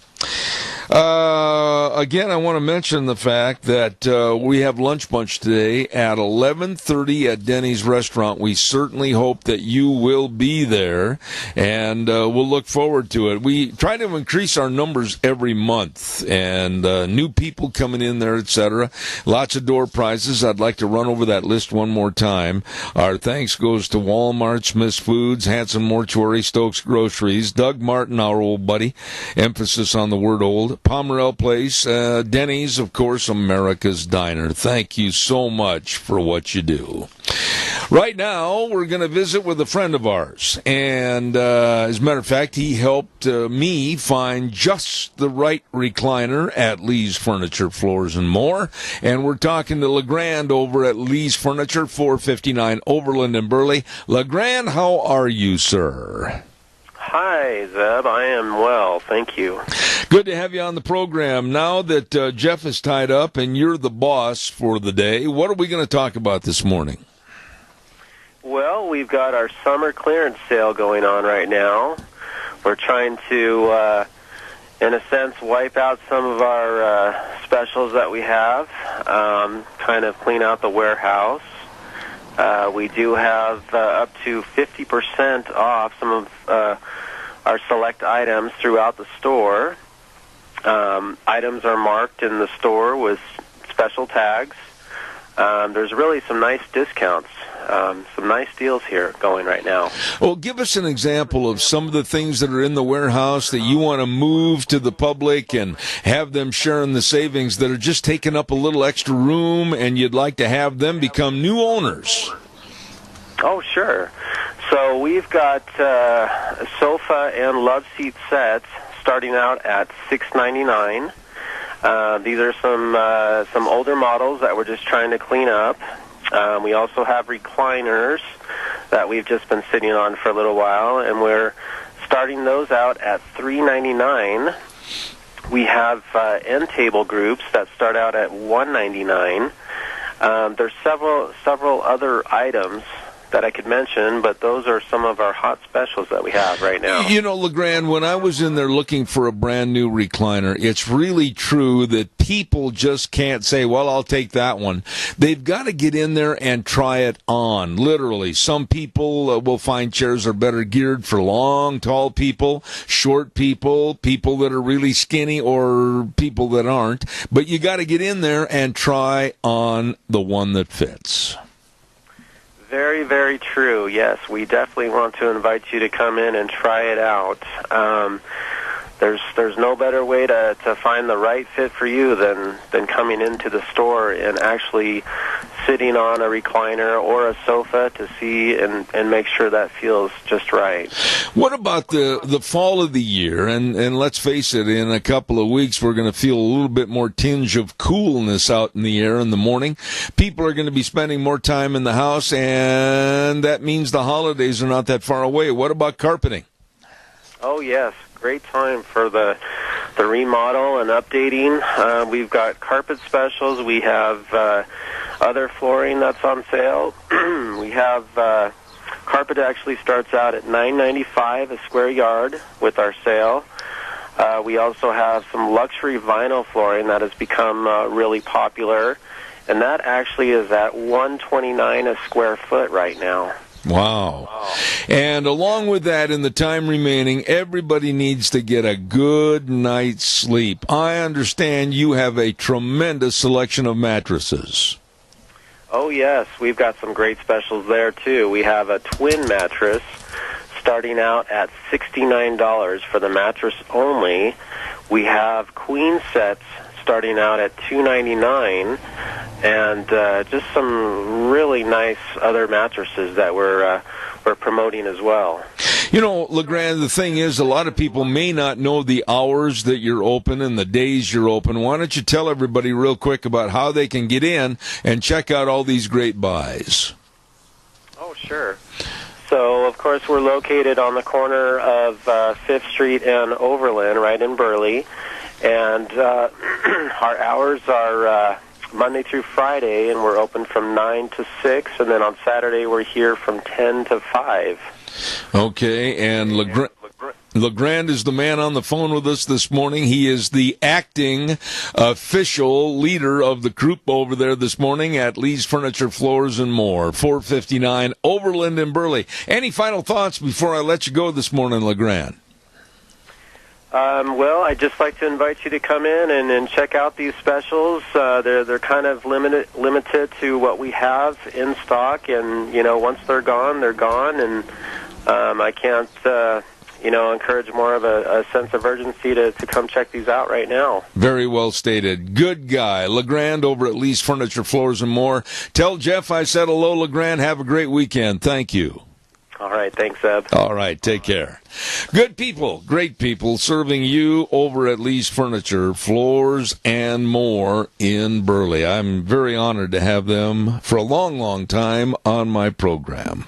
Again, I want to mention the fact that we have Lunch Bunch today at 11:30 at Denny's Restaurant. We certainly hope that you will be there, and we'll look forward to it. We try to increase our numbers every month, and new people coming in there, etc. Lots of door prizes. I'd like to run over that list one more time. Our thanks goes to Walmart, Smith's Foods, Hanson Mortuary, Stokes Groceries, Doug Martin, our old buddy, emphasis on the word old, Pomerel Place, Denny's, of course, America's Diner. Thank you so much for what you do. Right now, we're going to visit with a friend of ours. And as a matter of fact, he helped me find just the right recliner at Lee's Furniture, Floors, and More. And we're talking to LeGrand over at Lee's Furniture, 459 Overland in Burley. LeGrand, how are you, sir? Hi, Zeb. I am well, thank you. Good to have you on the program. Now that Jeff is tied up and you're the boss for the day, what are we going to talk about this morning? Well, we've got our summer clearance sale going on right now. We're trying to, in a sense, wipe out some of our specials that we have, kind of clean out the warehouse. We do have up to 50% off some of our select items throughout the store. Items are marked in the store with special tags. There's really some nice discounts, some nice deals here going right now. Well, give us an example of some of the things that are in the warehouse that you want to move to the public and have them sharing the savings that are just taking up a little extra room, and you'd like to have them become new owners. Oh, sure. So we've got sofa and love seat sets starting out at $6.99. These are some older models that we're just trying to clean up. We also have recliners that we've just been sitting on for a little while, and we're starting those out at $3.99. We have end table groups that start out at $1.99. There's several other items that I could mention, but those are some of our hot specials that we have right now. You know, LeGrand, when I was in there looking for a brand new recliner, it's really true that people just can't say, well, I'll take that one. They've got to get in there and try it on, literally. Some people will find chairs are better geared for long, tall people, short people, people that are really skinny, or people that aren't. But you got to get in there and try on the one that fits. Very, very true. Yes, we definitely want to invite you to come in and try it out. There's no better way to find the right fit for you than coming into the store and actually sitting on a recliner or a sofa to see and make sure that feels just right. What about the fall of the year? And let's face it, in a couple of weeks we're going to feel a little bit more tinge of coolness out in the air in the morning. People are going to be spending more time in the house, and that means the holidays are not that far away. What about carpeting? Oh, yes. Great time for the remodel and updating. We've got carpet specials. We have other flooring that's on sale. We have carpet actually starts out at $9.95 a square yard with our sale. We also have some luxury vinyl flooring that has become really popular, and that actually is at $129 a square foot right now. Wow. And along with that, in the time remaining, everybody needs to get a good night's sleep. I understand you have a tremendous selection of mattresses. Oh, yes. We've got some great specials there, too. We have a twin mattress starting out at $69 for the mattress only. We have queen sets starting out at $299, and just some really nice other mattresses that we're promoting as well. You know, LeGrand, the thing is, a lot of people may not know the hours that you're open and the days you're open. Why don't you tell everybody real quick about how they can get in and check out all these great buys? Oh, sure. So, of course, we're located on the corner of 5th Street and Overland, right in Burley. And our hours are Monday through Friday, and we're open from 9 to 6. And then on Saturday, we're here from 10 to 5. Okay, and LeGrand is the man on the phone with us this morning. He is the acting official leader of the group over there this morning at Lee's Furniture, Floors, and More, 459 Overland in Burley. Any final thoughts before I let you go this morning, LeGrand? Well, I'd just like to invite you to come in and check out these specials. They're kind of limited to what we have in stock, and you know, once they're gone, they're gone. And I can't encourage more of a sense of urgency to come check these out right now. Very well stated. Good guy. LeGrand over at Lee's Furniture, Floors, and More. Tell Jeff I said hello, LeGrand. Have a great weekend. Thank you. All right. Thanks, Eb. All right. Take care. Good people, great people, serving you over at Lee's Furniture, Floors, and More in Burley. I'm very honored to have them for a long, long time on my program.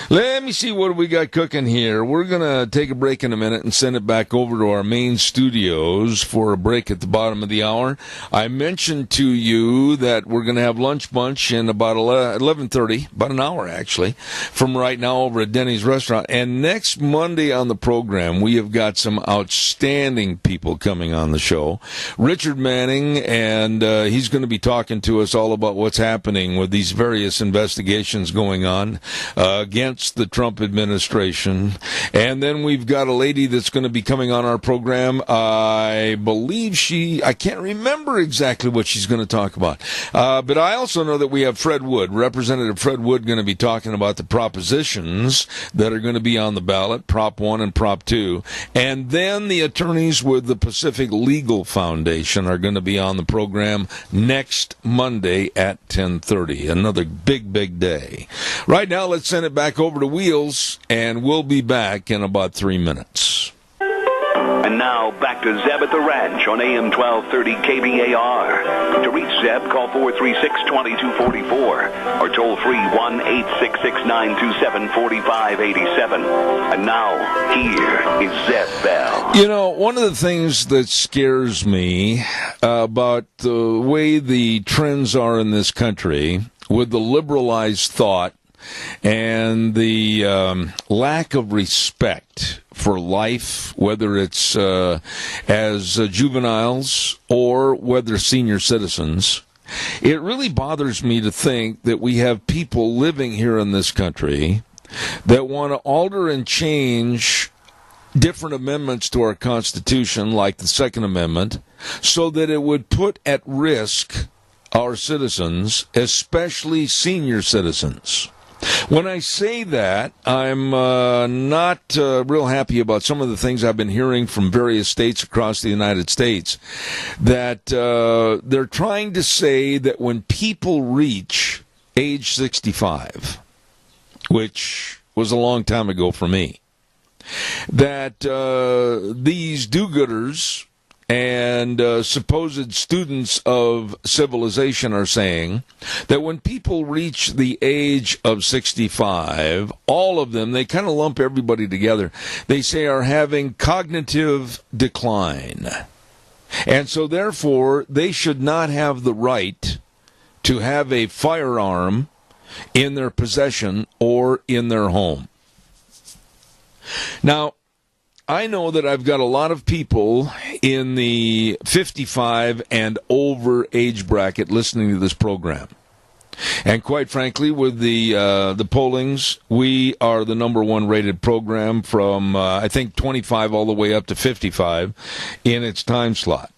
Let me see what we got cooking here. We're going to take a break in a minute and send it back over to our main studios for a break at the bottom of the hour. I mentioned to you that we're going to have Lunch Bunch in about 11:30, about an hour actually, from right now over at Denny's Restaurant. And next Monday on the program, we have got some outstanding people coming on the show. Richard Manning, and he's going to be talking to us all about what's happening with these various investigations going on against the Trump administration. And then we've got a lady that's going to be coming on our program. I believe I can't remember exactly what she's going to talk about. But I also know that we have Fred Wood, Representative Fred Wood, going to be talking about the propositions that are going to be on the ballot, Prop 1 and Prop 2. And then the attorneys with the Pacific Legal Foundation are going to be on the program next Monday at 10:30. Another big, big day. Right now, let's send it back over to Wheels, and we'll be back in about 3 minutes. And now, back to Zeb at the Ranch on AM 1230 KBAR. To reach Zeb, call 436-2244 or toll free 1-866-927-4587. And now, here is Zeb Bell. One of the things that scares me about the way the trends are in this country with the liberalized thought and the lack of respect for life, whether it's as juveniles or whether senior citizens, it really bothers me to think that we have people living here in this country that want to alter and change different amendments to our Constitution, like the Second Amendment, so that it would put at risk our citizens, especially senior citizens. When I say that, I'm not real happy about some of the things I've been hearing from various states across the United States, that they're trying to say that when people reach age 65, which was a long time ago for me, that these do-gooders and supposed students of civilization are saying that when people reach the age of 65, all of them, they kind of lump everybody together, they say are having cognitive decline. And so therefore, they should not have the right to have a firearm in their possession or in their home. Now, I know that I've got a lot of people in the 55 and over age bracket listening to this program. And quite frankly, with the pollings, we are the number one rated program from, I think, 25 all the way up to 55 in its time slot.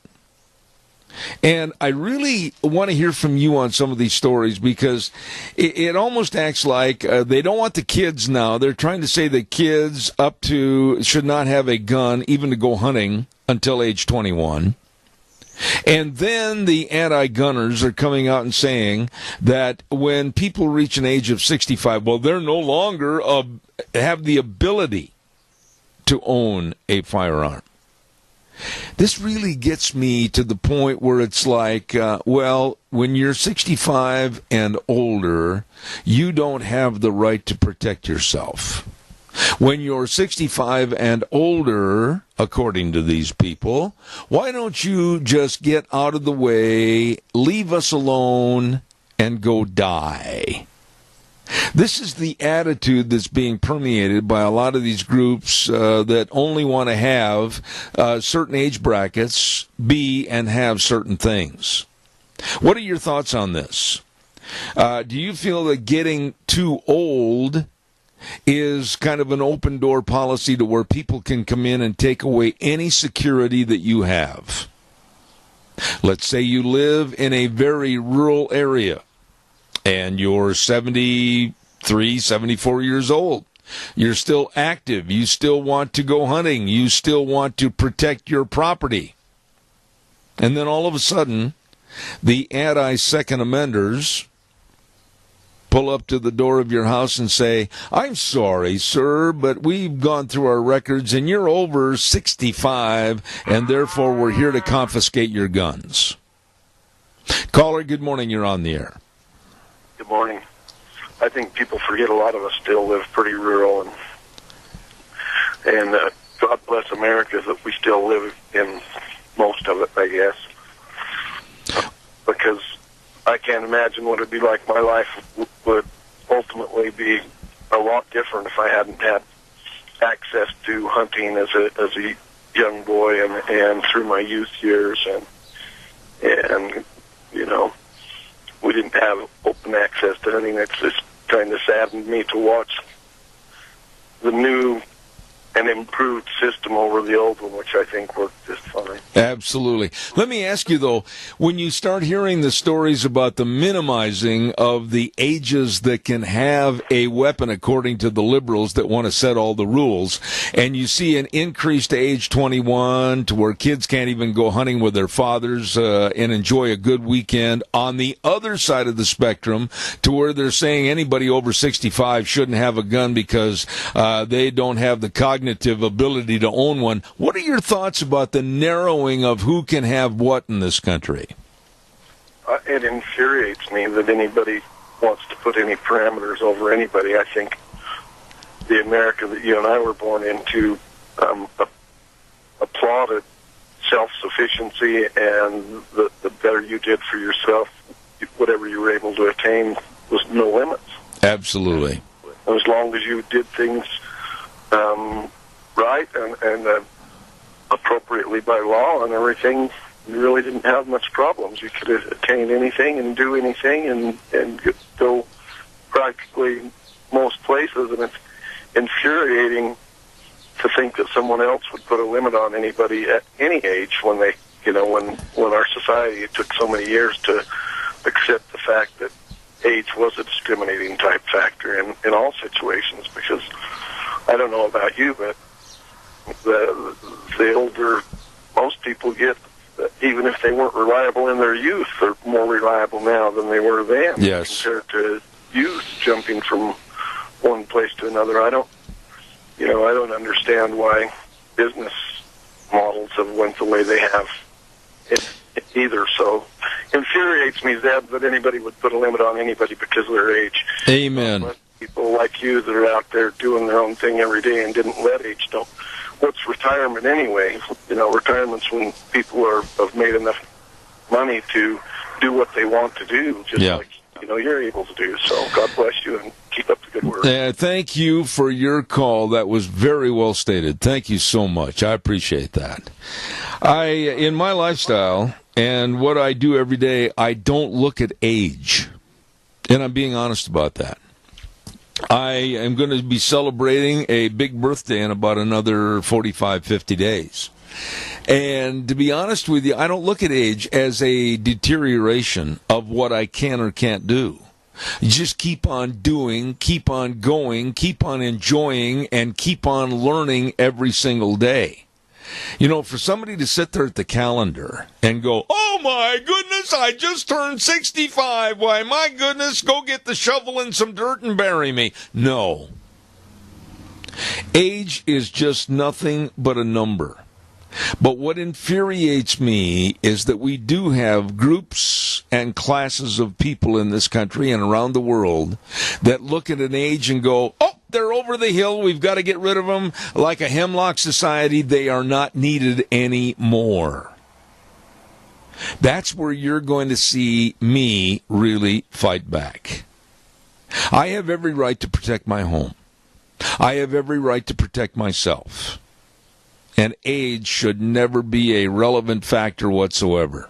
And I really want to hear from you on some of these stories, because it almost acts like they don't want the kids now. They're trying to say that kids up to should not have a gun, even to go hunting, until age 21. And then the anti-gunners are coming out and saying that when people reach an age of 65, well, they're no longer have the ability to own a firearm. This really gets me to the point where it's like, well, when you're 65 and older, you don't have the right to protect yourself. When you're 65 and older, according to these people, why don't you just get out of the way, leave us alone, and go die? This is the attitude that's being permeated by a lot of these groups that only want to have certain age brackets be and have certain things. What are your thoughts on this? Do you feel that getting too old is kind of an open door policy to where people can come in and take away any security that you have? Let's say you live in a very rural area and you're 73, 74 years old, You're still active. You still want to go hunting. You still want to protect your property. And then all of a sudden, the anti-Second Amenders pull up to the door of your house and say, I'm sorry, sir, but we've gone through our records and you're over 65, and therefore we're here to confiscate your guns. Caller, good morning. You're on the air. Good morning. I think people forget a lot of us still live pretty rural, and God bless America that we still live in most of it, I guess. Because I can't imagine what it'd be like. My life would ultimately be a lot different if I hadn't had access to hunting as a young boy and through my youth years, and you know, we didn't have open access to hunting. It's just kind of saddened me to watch the new and improved system over the old one, which I think worked just fine. Absolutely. Let me ask you, though, when you start hearing the stories about the minimizing of the ages that can have a weapon, according to the liberals that want to set all the rules, and you see an increase to age 21 to where kids can't even go hunting with their fathers and enjoy a good weekend, on the other side of the spectrum to where they're saying anybody over 65 shouldn't have a gun because they don't have the cognitive ability to own one. What are your thoughts about the narrowing of who can have what in this country? It infuriates me that anybody wants to put any parameters over anybody. I think the America that you and I were born into applauded self-sufficiency, and the better you did for yourself, whatever you were able to attain was no limits. Absolutely. As long as you did things right and appropriately by law and everything, you really didn't have much problems. You could attain anything and do anything and go practically most places, and it's infuriating to think that someone else would put a limit on anybody at any age when they, you know, when our society took so many years to accept the fact that age was a discriminating type factor in all situations. Because I don't know about you, but the older most people get, even if they weren't reliable in their youth, they're more reliable now than they were then. Yes. Compared to youth jumping from one place to another. I don't understand why business models have went the way they have either. So infuriates me, Zeb, that anybody would put a limit on anybody because of their age. Amen. But people like you that are out there doing their own thing every day and didn't let age know. What's retirement anyway? You know, retirement's when people have made enough money to do what they want to do, just like, you know, you're able to do. So God bless you and keep up the good work. Thank you for your call. That was very well stated. Thank you so much. I appreciate that. In my lifestyle and what I do every day, I don't look at age. And I'm being honest about that. I am going to be celebrating a big birthday in about another 45, 50 days. And to be honest with you, I don't look at age as a deterioration of what I can or can't do. You just keep on doing, keep on going, keep on enjoying, and keep on learning every single day. You know, for somebody to sit there at the calendar and go, oh my goodness, I just turned 65. Why, my goodness, go get the shovel and some dirt and bury me. No. Age is just nothing but a number. But what infuriates me is that we do have groups and classes of people in this country and around the world that look at an age and go, oh, they're over the hill, we've got to get rid of them. Like a hemlock society, they are not needed anymore. That's where you're going to see me really fight back. I have every right to protect my home. I have every right to protect myself. And age should never be a relevant factor whatsoever.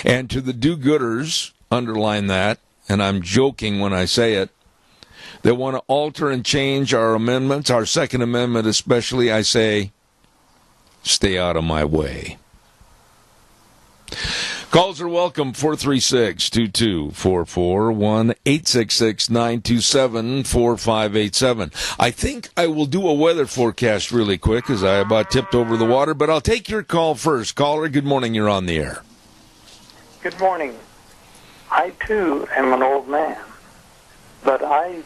And to the do-gooders, underline that, and I'm joking when I say it, that want to alter and change our amendments, our Second Amendment especially, I say, stay out of my way. Calls are welcome, 436-2244, 1-866-927-4587. I think I will do a weather forecast really quick as I about tipped over the water, but I'll take your call first. Caller, good morning. You're on the air. Good morning. I, too, am an old man, but I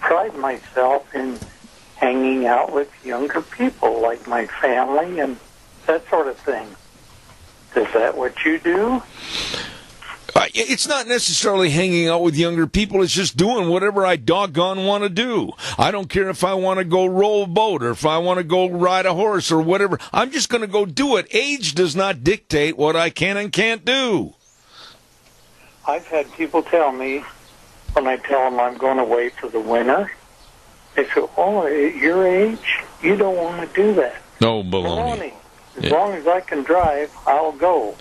pride myself in hanging out with younger people, like my family and that sort of thing. Is that what you do? It's not necessarily hanging out with younger people. It's just doing whatever I doggone want to do. I don't care if I want to go row a boat or if I want to go ride a horse or whatever. I'm just going to go do it. Age does not dictate what I can and can't do. I've had people tell me, when I tell them I'm going away for the winter, they say, oh, at your age, you don't want to do that. No baloney. As long as I can drive, I'll go.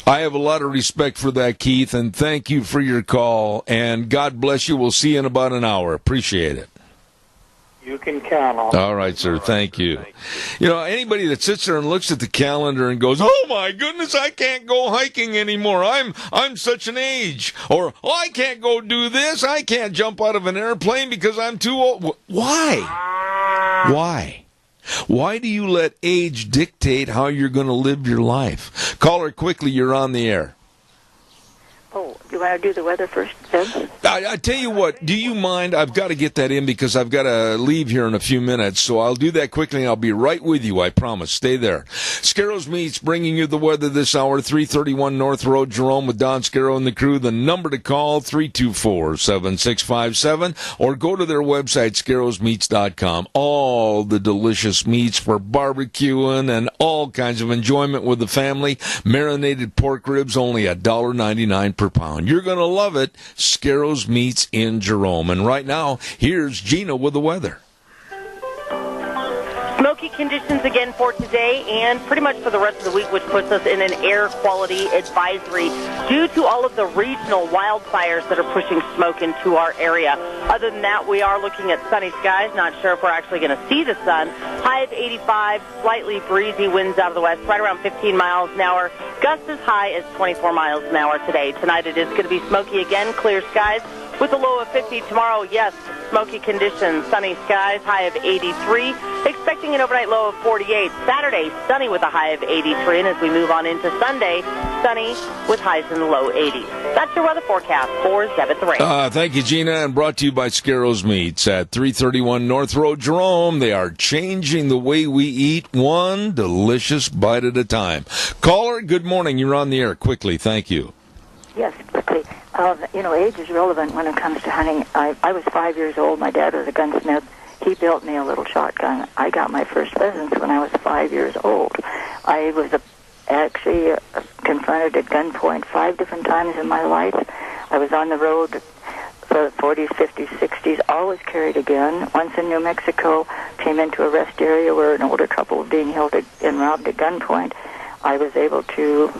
I have a lot of respect for that, Keith, and thank you for your call. And God bless you. We'll see you in about an hour. Appreciate it. You can count on it. All right, sir. Thank you. You know, anybody that sits there and looks at the calendar and goes, oh, my goodness, I can't go hiking anymore. I'm such an age. Or, oh, I can't go do this. I can't jump out of an airplane because I'm too old. Why? Why? Why do you let age dictate how you're going to live your life? Caller, quickly, you're on the air. Oh, do you want to do the weather first, Zeb? I tell you what, do you mind? I've got to get that in because I've got to leave here in a few minutes, so I'll do that quickly and I'll be right with you, I promise. Stay there. Scarrows Meats bringing you the weather this hour, 331 North Road, Jerome with Don Scarrow and the crew. The number to call, 324-7657, or go to their website, scarrowsmeats.com. All the delicious meats for barbecuing and all kinds of enjoyment with the family. Marinated pork ribs, only $1.99 per pound. You're going to love it. Scarrows Meats in Jerome. And right now, here's Gina with the weather. Smoky conditions again for today and pretty much for the rest of the week, which puts us in an air quality advisory due to all of the regional wildfires that are pushing smoke into our area. Other than that, we are looking at sunny skies. Not sure if we're actually going to see the sun. High of 85, slightly breezy winds out of the west, right around 15 miles an hour. Gusts as high as 24 miles an hour today. Tonight it is going to be smoky again, clear skies with a low of 50. Tomorrow, yes, smoky conditions, sunny skies, high of 83. Expecting an overnight low of 48. Saturday, sunny with a high of 83. And as we move on into Sunday, sunny with highs in the low 80s. That's your weather forecast for Zeb at the Range. Thank you, Gina, and brought to you by Scarrows Meats at 331 North Road, Jerome. They are changing the way we eat, one delicious bite at a time. Caller, good morning. You're on the air. Quickly, thank you. Yes, quickly. Age is relevant when it comes to hunting. I was 5 years old. My dad was a gunsmith. He built me a little shotgun. I got my first pheasants when I was 5 years old. I was actually confronted at gunpoint 5 different times in my life. I was on the road for the 40s, 50s, 60s, always carried a gun. Once in New Mexico, came into a rest area where an older couple was being held and robbed at gunpoint. I was able to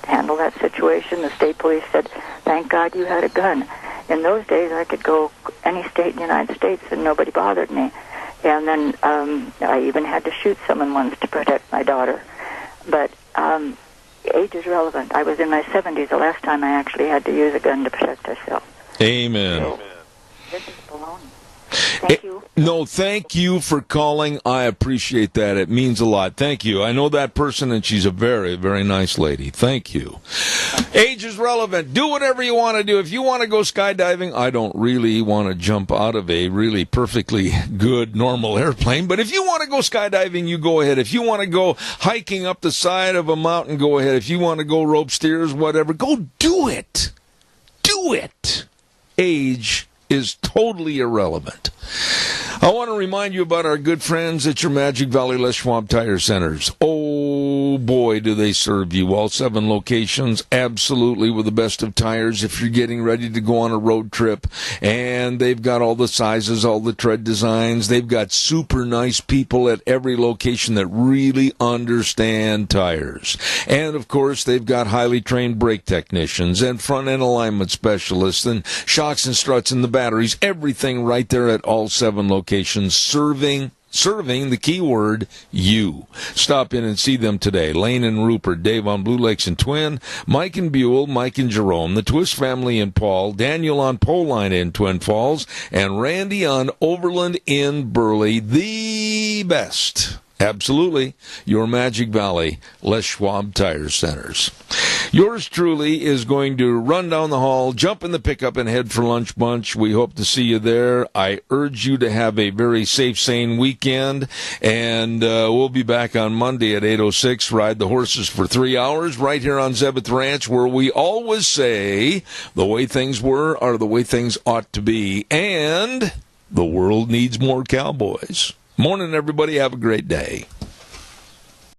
handle that situation. The state police said, thank God you had a gun. In those days, I could go any state in the United States and nobody bothered me. And then I even had to shoot someone once to protect my daughter. But age is relevant. I was in my 70s the last time I actually had to use a gun to protect myself. Amen. So, this is baloney. Thank you. No, thank you for calling. I appreciate that. It means a lot. Thank you. I know that person, and she's a very, very nice lady. Thank you. Age is relevant. Do whatever you want to do. If you want to go skydiving, I don't really want to jump out of a really perfectly good, normal airplane. But if you want to go skydiving, you go ahead. If you want to go hiking up the side of a mountain, go ahead. If you want to go rope steers, whatever, go do it. Do it. Age is totally irrelevant. I want to remind you about our good friends at your Magic Valley Les Schwab Tire Centers. Oh, boy, do they serve you. All 7 locations, absolutely with the best of tires if you're getting ready to go on a road trip. And they've got all the sizes, all the tread designs. They've got super nice people at every location that really understand tires. And, of course, they've got highly trained brake technicians and front-end alignment specialists and shocks and struts and the batteries, everything right there at all 7 locations, serving serving the keyword you. Stop in and see them today. Lane and Rupert, Dave on Blue Lakes and Twin, Mike and Buell, Mike and Jerome, the Twist family in Paul, Daniel on Poline in Twin Falls, and Randy on Overland in Burley. The best. Absolutely. Your Magic Valley, Les Schwab Tire Centers. Yours truly is going to run down the hall, jump in the pickup, and head for Lunch Bunch. We hope to see you there. I urge you to have a very safe, sane weekend, and we'll be back on Monday at 8:06. Ride the horses for 3 hours right here on Zebeth Ranch, where we always say the way things were are the way things ought to be, and the world needs more cowboys. Morning, everybody. Have a great day.